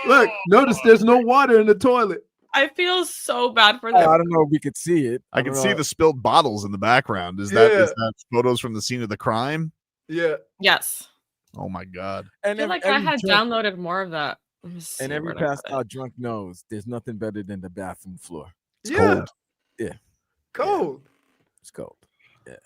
Look, notice there's no water in the toilet. I feel so bad for I them. don't know if we could see it. I can don't see know. the spilled bottles in the background. Is Yeah. that photos from the scene of the crime? Yeah. Yes. Oh my God. I And feel every, like I every had drunk- downloaded more of that. Let me see and every where I got passed it. out drunk knows there's nothing better than the bathroom floor. It's Yeah. cold. Yeah. Cold. It's cold. Yeah.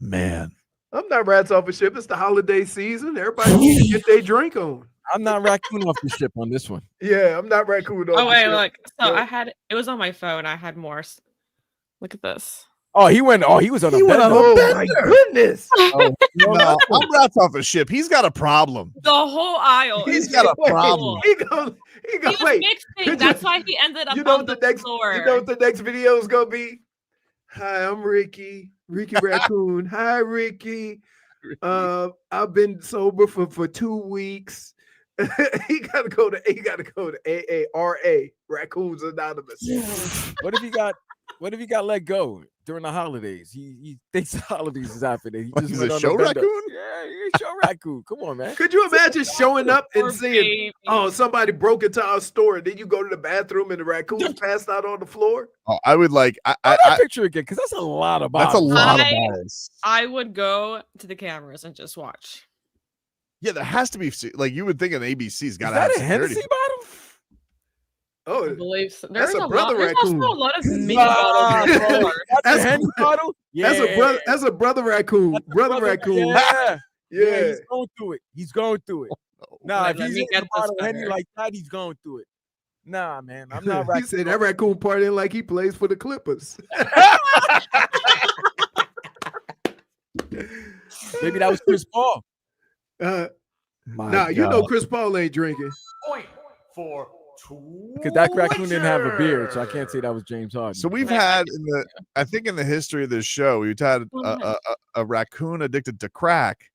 Man. I'm not rats off a ship. It's the holiday season. Everybody needs to get their drink on. I'm not raccoon off the ship on this one. Yeah, I'm not raccoon off Oh the wait, ship. look. So Yeah. I had it was on my phone. I had more. Look at this. Oh, he was on a He went on bender. a Oh bender. my goodness. Oh, No, I'm rats off a ship. He's got a problem. The whole aisle. He's is got a full. problem. He go He was wait. mixing. That's why he ended up You know on what the the next floor. you know what the next video is gonna be? Hi, I'm Ricky. Ricky Raccoon. Hi, Ricky. I've been sober for 2 weeks. he gotta go to AARA, Raccoons Anonymous. What if he got let go during the holidays? He thinks the holidays is happening. He What, just he's went a on show bender. raccoon? Yeah, he's a show raccoon. Come on, man. Could you imagine showing up and Poor seeing, baby. oh, somebody broke into our store, and then you go to the bathroom and the raccoons passed out on the floor? Oh, I would like. Run that picture again, because that's a lot of That's a bottles. lot of I- balls. I would go to the cameras and just watch. Yeah, there has to be like you would think an ABC's Is got to have that a security. Hennessy bottle? I Oh, believe so. That's There's a a brother lot. There's raccoon. also a lot of mini Nah, bottles. in the bro. store. That's That's a a- Henny bottle? that's a brother. That's a brother raccoon. Brother raccoon. Yeah. Yeah. He's going through it. He's going through it. Nah, Wait, if let he's me in get the this bottle of Henny better. like that, he's going through it. Nah, man. I'm not He raccoon. said that raccoon partying like he plays for the Clippers. Maybe that was Chris Paul. Nah, you know Chris Paul ain't drinking. Point for Because that raccoon didn't have a beard, so I can't say that was James Harden. So we've Right, I had I think in the history of this show, we've had a raccoon addicted to crack,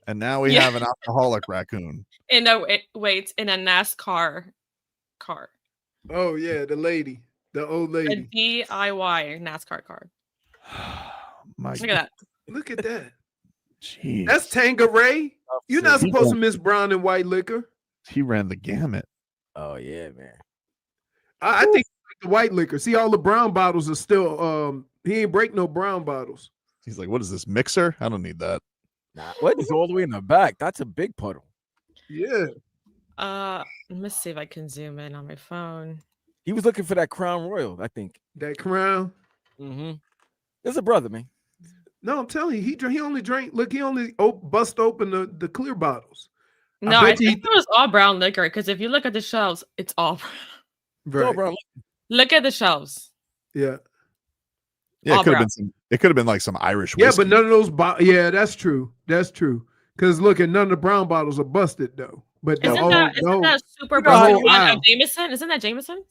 and now we Yeah. have an alcoholic raccoon. In a wait, in a NASCAR car. Oh yeah, the lady, the old A lady. DIY NASCAR car. My Look at that. Look at that. Jeez. That's Tanqueray. You're not supposed to miss brown and white liquor. He ran the gamut. Oh yeah, man. I think the white liquor. See, all the brown bottles are still. He ain't break no brown bottles. He's like, what is this mixer? I don't need that. Nah, what is all the way in the back? That's a big puddle. Yeah. Let me see if I can zoom in on my phone. He was looking for that Crown Royal, I think. That Crown. Mm-hmm. There's a brother, man. No, I'm telling you, he only drank. Look, he only bust open the clear bottles. No, I think it was all brown liquor because if you look at the shelves, it's all brown. Right. It's all brown. Look at the shelves. Yeah. Yeah, All it could have brown. been some. It could have been like some Irish. Yeah, whiskey. but none of those. Yeah, that's true. That's true. Because look, at none of the brown bottles are busted though. But Isn't that super the whole brown aisle. of Jameson? Isn't that Jameson?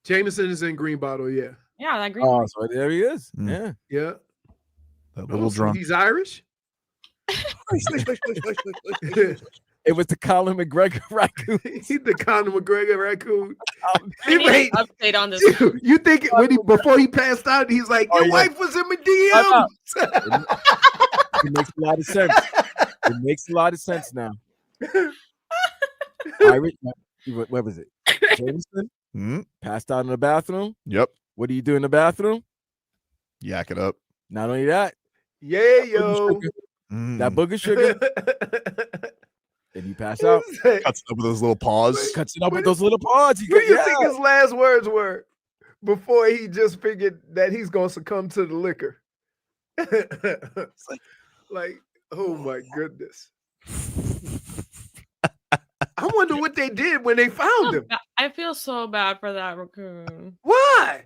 Jameson is in green bottle. Yeah. Yeah, that green. Oh, so there he is. Mm. Yeah. Yeah. That little so drunk. He's Irish. It was the Colin McGregor raccoon. He's the Conor McGregor raccoon. I need an update on this. You think before he passed out, he's like, your wife was in my DMs. It makes a lot of sense. It makes a lot of sense now. Irish, what was it? Jameson? Passed out in the bathroom? Yep. What do you do in the bathroom? Yak it up. Not only that. Yeah, yo. That booger sugar. Then you pass out. Cuts it up with those little paws. Cuts it up with those little paws. What do you think his last words were before he just figured that he's going to succumb to the liquor? like, oh my goodness. I wonder what they did when they found him. I feel so bad for that raccoon. Why?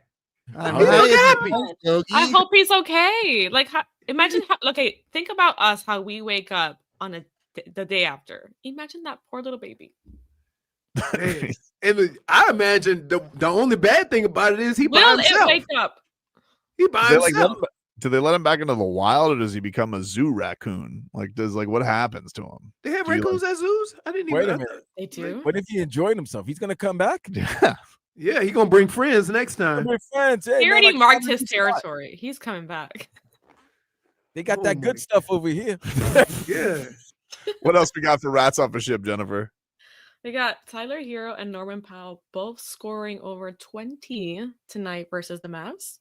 I He look happy. hope he's okay. Like, imagine how. Okay, think about us. How we wake up on the day after. Imagine that poor little baby. Man. And I imagine the only bad thing about it is he by Will himself. it wake up? He by Do they, himself. do they let him back into the wild, or does he become a zoo raccoon? What happens to him? They have Do you, raccoons at zoos? I didn't Wait even a know. minute. They do. What if he enjoyed himself? He's gonna come back. Yeah. Yeah, he gonna bring friends next time. Bring friends. Hey, He man, already like, marked come his to the spot. territory. He's coming back. They got that good stuff over here. Yeah. What else we got for rats off a ship, Jennifer? We got Tyler Hero and Norman Powell both scoring over 20 tonight versus the Mavs.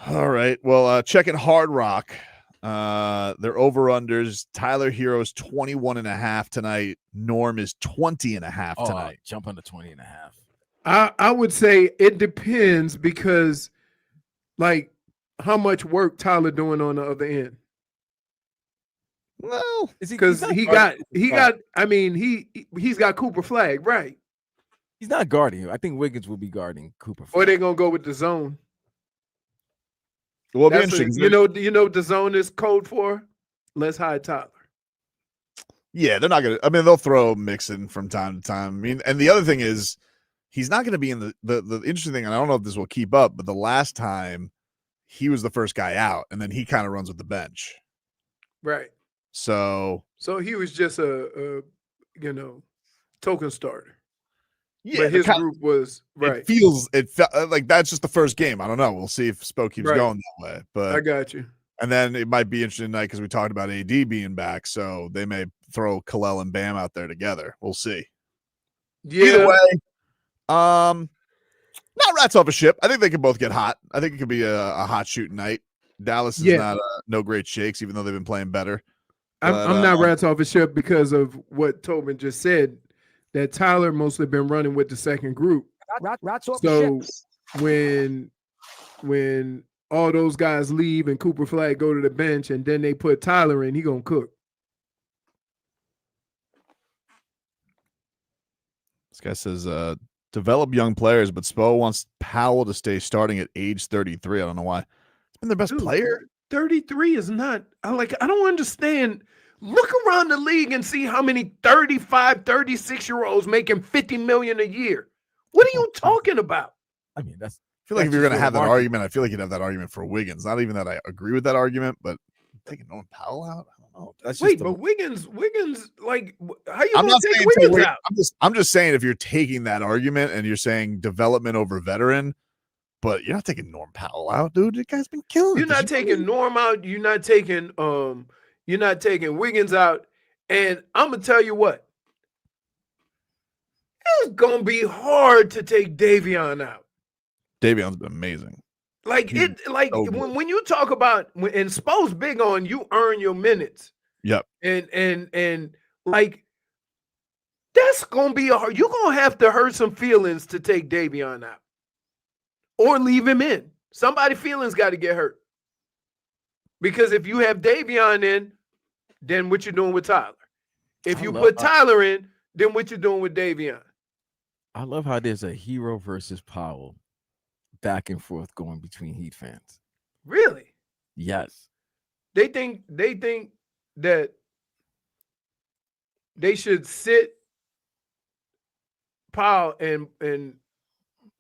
All right. Well, checking Hard Rock. Their over-unders. Tyler Hero's 21.5 tonight. Norm is 20.5 tonight. Jump on the 20.5. I would say it depends because, like, how much work Tyler doing on the other end? Well, because he's got Cooper Flag, right? He's not guarding you. I think Wiggins will be guarding Cooper. Or they gonna go with the zone. Well, it'll be That's interesting. you know the zone is code for. Let's hide Tyler. Yeah, they're not gonna. I mean, they'll throw Mixon from time to time. I mean, and the other thing is, he's not going to be in the interesting thing. And I don't know if this will keep up, but the last time he was the first guy out, and then he kind of runs with the bench. Right. So he was just a token starter. Yeah, but his group was right. It felt like that's just the first game. I don't know. We'll see if Spo keeps Right. going that way. But I got you. And then it might be interesting tonight because we talked about AD being back, so they may throw Kalel and Bam out there together. We'll see. Yeah. Either way, not rats off a ship. I think they can both get hot. I think it could be a hot shooting night. Dallas is not no great shakes, even though they've been playing better. I'm not rats off a ship because of what Tobin just said. That Tyler mostly been running with the second group. Rats off So the ship. when all those guys leave and Cooper Flag go to the bench and then they put Tyler in, he gonna cook. This guy says, develop young players, but Spo wants Powell to stay starting at age 33. I don't know why. He's been their best player. 33 is not. I don't understand. Look around the league and see how many 35, 36-year-olds making $50 million a year. What are you talking about? I mean, I feel like if you're going to have that argument, I feel like you'd have that argument for Wiggins. Not even that I agree with that argument, but taking Norman Powell out, I don't know. That's Wait, just but Wiggins, like, how you I'm going not to take saying Wiggins wait, out? I'm just saying if you're taking that argument and you're saying development over veteran, but you're not taking Norm Powell out, dude. The guy's been killing. You're not taking Norm out. You're not taking You're not taking Wiggins out. And I'm going to tell you what. It's going to be hard to take Davion out. Davion's been amazing. Like when you talk about and Spo's big on you earn your minutes. Yep. And like that's gonna be hard. You're gonna have to hurt some feelings to take Davion out. Or leave him in. Somebody's feelings got to get hurt. Because if you have Davion in, then what you doing with Tyler? If you put Tyler in, then what you doing with Davion? I love how there's a Hero versus Powell back and forth going between Heat fans. Really? Yes. They think that they should sit Powell and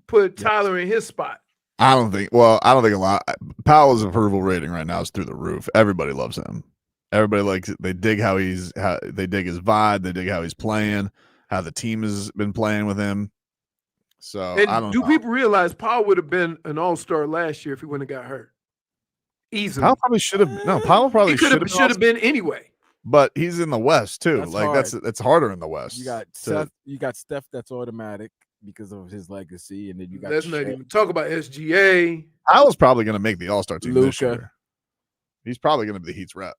put Tyler in his spot. I don't think a lot. Powell's approval rating right now is through the roof. Everybody loves him. Everybody likes it. They dig they dig his vibe. They dig how he's playing, how the team has been playing with him. So I don't know. People realize Powell would have been an all-star last year if he wouldn't have got hurt? Easily. Powell probably should have. No, Powell probably should have been anyway. But he's in the West too. That's like hard. that's harder in the West. You got Steph. You got Steph. That's automatic because of his legacy, and then you got. Let's not even talk about SGA. Powell's probably going to make the All-Star team this Luka. year. He's probably going to be the Heat's rep.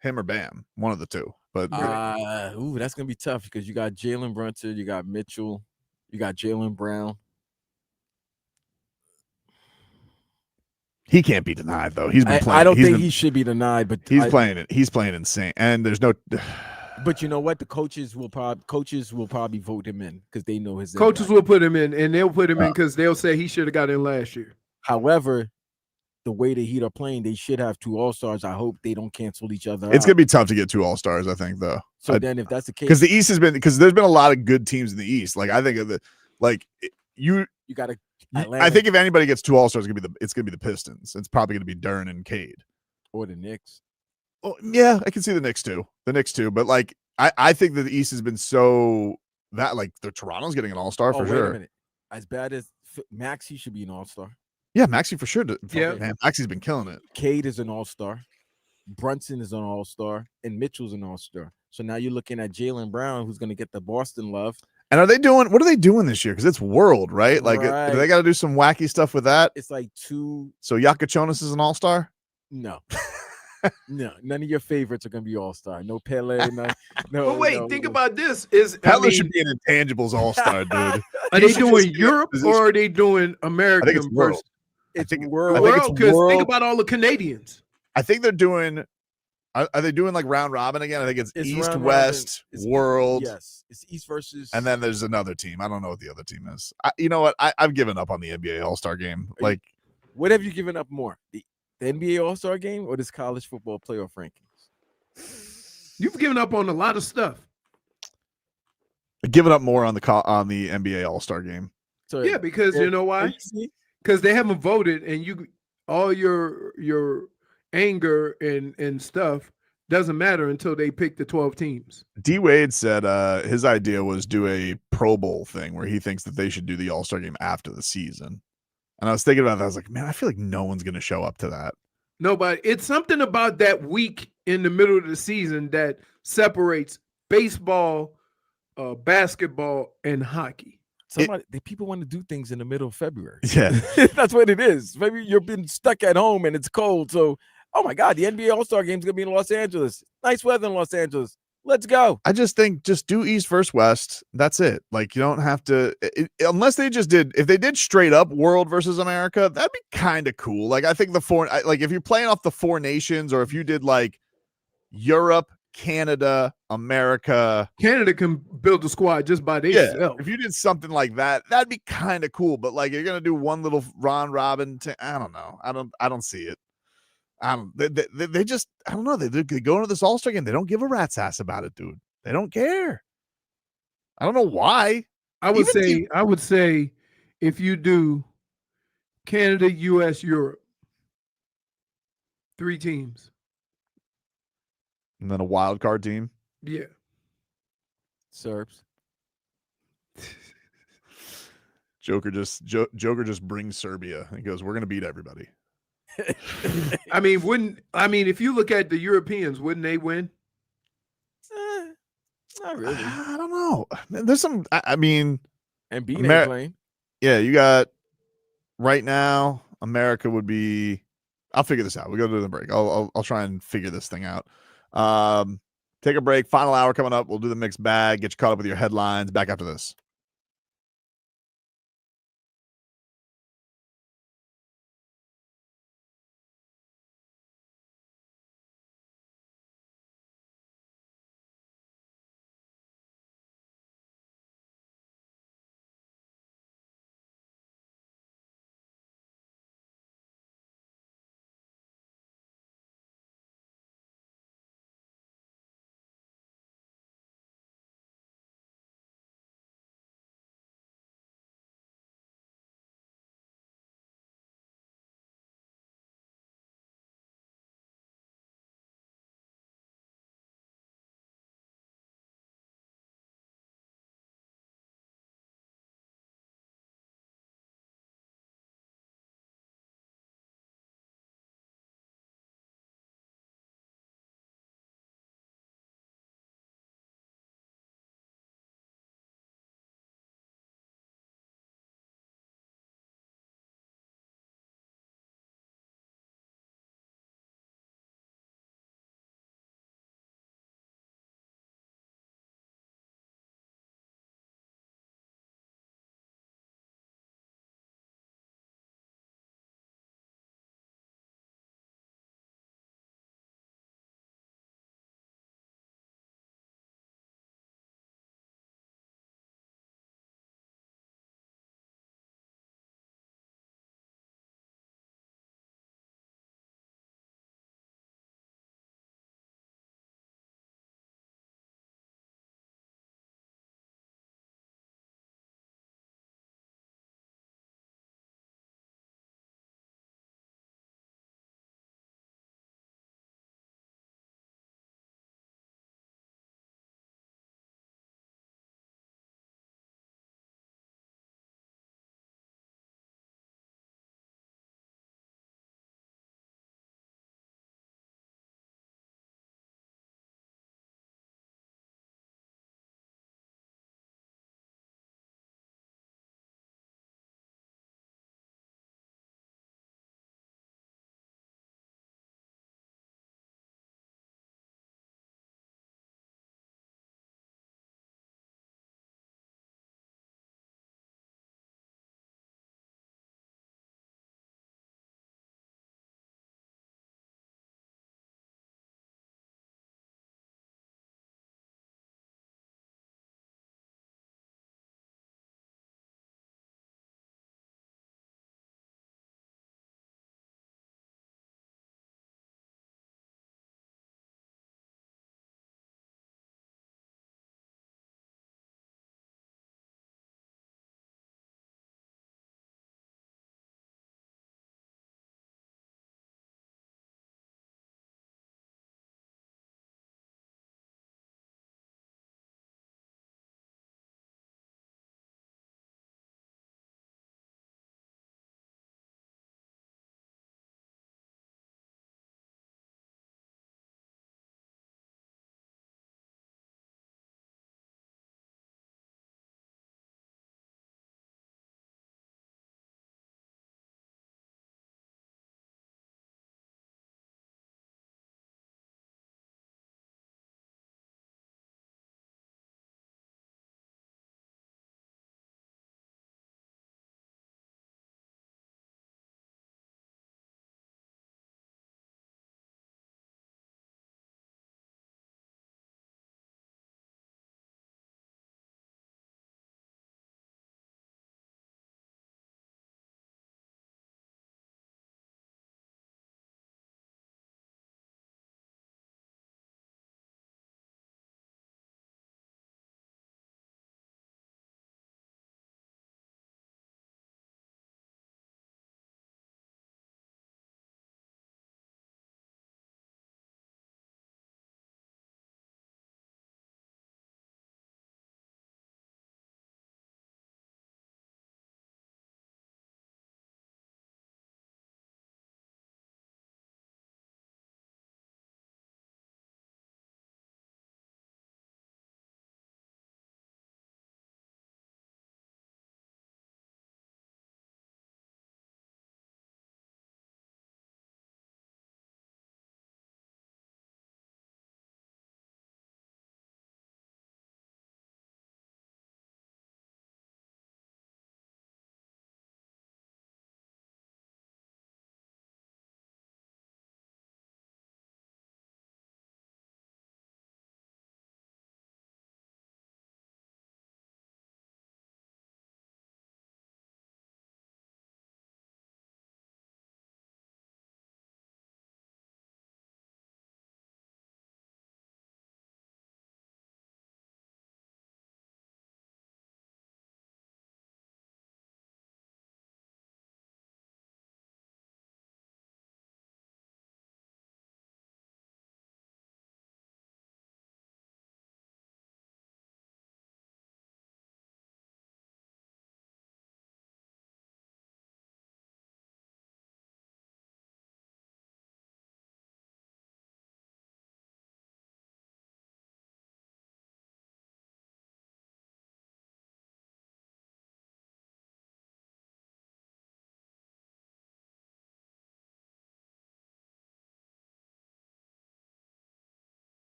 Him or Bam, one of the two. But that's gonna be tough because you got Jalen Brunson, you got Mitchell, you got Jaylen Brown. He can't be denied though. He's been playing. I don't think he should be denied, but he's playing it. He's playing insane, and there's no. But you know what? The coaches will probably vote him in because they know his coaches will put him in, and they'll put him in because they'll say he should have got in last year. However, the way the Heat are playing, they should have 2 All-Stars. I hope they don't cancel each other. It's gonna be tough to get 2 All-Stars, I think, though. So then, if that's the case, because the East because there's been a lot of good teams in the East. Like I think of you got to. I think if anybody gets 2 All-Stars, it's gonna be the Pistons. It's probably gonna be Dern and Cade or the Knicks. Oh yeah, I can see the Knicks too. But like I think that the East has been so that like the Toronto's getting an All-Star for sure. Wait a minute. As bad as Maxey should be an All-Star. Yeah, Maxey for sure. Yeah, man, Maxey's been killing it. Cade is an All-Star. Brunson is an All-Star, and Mitchell's an All-Star. So now you're looking at Jaylen Brown, who's going to get the Boston love. And what are they doing this year? Because it's World, right? Like, do they got to do some wacky stuff with that? It's like 2. So Yakachonis is an All-Star? No. No, none of your favorites are going to be All-Star. No Pele, no. But wait, think about this: Pele should be an intangibles All-Star, dude. Are they doing Europe or are they doing American? I think it's World. It's World because think about all the Canadians. I think they're doing. Are they doing like round robin again? I think it's East, West, World. Yes, it's East versus. And then there's another team. I don't know what the other team is. You know what? I've given up on the NBA All-Star game. Like, what have you given up more? The NBA All-Star game or this college football playoff rankings? You've given up on a lot of stuff. I've given up more on the NBA All-Star game. So, yeah, because you know why? Because they haven't voted, and all your anger and stuff doesn't matter until they pick the 12 teams. D Wade said his idea was do a Pro Bowl thing where he thinks that they should do the All-Star game after the season. And I was thinking about that. I was like, man, I feel like no one's going to show up to that. Nobody. It's something about that week in the middle of the season that separates baseball, basketball, and hockey. People want to do things in the middle of February. Yeah. That's what it is. Maybe you've been stuck at home and it's cold. So, oh my God, the NBA All-Star game is going to be in Los Angeles. Nice weather in Los Angeles. Let's go. I just think do East versus West. That's it. Like you don't have to unless they just if they did straight up World versus America, that'd be kind of cool. Like I think if you're playing off the 4 nations or if you did like Europe, Canada, America. Canada can build a squad just by themselves. Yeah, if you did something like that, that'd be kind of cool. But like you're gonna do one little round robin. I don't know. I don't see it. They just I don't know. They go into this All-Star game. They don't give a rat's ass about it, dude. They don't care. I don't know why. I would say if you do Canada, US, Europe, 3 teams. And then a wild card team. Yeah. Serbs. Joker just brings Serbia and goes, we're going to beat everybody. I mean, if you look at the Europeans, wouldn't they win? Not really. I don't know. There's some. I mean, And Bain ain't playing. Yeah, you got right now. America would be. I'll figure this out. We go to the break. I'll try and figure this thing out. Take a break. Final hour coming up. We'll do the mixed bag. Get you caught up with your headlines. Back after this.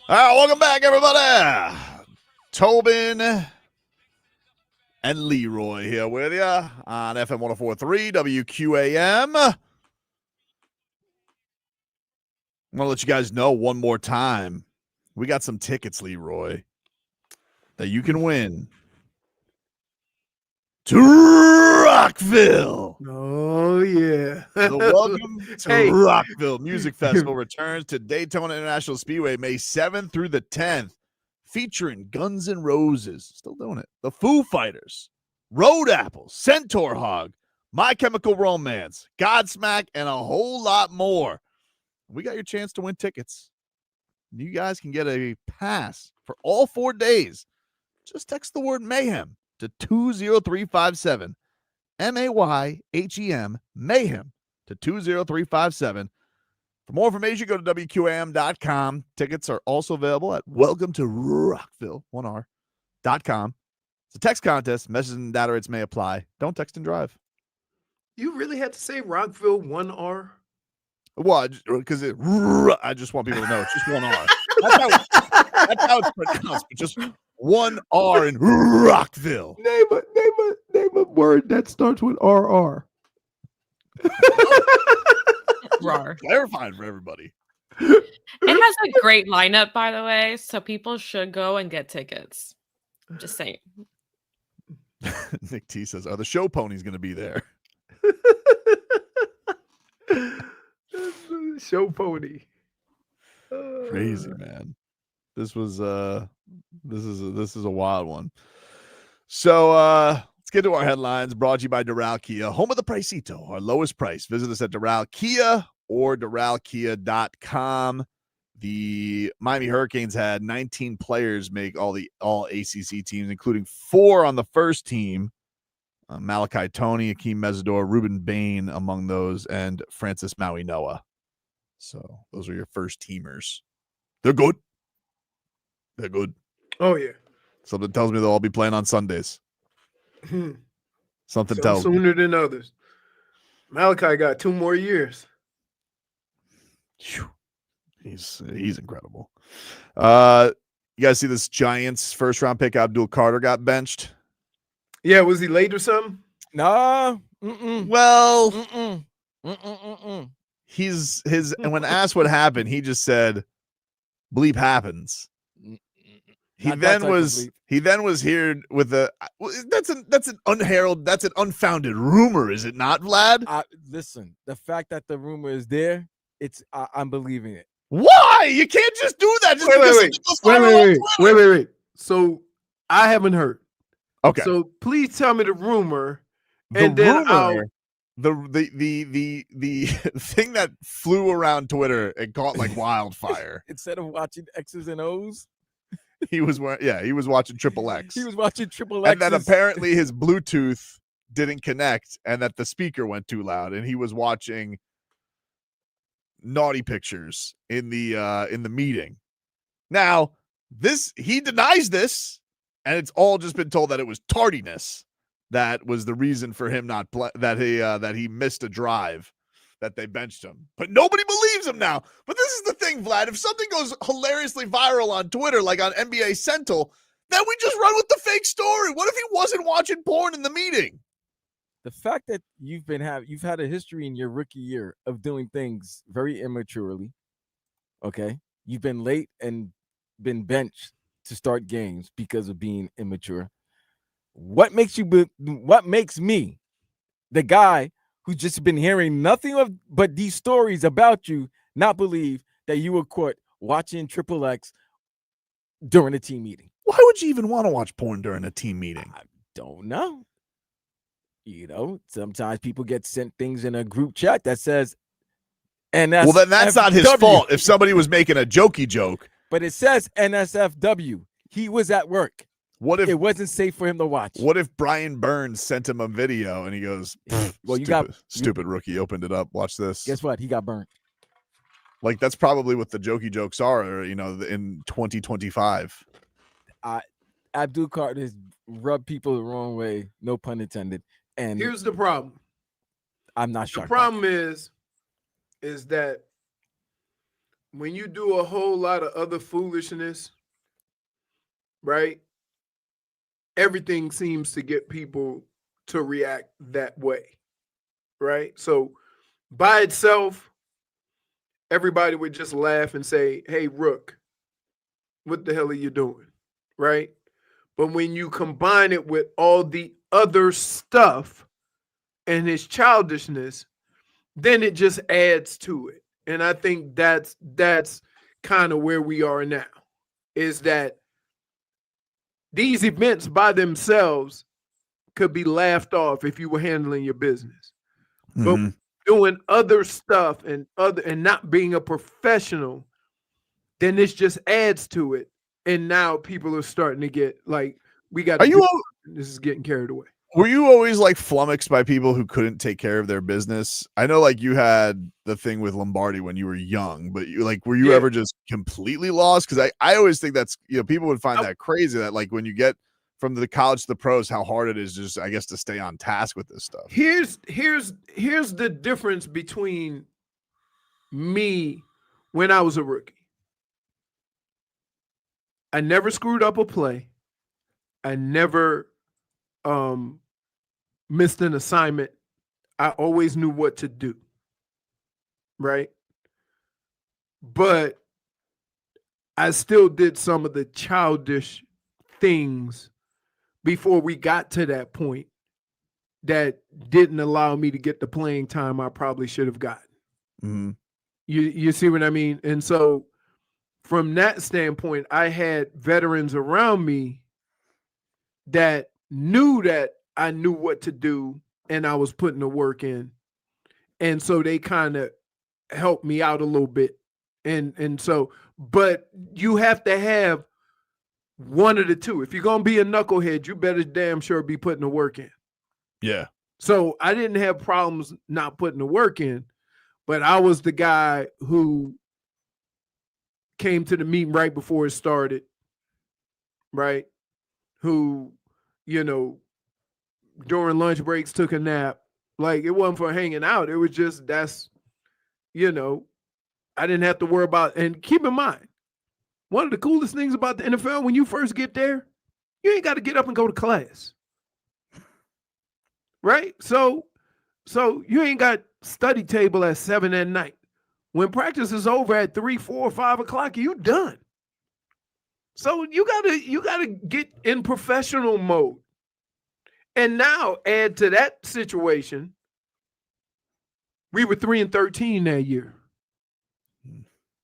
All right, welcome back, everybody. Tobin and Leroy here with you on FM 104.3 WQAM. I want to let you guys know one more time. We got some tickets, Leroy, that you can win to Rockville. Oh, yeah. The Welcome to Hey. Rockville Music Festival returns to Daytona International Speedway May 7th through the 10th, featuring Guns N' Roses, still doing it, the Foo Fighters, Road Apples, Centaur Hog, My Chemical Romance, Godsmack, and a whole lot more. We got your chance to win tickets. You guys can get a pass for all 4 days. Just text the word mayhem to 20357. MAYHEM, mayhem, to 20357. For more information, go to WQAM.com. Tickets are also available at welcome to Rockville, 1R.com. It's a text contest. Messages and data rates may apply. Don't text and drive. You really had to say Rockville 1R? Well, because I just want people to know it's just 1R. That's how it's pronounced, but just 1R in Rockville. Name a word that starts with RR. Clarifying for everybody. It has a great lineup, by the way, so people should go and get tickets. I'm just saying. Nick T says, are the show ponies going to be there? Show pony. Crazy, man. This is a wild one. So let's get to our headlines, brought to you by Doral Kia, home of the Pricito, our lowest price. Visit us at Doral Kia or DoralKia.com. The Miami Hurricanes had 19 players make all-ACC teams, including 4 on the first team. Malachi Toney, Akheem Mesidor, Rueben Bain among those, and Francis Mauigoa. So those are your first teamers. They're good. They're good. Oh, yeah. Something tells me they'll all be playing on Sundays. Something tells me. Sooner than others. Malachi got 2 more years. Whew. He's incredible. You guys see this Giants first round pick Abdul Carter got benched? Yeah, was he late or something? No. Well, His and when asked what happened, he just said, "Bleep happens." He then was here with that's an unfounded rumor, is it not, Vlad? Listen, the fact that the rumor is there, I'm believing it. Why? You can't just do that. Just Wait. So I haven't heard. Okay. So please tell me the rumor. The thing that flew around Twitter and caught like wildfire. Instead of watching X's and O's, he was watching Triple X. He was watching Triple X. And then apparently his Bluetooth didn't connect and that the speaker went too loud and he was watching naughty pictures in the meeting. Now, he denies this, and it's all just been told that it was tardiness that was the reason for him not that he missed a drive, that they benched him. But nobody believes him now. But this is the thing, Vlad. If something goes hilariously viral on Twitter, like on NBA Central, then we just run with the fake story. What if he wasn't watching porn in the meeting? The fact that you've had a history in your rookie year of doing things very immaturely, okay? You've been late and been benched to start games because of being immature. What makes me, the guy who's just been hearing nothing but these stories about you, not believe that you were caught watching Triple X during a team meeting? Why would you even want to watch porn during a team meeting? I don't know. Sometimes people get sent things in a group chat that says, and well, then that's not his fault if somebody was making a jokey joke. But it says NSFW. He was at work. What if it wasn't safe for him to watch? What if Brian Burns sent him a video and he goes, "Well, stupid rookie opened it up. Watch this." Guess what? He got burnt. Like that's probably what the jokey jokes are, in 2025. Abdul Carter has rubbed people the wrong way, no pun intended. And here's the problem. I'm not shocked. The problem is that when you do a whole lot of other foolishness, right? Everything seems to get people to react that way, right? So by itself, everybody would just laugh and say, hey, Rook, what the hell are you doing, right? But when you combine it with all the other stuff and his childishness, then it just adds to it. And I think that's kind of where we are now, is that these events by themselves could be laughed off if you were handling your business. But doing other stuff and not being a professional, then this just adds to it. And now people are starting to get like, this is getting carried away. Were you always like flummoxed by people who couldn't take care of their business? I know like you had the thing with Lombardi when you were young, but were you ever just completely lost? Because I always think that's, people would find that crazy, that like when you get from the college to the pros, how hard it is just, I guess, to stay on task with this stuff. Here's the difference between me when I was a rookie. I never screwed up a play. I never missed an assignment. I always knew what to do, right? But I still did some of the childish things before we got to that point that didn't allow me to get the playing time I probably should have gotten. Mm-hmm. You see what I mean? And so from that standpoint, I had veterans around me that knew that I knew what to do and I was putting the work in. And so they kind of helped me out a little bit. And so, but you have to have one of the two. If you're going to be a knucklehead, you better damn sure be putting the work in. Yeah. So I didn't have problems not putting the work in, but I was the guy who came to the meeting right before it started, right? Who, during lunch breaks took a nap. Like, it wasn't for hanging out. It was just, I didn't have to worry about, and keep in mind, one of the coolest things about the NFL, when you first get there, you ain't got to get up and go to class. Right? So you ain't got study table at 7 at night. When practice is over at 3, 4, 5 o'clock, you done. So you gotta get in professional mode. And now add to that situation, we were 3-13 that year.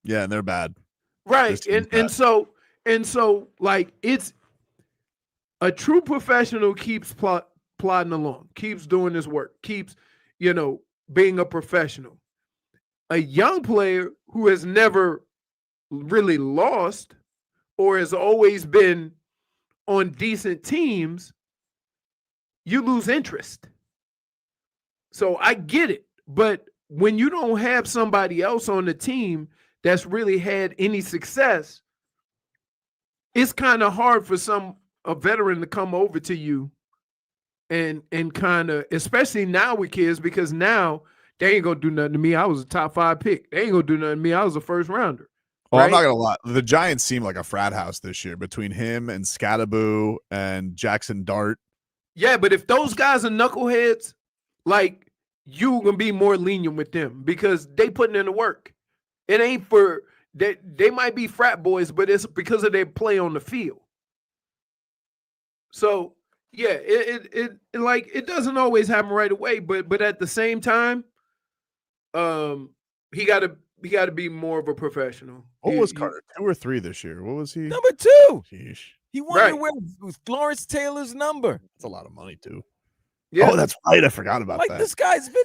Yeah, and they're bad. Right. And so like, it's a true professional keeps plodding along, keeps doing his work, keeps, being a professional. A young player who has never really lost or has always been on decent teams, you lose interest. So I get it. But when you don't have somebody else on the team that's really had any success, it's kind of hard for a veteran to come over to you and kind of, especially now with kids, because now they ain't gonna do nothing to me. I was a top 5 pick. They ain't gonna do nothing to me. I was a first rounder. Well, right? I'm not gonna lie. The Giants seem like a frat house this year between him and Scattaboo and Jackson Dart. Yeah, but if those guys are knuckleheads, like, you gonna be more lenient with them because they putting in the work. It ain't for they might be frat boys, but it's because of their play on the field. So yeah, it doesn't always happen right away, but at the same time, he gotta be more of a professional. What was Carter? 2 or 3 this year? What was he? Number 2. Sheesh. He wanted to wear Lawrence Taylor's number. That's a lot of money too. Yeah. Oh, that's right. I forgot about that. This guy's been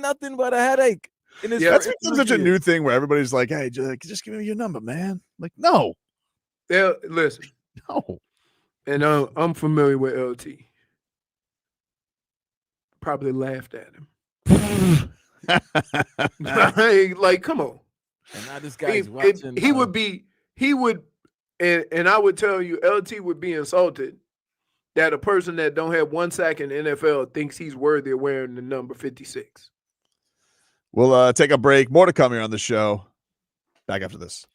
nothing but a headache. That's become such a new thing where everybody's like, "Hey, just give me your number, man." Like, no. Yeah, listen. No. And I'm familiar with LT. Probably laughed at him. like, come on. And now this guy's watching. He would, and I would tell you, LT would be insulted that a person that don't have 1 sack in the NFL thinks he's worthy of wearing the number 56. We'll take a break. More to come here on the show. Back after this.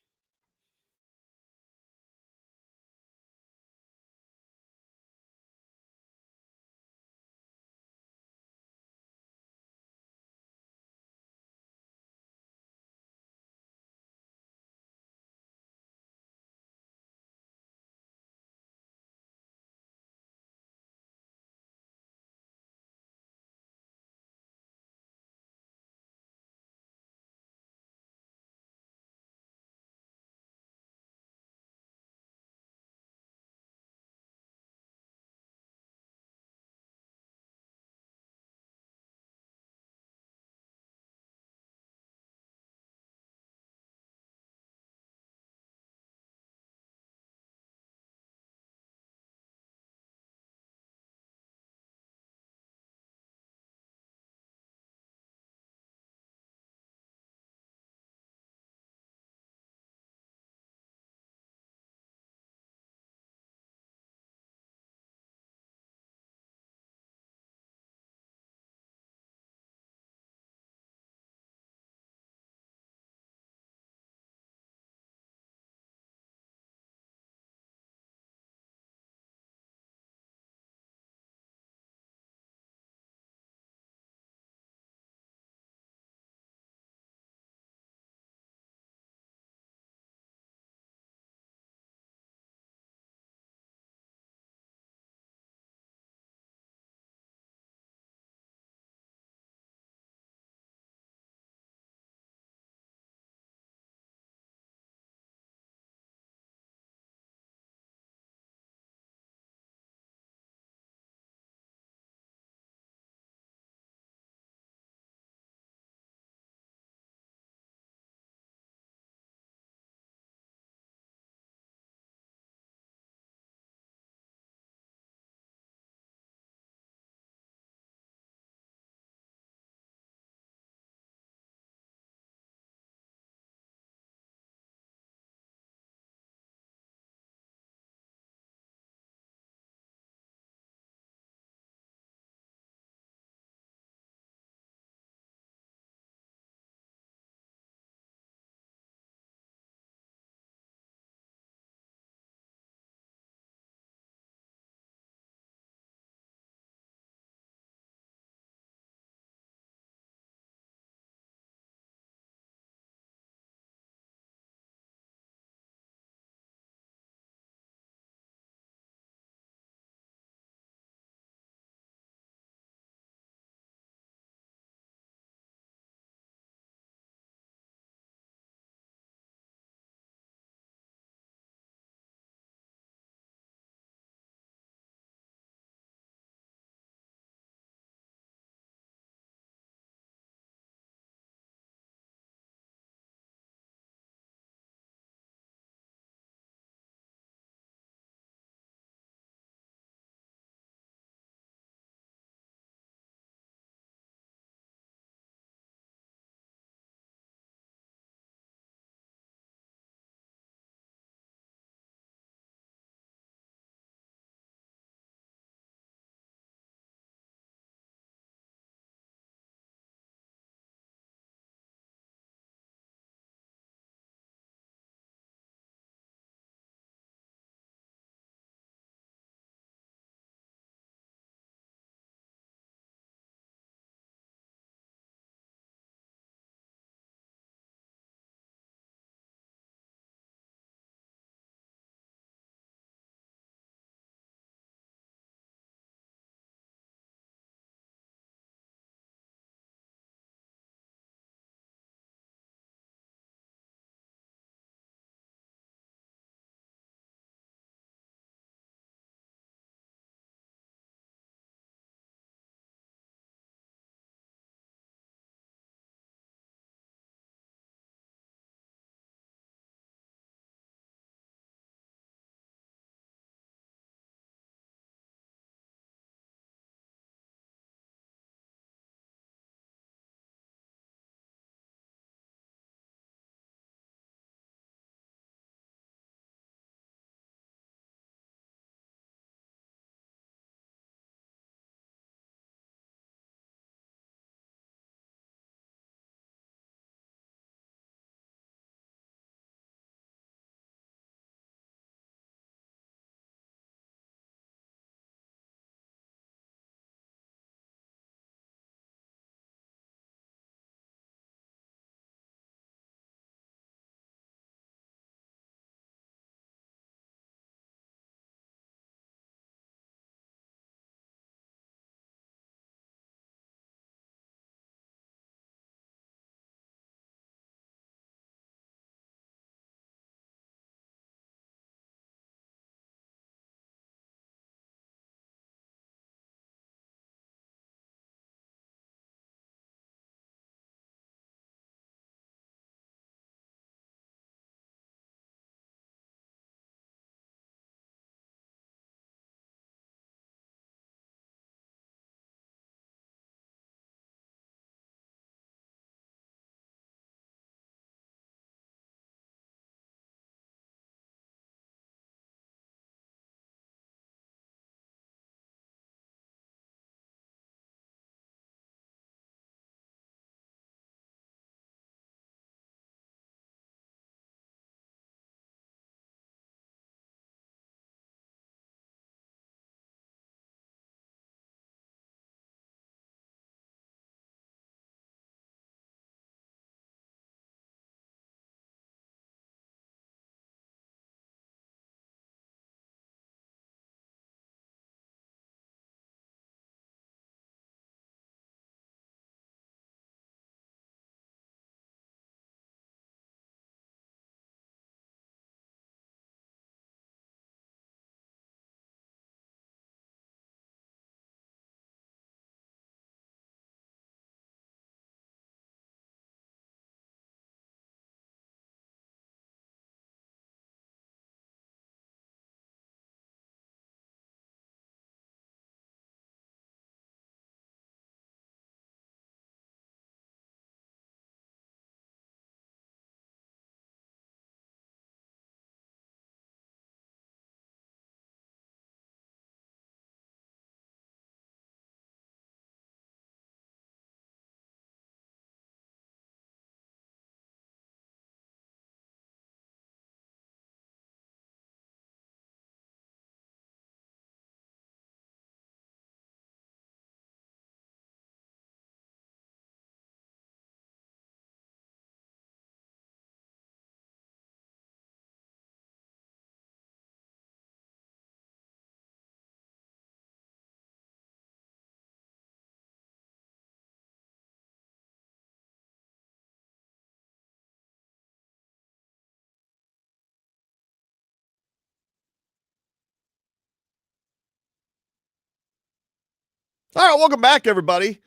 All right, welcome back, everybody.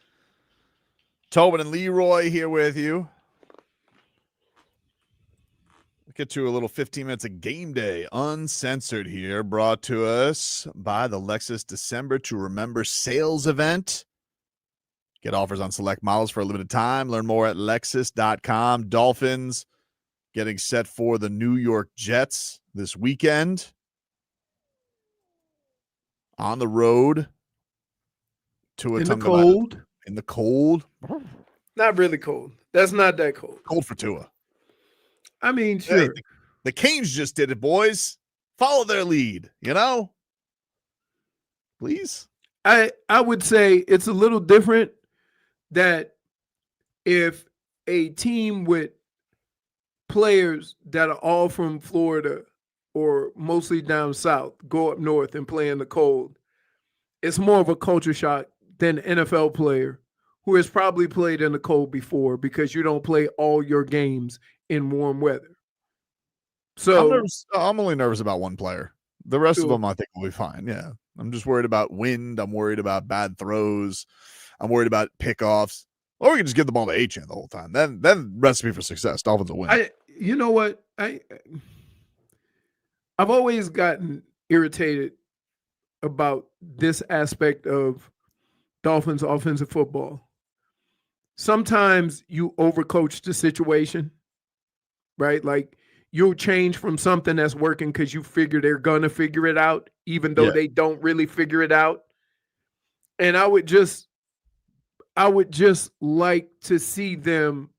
Tobin and Leroy here with you. We'll get to a little 15 minutes of game day uncensored here, brought to us by the Lexus December to Remember sales event. Get offers on select models for a limited time. Learn more at Lexus.com. Dolphins getting set for the New York Jets this weekend. On the road. Tua In the Tagovailoa. cold. In the cold. Not really cold. That's not that cold. Cold for Tua. I mean, sure. Hey, the Canes just did it, boys. Follow their lead, you know? Please. I would say it's a little different that if a team with players that are all from Florida or mostly down south go up north and play in the cold, it's more of a culture shock than an NFL player who has probably played in the cold before because you don't play all your games in warm weather. So I'm only nervous about one player. The rest of them I think will be fine. Yeah. I'm just worried about wind. I'm worried about bad throws. I'm worried about pickoffs. Or we can just give the ball to Achane the whole time. Then recipe for success. Dolphins will win. You know what? I've always gotten irritated about this aspect of Dolphins offensive football. Sometimes you overcoach the situation, right? Like you'll change from something that's working because you figure they're going to figure it out, even though they don't really figure it out. And I would just like to see them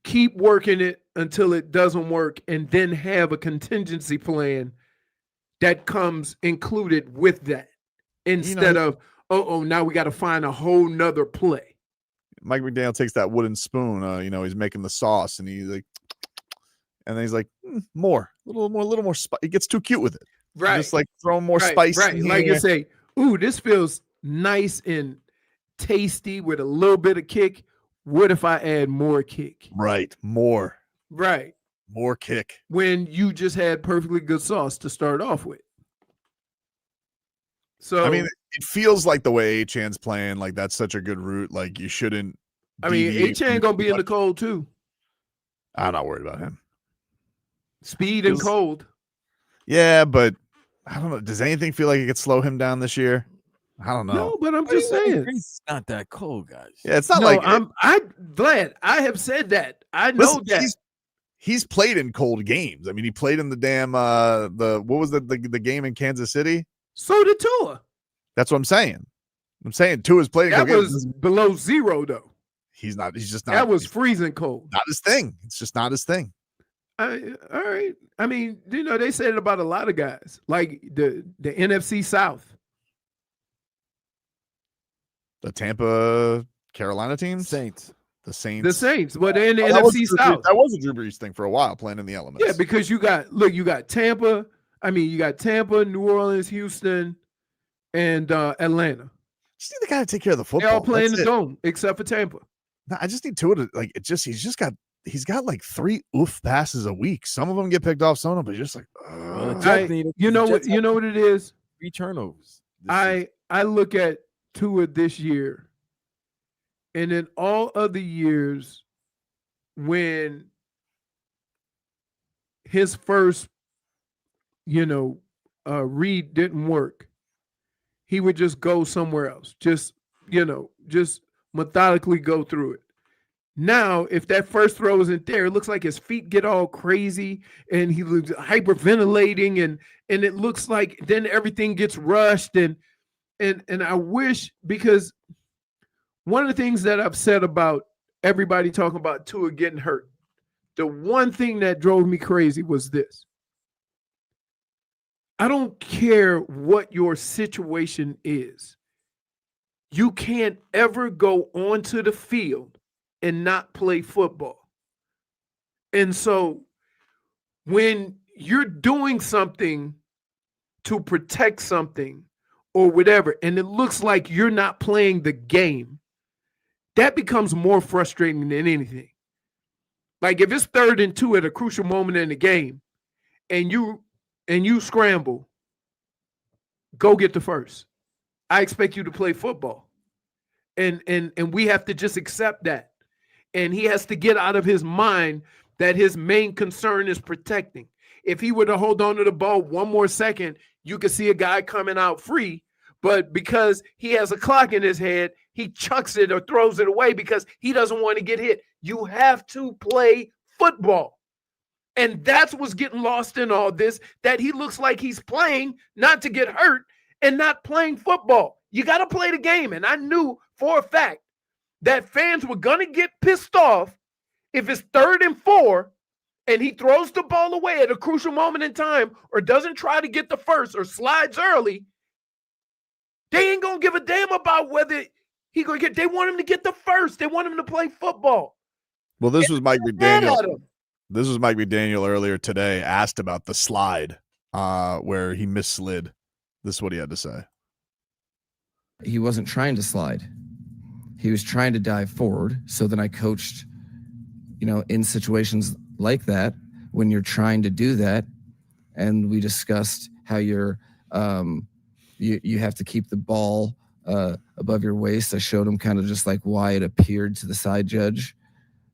keep working it until it doesn't work and then have a contingency plan that comes included with that instead of, now we got to find a whole nother play. Mike McDaniel takes that wooden spoon, he's making the sauce and he's like, and then he's like, more, a little more spice. He gets too cute with it. Right. Just like throwing more spice. Right. Like you say, ooh, this feels nice and tasty with a little bit of kick. What if I add more kick? Right. More. Right. More kick. When you just had perfectly good sauce to start off with. So I mean, it feels like the way Achane's playing, like that's such a good route. Like you shouldn't. I mean, Achane gonna be in the cold too. I'm not worried about him. Speed and cold. Yeah, but I don't know. Does anything feel like it could slow him down this year? I don't know. No, but I'm just saying. It's not that cold, guys. Yeah, it's not Vlad, I have said that. I know that. He's played in cold games. I mean, he played in the damn what was the game in Kansas City? So did Tua. That's what I'm saying. I'm saying Tua's played in cold games. That was below zero though. He's just not. That was freezing cold. Not his thing. It's just not his thing. All right. I mean, they said it about a lot of guys, like the NFC South. The Tampa Carolina teams? Saints. The Saints. The Saints. Well, they're in the NFC South. That was a Drew Brees thing for a while, playing in the elements. Yeah, because you got Tampa. I mean, you got Tampa, New Orleans, Houston, and Atlanta. Just need the guy to take care of the football. They all play in the dome, except for Tampa. No, I just need Tua to he's got like 3 oof passes a week. Some of them get picked off, some of them, but just like you know what it is? 3 turnovers. I look at Tua this year, and in all other years, when his first, read didn't work, he would just go somewhere else. Just methodically go through it. Now, if that first throw isn't there, it looks like his feet get all crazy and he looks hyperventilating and it looks like then everything gets rushed and I wish, because one of the things that I've said about everybody talking about Tua getting hurt, the one thing that drove me crazy was this. I don't care what your situation is. You can't ever go onto the field and not play football. And so when you're doing something to protect something or whatever, and it looks like you're not playing the game, that becomes more frustrating than anything. Like if it's 3rd and 2 at a crucial moment in the game and you scramble, go get the first. I expect you to play football. And we have to just accept that. And he has to get out of his mind that his main concern is protecting. If he were to hold on to the ball one more second, you could see a guy coming out free. But because he has a clock in his head, he chucks it or throws it away because he doesn't want to get hit. You have to play football. And that's what's getting lost in all this, that he looks like he's playing not to get hurt and not playing football. You got to play the game. And I knew for a fact that fans were going to get pissed off if it's 3rd and 4 and he throws the ball away at a crucial moment in time or doesn't try to get the first or slides early. They ain't going to give a damn about whether he going to get – they want him to get the first. They want him to play football. Well, this was Mike McDaniel. This was Mike McDaniel earlier today, asked about the slide where he misslid. This is what he had to say. He wasn't trying to slide. He was trying to dive forward. So then I coached, in situations like that, when you're trying to do that, and we discussed how you're you have to keep the ball above your waist. I showed him kind of just like why it appeared to the side judge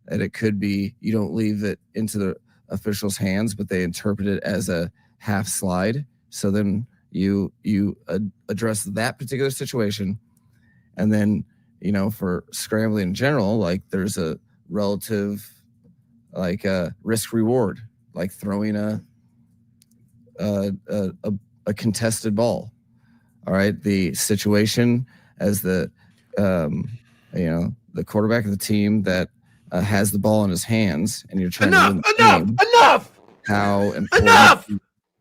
that it could be you don't leave it into the official's hands, but they interpret it as a half slide. So then you address that particular situation, and then for scrambling in general, like there's a relative like risk reward, like throwing a contested ball. All right, the situation as the the quarterback of the team that has the ball in his hands, and you're trying to win the game. Enough! How important? Enough!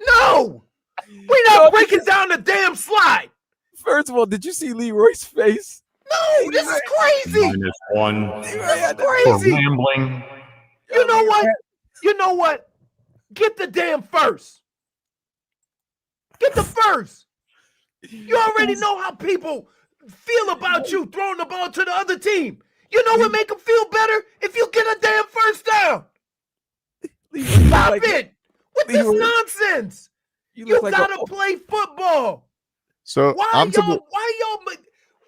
No! We're not breaking down the damn slide. First of all, did you see Leroy's face? No, this is crazy. -1 This is for crazy. rambling. You know what? You know what? Get the damn first. Get the first. You already know how people feel about you throwing the ball to the other team. You know what make them feel better? If you get a damn first down. Stop it with this nonsense. You gotta play football. So Why y'all?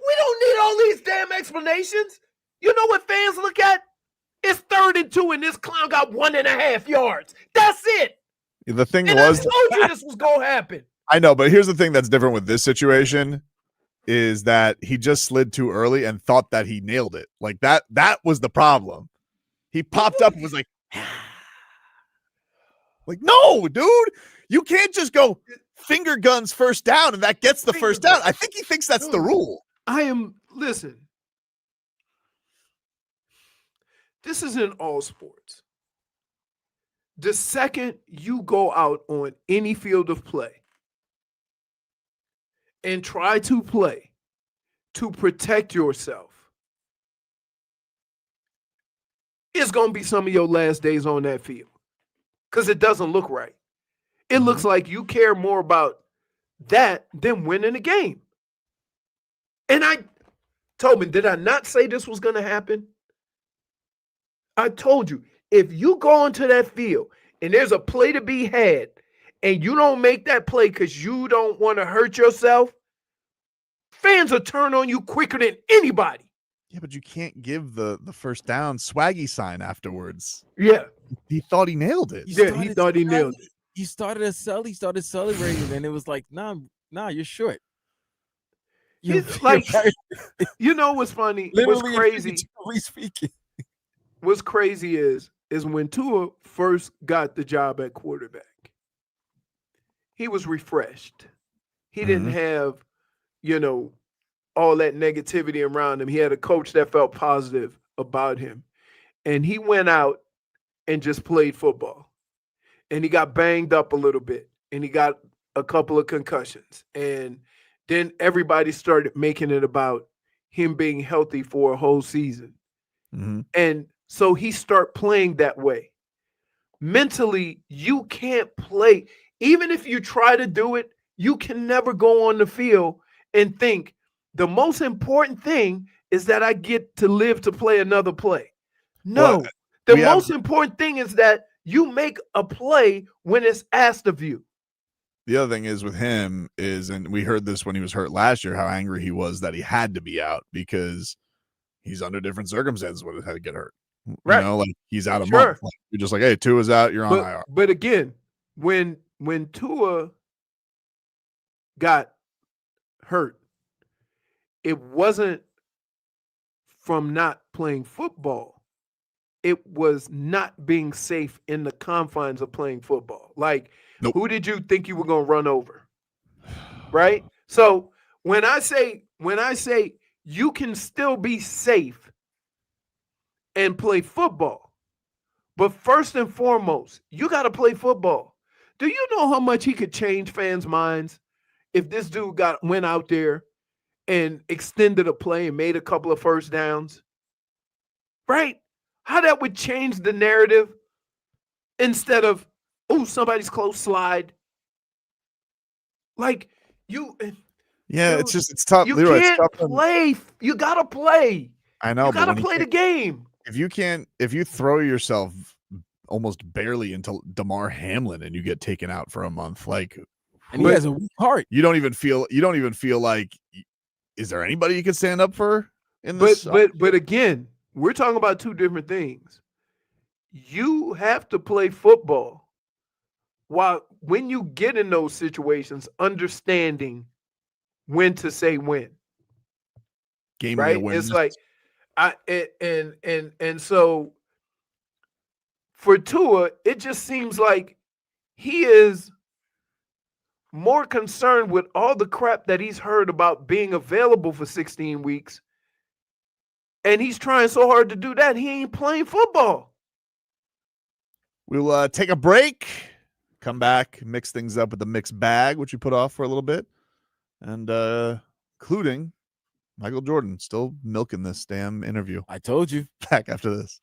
We don't need all these damn explanations. You know what fans look at? It's 3rd and 2, and this clown got 1.5 yards. That's it. The thing And was, I told you this was gonna happen. I know, but here's the thing that's different with this situation is that he just slid too early and thought that he nailed it. Like that was the problem. He popped up and was like, no, dude, you can't just go finger guns first down and that gets the first down. I think he thinks that's the rule. Listen, this is in all sports. The second you go out on any field of play and try to play to protect yourself, it's going to be some of your last days on that field because it doesn't look right. It looks like you care more about that than winning the game. And Tobin, did I not say this was going to happen? I told you, if you go into that field and there's a play to be had and you don't make that play because you don't want to hurt yourself, fans will turn on you quicker than anybody. Yeah, but you can't give the first down swaggy sign afterwards. Yeah. He thought he nailed it. Yeah, he thought he nailed it. He started celebrating, and it was like, nah, you're short. You know what's funny? Literally, what's crazy? Speaking. What's crazy is when Tua first got the job at quarterback, he was refreshed. He didn't have, all that negativity around him. He had a coach that felt positive about him. And he went out and just played football. And he got banged up a little bit. And he got a couple of concussions. And then everybody started making it about him being healthy for a whole season. And so he started playing that way. Mentally, you can't play. Even if you try to do it, you can never go on the field and think, the most important thing is that I get to live to play another play. No, the most important thing is that you make a play when it's asked of you. the other thing is with him is, and we heard this when he was hurt last year, how angry he was that he had to be out because he's under different circumstances when he had to get hurt. Right. You know, like he's out a Sure. month. Like, you're just like, hey, Tua's out, you're on IR. But again, when Tua got hurt, it wasn't from not playing football. It was not being safe in the confines of playing football. Like, who did you think you were going to run over? Right? So when I say you can still be safe and play football, but first and foremost, you got to play football. Do you know how much he could change fans' minds if this dude went out there and extended a play and made a couple of first downs? Right? How that would change the narrative instead of, oh, somebody's close, slide. Like, it's tough. You Leroy, can't play. You got to play. I know. You got to play the game. If you throw yourself almost barely into DeMar Hamlin and you get taken out for a month, like, and he has a weak heart. You don't even feel like, is there anybody you could stand up for in this? But again, we're talking about two different things. You have to play football while when you get in those situations, understanding when to say when. Game right? awareness. It's like and so for Tua, it just seems like he is more concerned with all the crap that he's heard about being available for 16 weeks. And he's trying so hard to do that, he ain't playing football. We'll take a break, come back, mix things up with the mixed bag, which we put off for a little bit, and including Michael Jordan still milking this damn interview. I told you. Back after this.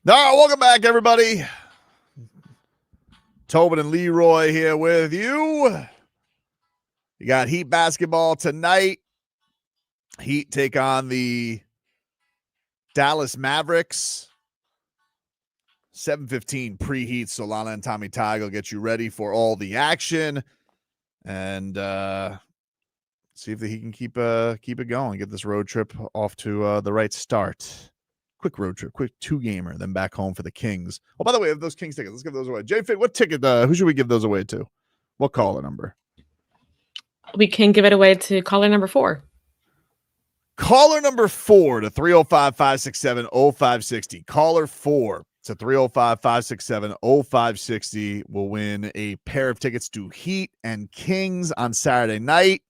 All right, welcome back, everybody. Tobin and Leroy here with you. You got Heat basketball tonight. Heat take on the Dallas Mavericks. 7:15 preheat, so Lala and Tommy Tag will get you ready for all the action and see if he can keep it going, get this road trip off to the right start. Quick road trip, quick 2-gamer, then back home for the Kings. Oh, by the way, of those Kings tickets, let's give those away. J-Fit, what ticket? Who should we give those away to? What caller number? We can give it away to caller number 4. Caller number 4 to 305-567-0560. Caller 4 to 305-567-0560 will win a pair of tickets to Heat and Kings on Saturday night.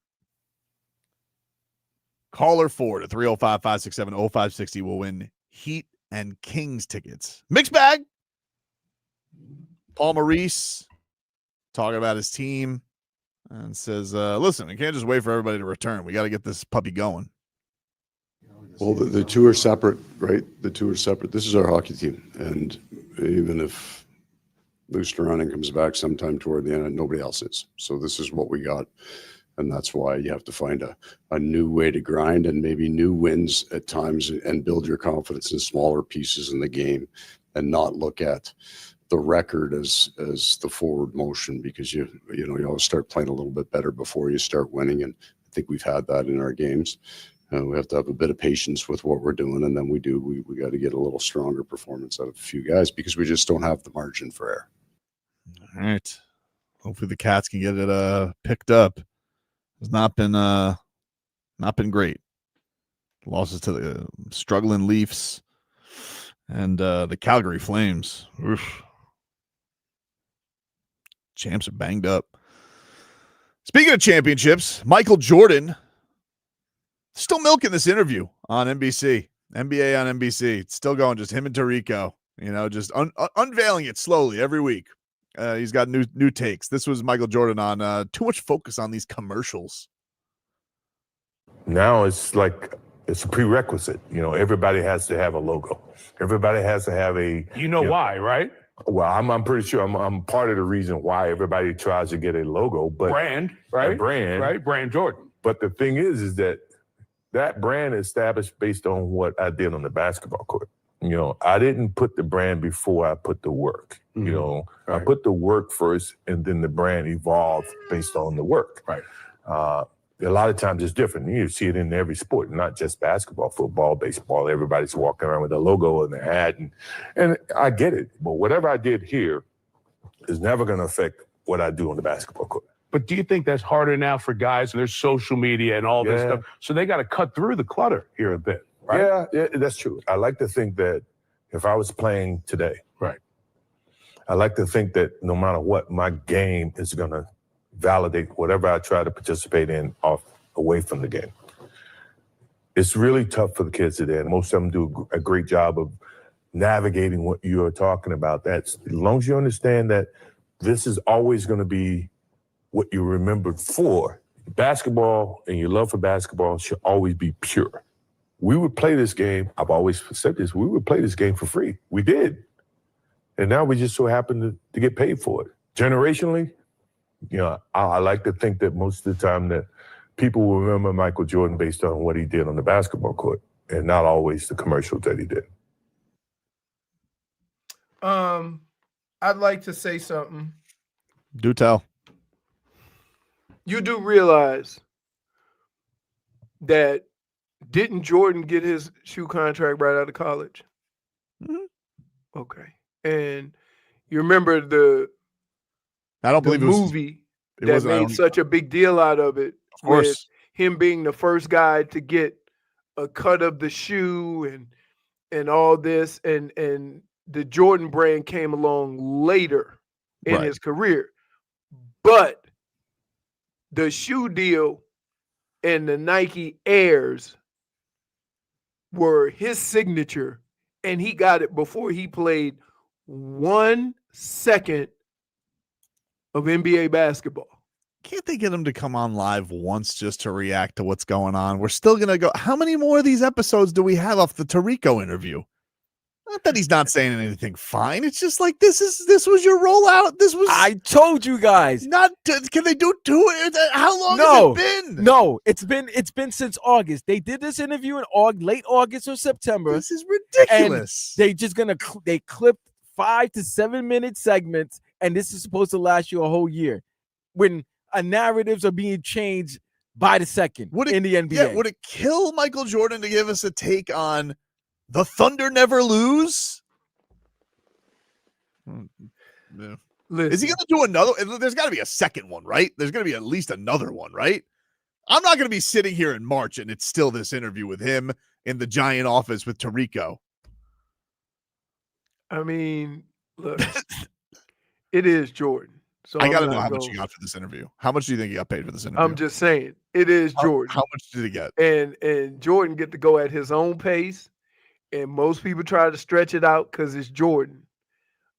Caller 4 to 305-567-0560 will win Heat and Kings tickets. Mixed bag. Paul Maurice talking about his team and says, listen, we can't just wait for everybody to return. We got to get this puppy going. Well, the two are separate, right? The two are separate. This is our hockey team. And even if Luce Duran comes back sometime toward the end, nobody else is. So this is what we got. And that's why you have to find a new way to grind and maybe new wins at times and build your confidence in smaller pieces in the game and not look at the record as the forward motion, because you always start playing a little bit better before you start winning. And I think we've had that in our games. We have to have a bit of patience with what we're doing, and then we got to get a little stronger performance out of a few guys because we just don't have the margin for error. All right. Hopefully the Cats can get it picked up. It's not been great. Losses to the struggling Leafs and the Calgary Flames. Oof. Champs are banged up. Speaking of championships, Michael Jordan still milking this interview on NBC, NBA on NBC. It's still going, just him and Tarico, just unveiling it slowly every week. He's got new takes. This was Michael Jordan on too much focus on these commercials. Now it's like it's a prerequisite. Everybody has to have a logo. Everybody has to have a. Why, right? Well, I'm pretty sure I'm part of the reason why everybody tries to get a logo, but brand, right? Brand Jordan. But the thing is that brand is established based on what I did on the basketball court. I didn't put the brand before I put the work. Right. I put the work first, and then the brand evolved based on the work. Right. A lot of times it's different. You see it in every sport, not just basketball, football, baseball. Everybody's walking around with a logo and their hat, and I get it. But whatever I did here is never going to affect what I do on the basketball court. But do you think that's harder now for guys and there's social media and all this stuff? So they got to cut through the clutter here a bit, right? Yeah, that's true. I like to think that if I was playing today, right, I like to think that no matter what, my game is going to validate whatever I try to participate in away from the game. It's really tough for the kids today, and most of them do a great job of navigating what you are talking about. That's as long as you understand that this is always going to be what you're remembered for. Basketball and your love for basketball should always be pure. We would play this game, I've always said this, we would play this game for free. We did. And now we just so happen to get paid for it. Generationally, I like to think that most of the time that people will remember Michael Jordan based on what he did on the basketball court and not always the commercials that he did. I'd like to say something. Do tell. You do realize that didn't Jordan get his shoe contract right out of college? Mm-hmm. Okay. And you remember the movie that made such a big deal out of it, of course, with him being the first guy to get a cut of the shoe and all this, and the Jordan brand came along later in his career. But the shoe deal and the Nike Airs were his signature, and he got it before he played 1 second of NBA basketball. Can't they get him to come on live once just to react to what's going on? We're still going to go. How many more of these episodes do we have off the Tarico interview? Not that he's not saying anything fine. It's just like this was your rollout. This was. I told you guys. Can they do it? How long No, has it been? No, it's been since August. They did this interview in late August or September. This is ridiculous. And they just they clipped 5 to 7 minute segments, and this is supposed to last you a whole year. When narratives are being changed by the second in the NBA. Yeah, would it kill Michael Jordan to give us a take on the Thunder never lose? Yeah. Is he going to do another? There's got to be a second one, right? There's going to be at least another one, right? I'm not going to be sitting here in March and it's still this interview with him in the Giant office with Tarico. I mean, look, it is Jordan. So I got to know how much you got for this interview. How much do you think you got paid for this interview? I'm just saying, it is Jordan. How much did he get? And Jordan get to go at his own pace, and most people try to stretch it out because it's Jordan.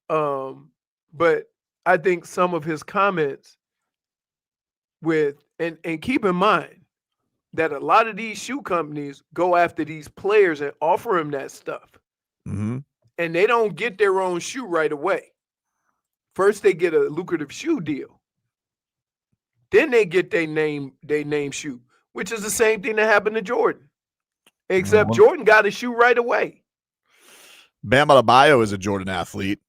But I think some of his comments and keep in mind that a lot of these shoe companies go after these players and offer them that stuff. Mm-hmm. And they don't get their own shoe right away. First, they get a lucrative shoe deal. Then they get their name shoe, which is the same thing that happened to Jordan. Except Jordan got a shoe right away. Bam Adebayo is a Jordan athlete.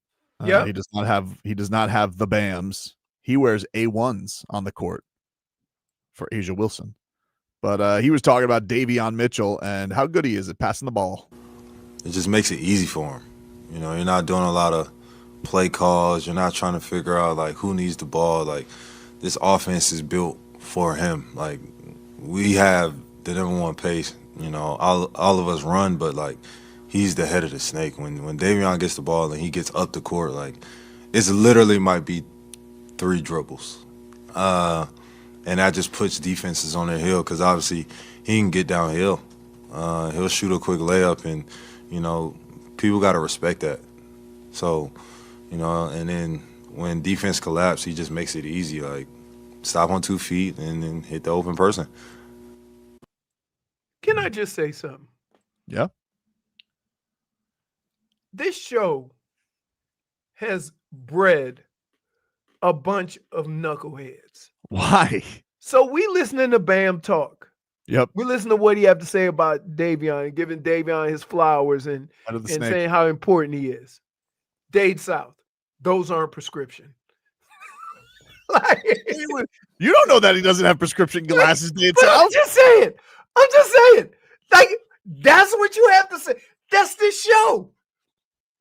Yeah, he does not have the Bams. He wears A1s on the court for Asia Wilson. But he was talking about Davion Mitchell and how good he is at passing the ball. It just makes it easy for him. You know, you're not doing a lot of play calls. You're not trying to figure out, like, who needs the ball. Like, this offense is built for him. Like, we have the number one pace. You know, all of us run, but, like, he's the head of the snake. When Davion gets the ball and he gets up the court, like, it's literally might be 3 dribbles. And that just puts defenses on their heel because, obviously, he can get downhill. He'll shoot a quick layup, and, you know, people got to respect that. So, you know, and then when defense collapse, he just makes it easy. Like, stop on 2 feet and then hit the open person. Can I just say something? Yeah. This show has bred a bunch of knuckleheads. Why? So we listening to Bam talk. Yep. We listen to what he have to say about Davion and giving Davion his flowers and saying how important he is. Dade South. Those aren't prescription. You don't know that he doesn't have prescription glasses, Dade South. I'm just saying. Like, that's what you have to say. That's the show.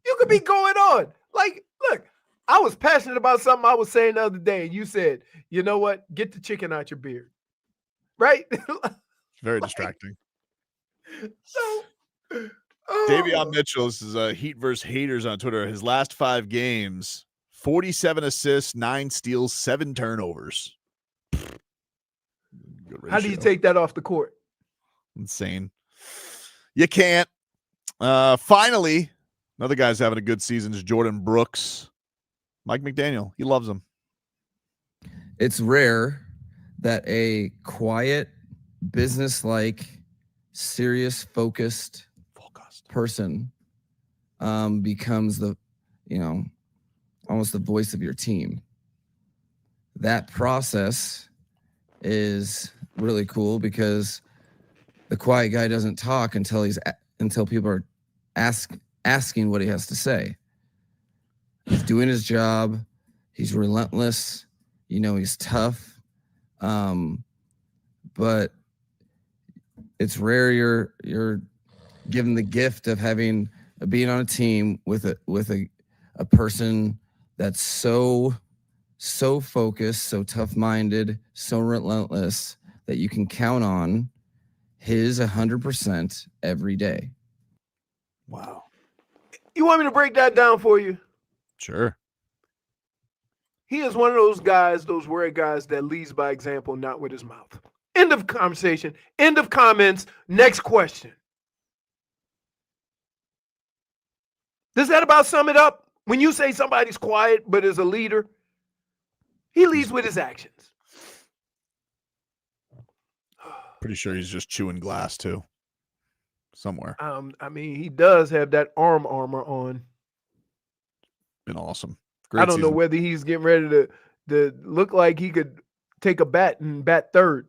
You could be going on. Like, look, I was passionate about something I was saying the other day, and you said, you know what? Get the chicken out your beard. Right? Very distracting. So, Davion Mitchell, this is Heat versus Haters on Twitter. His last 5 games, 47 assists, 9 steals, 7 turnovers. How do you take that off the court? Insane. You can't. Finally, another guy's having a good season is Jordan Brooks. Mike McDaniel, he loves him. It's rare that a quiet, business-like, serious, focused person becomes the, almost the voice of your team. That process is really cool because the quiet guy doesn't talk until people are asking what he has to say. He's doing his job. He's relentless. He's tough. But it's rare you're given the gift of being on a team with a person that's so focused, so tough-minded, so relentless that you can count on his 100% every day. Wow. You want me to break that down for you? Sure. He is one of those guys, those rare guys that leads by example, not with his mouth. End of conversation. End of comments. Next question. Does that about sum it up? When you say somebody's quiet but is a leader, he leads with his actions. Pretty sure he's just chewing glass too. somewhere. I mean, he does have that arm armor on. Been awesome. I don't know whether he's getting ready to look like he could take a bat and bat third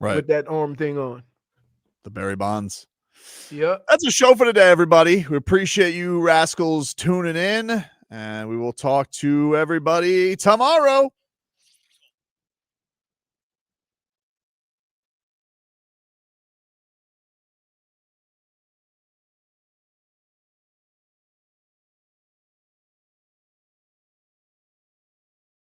with that arm thing on. The Barry Bonds. Yep. That's a show for today, everybody. We appreciate you rascals tuning in, and we will talk to everybody tomorrow.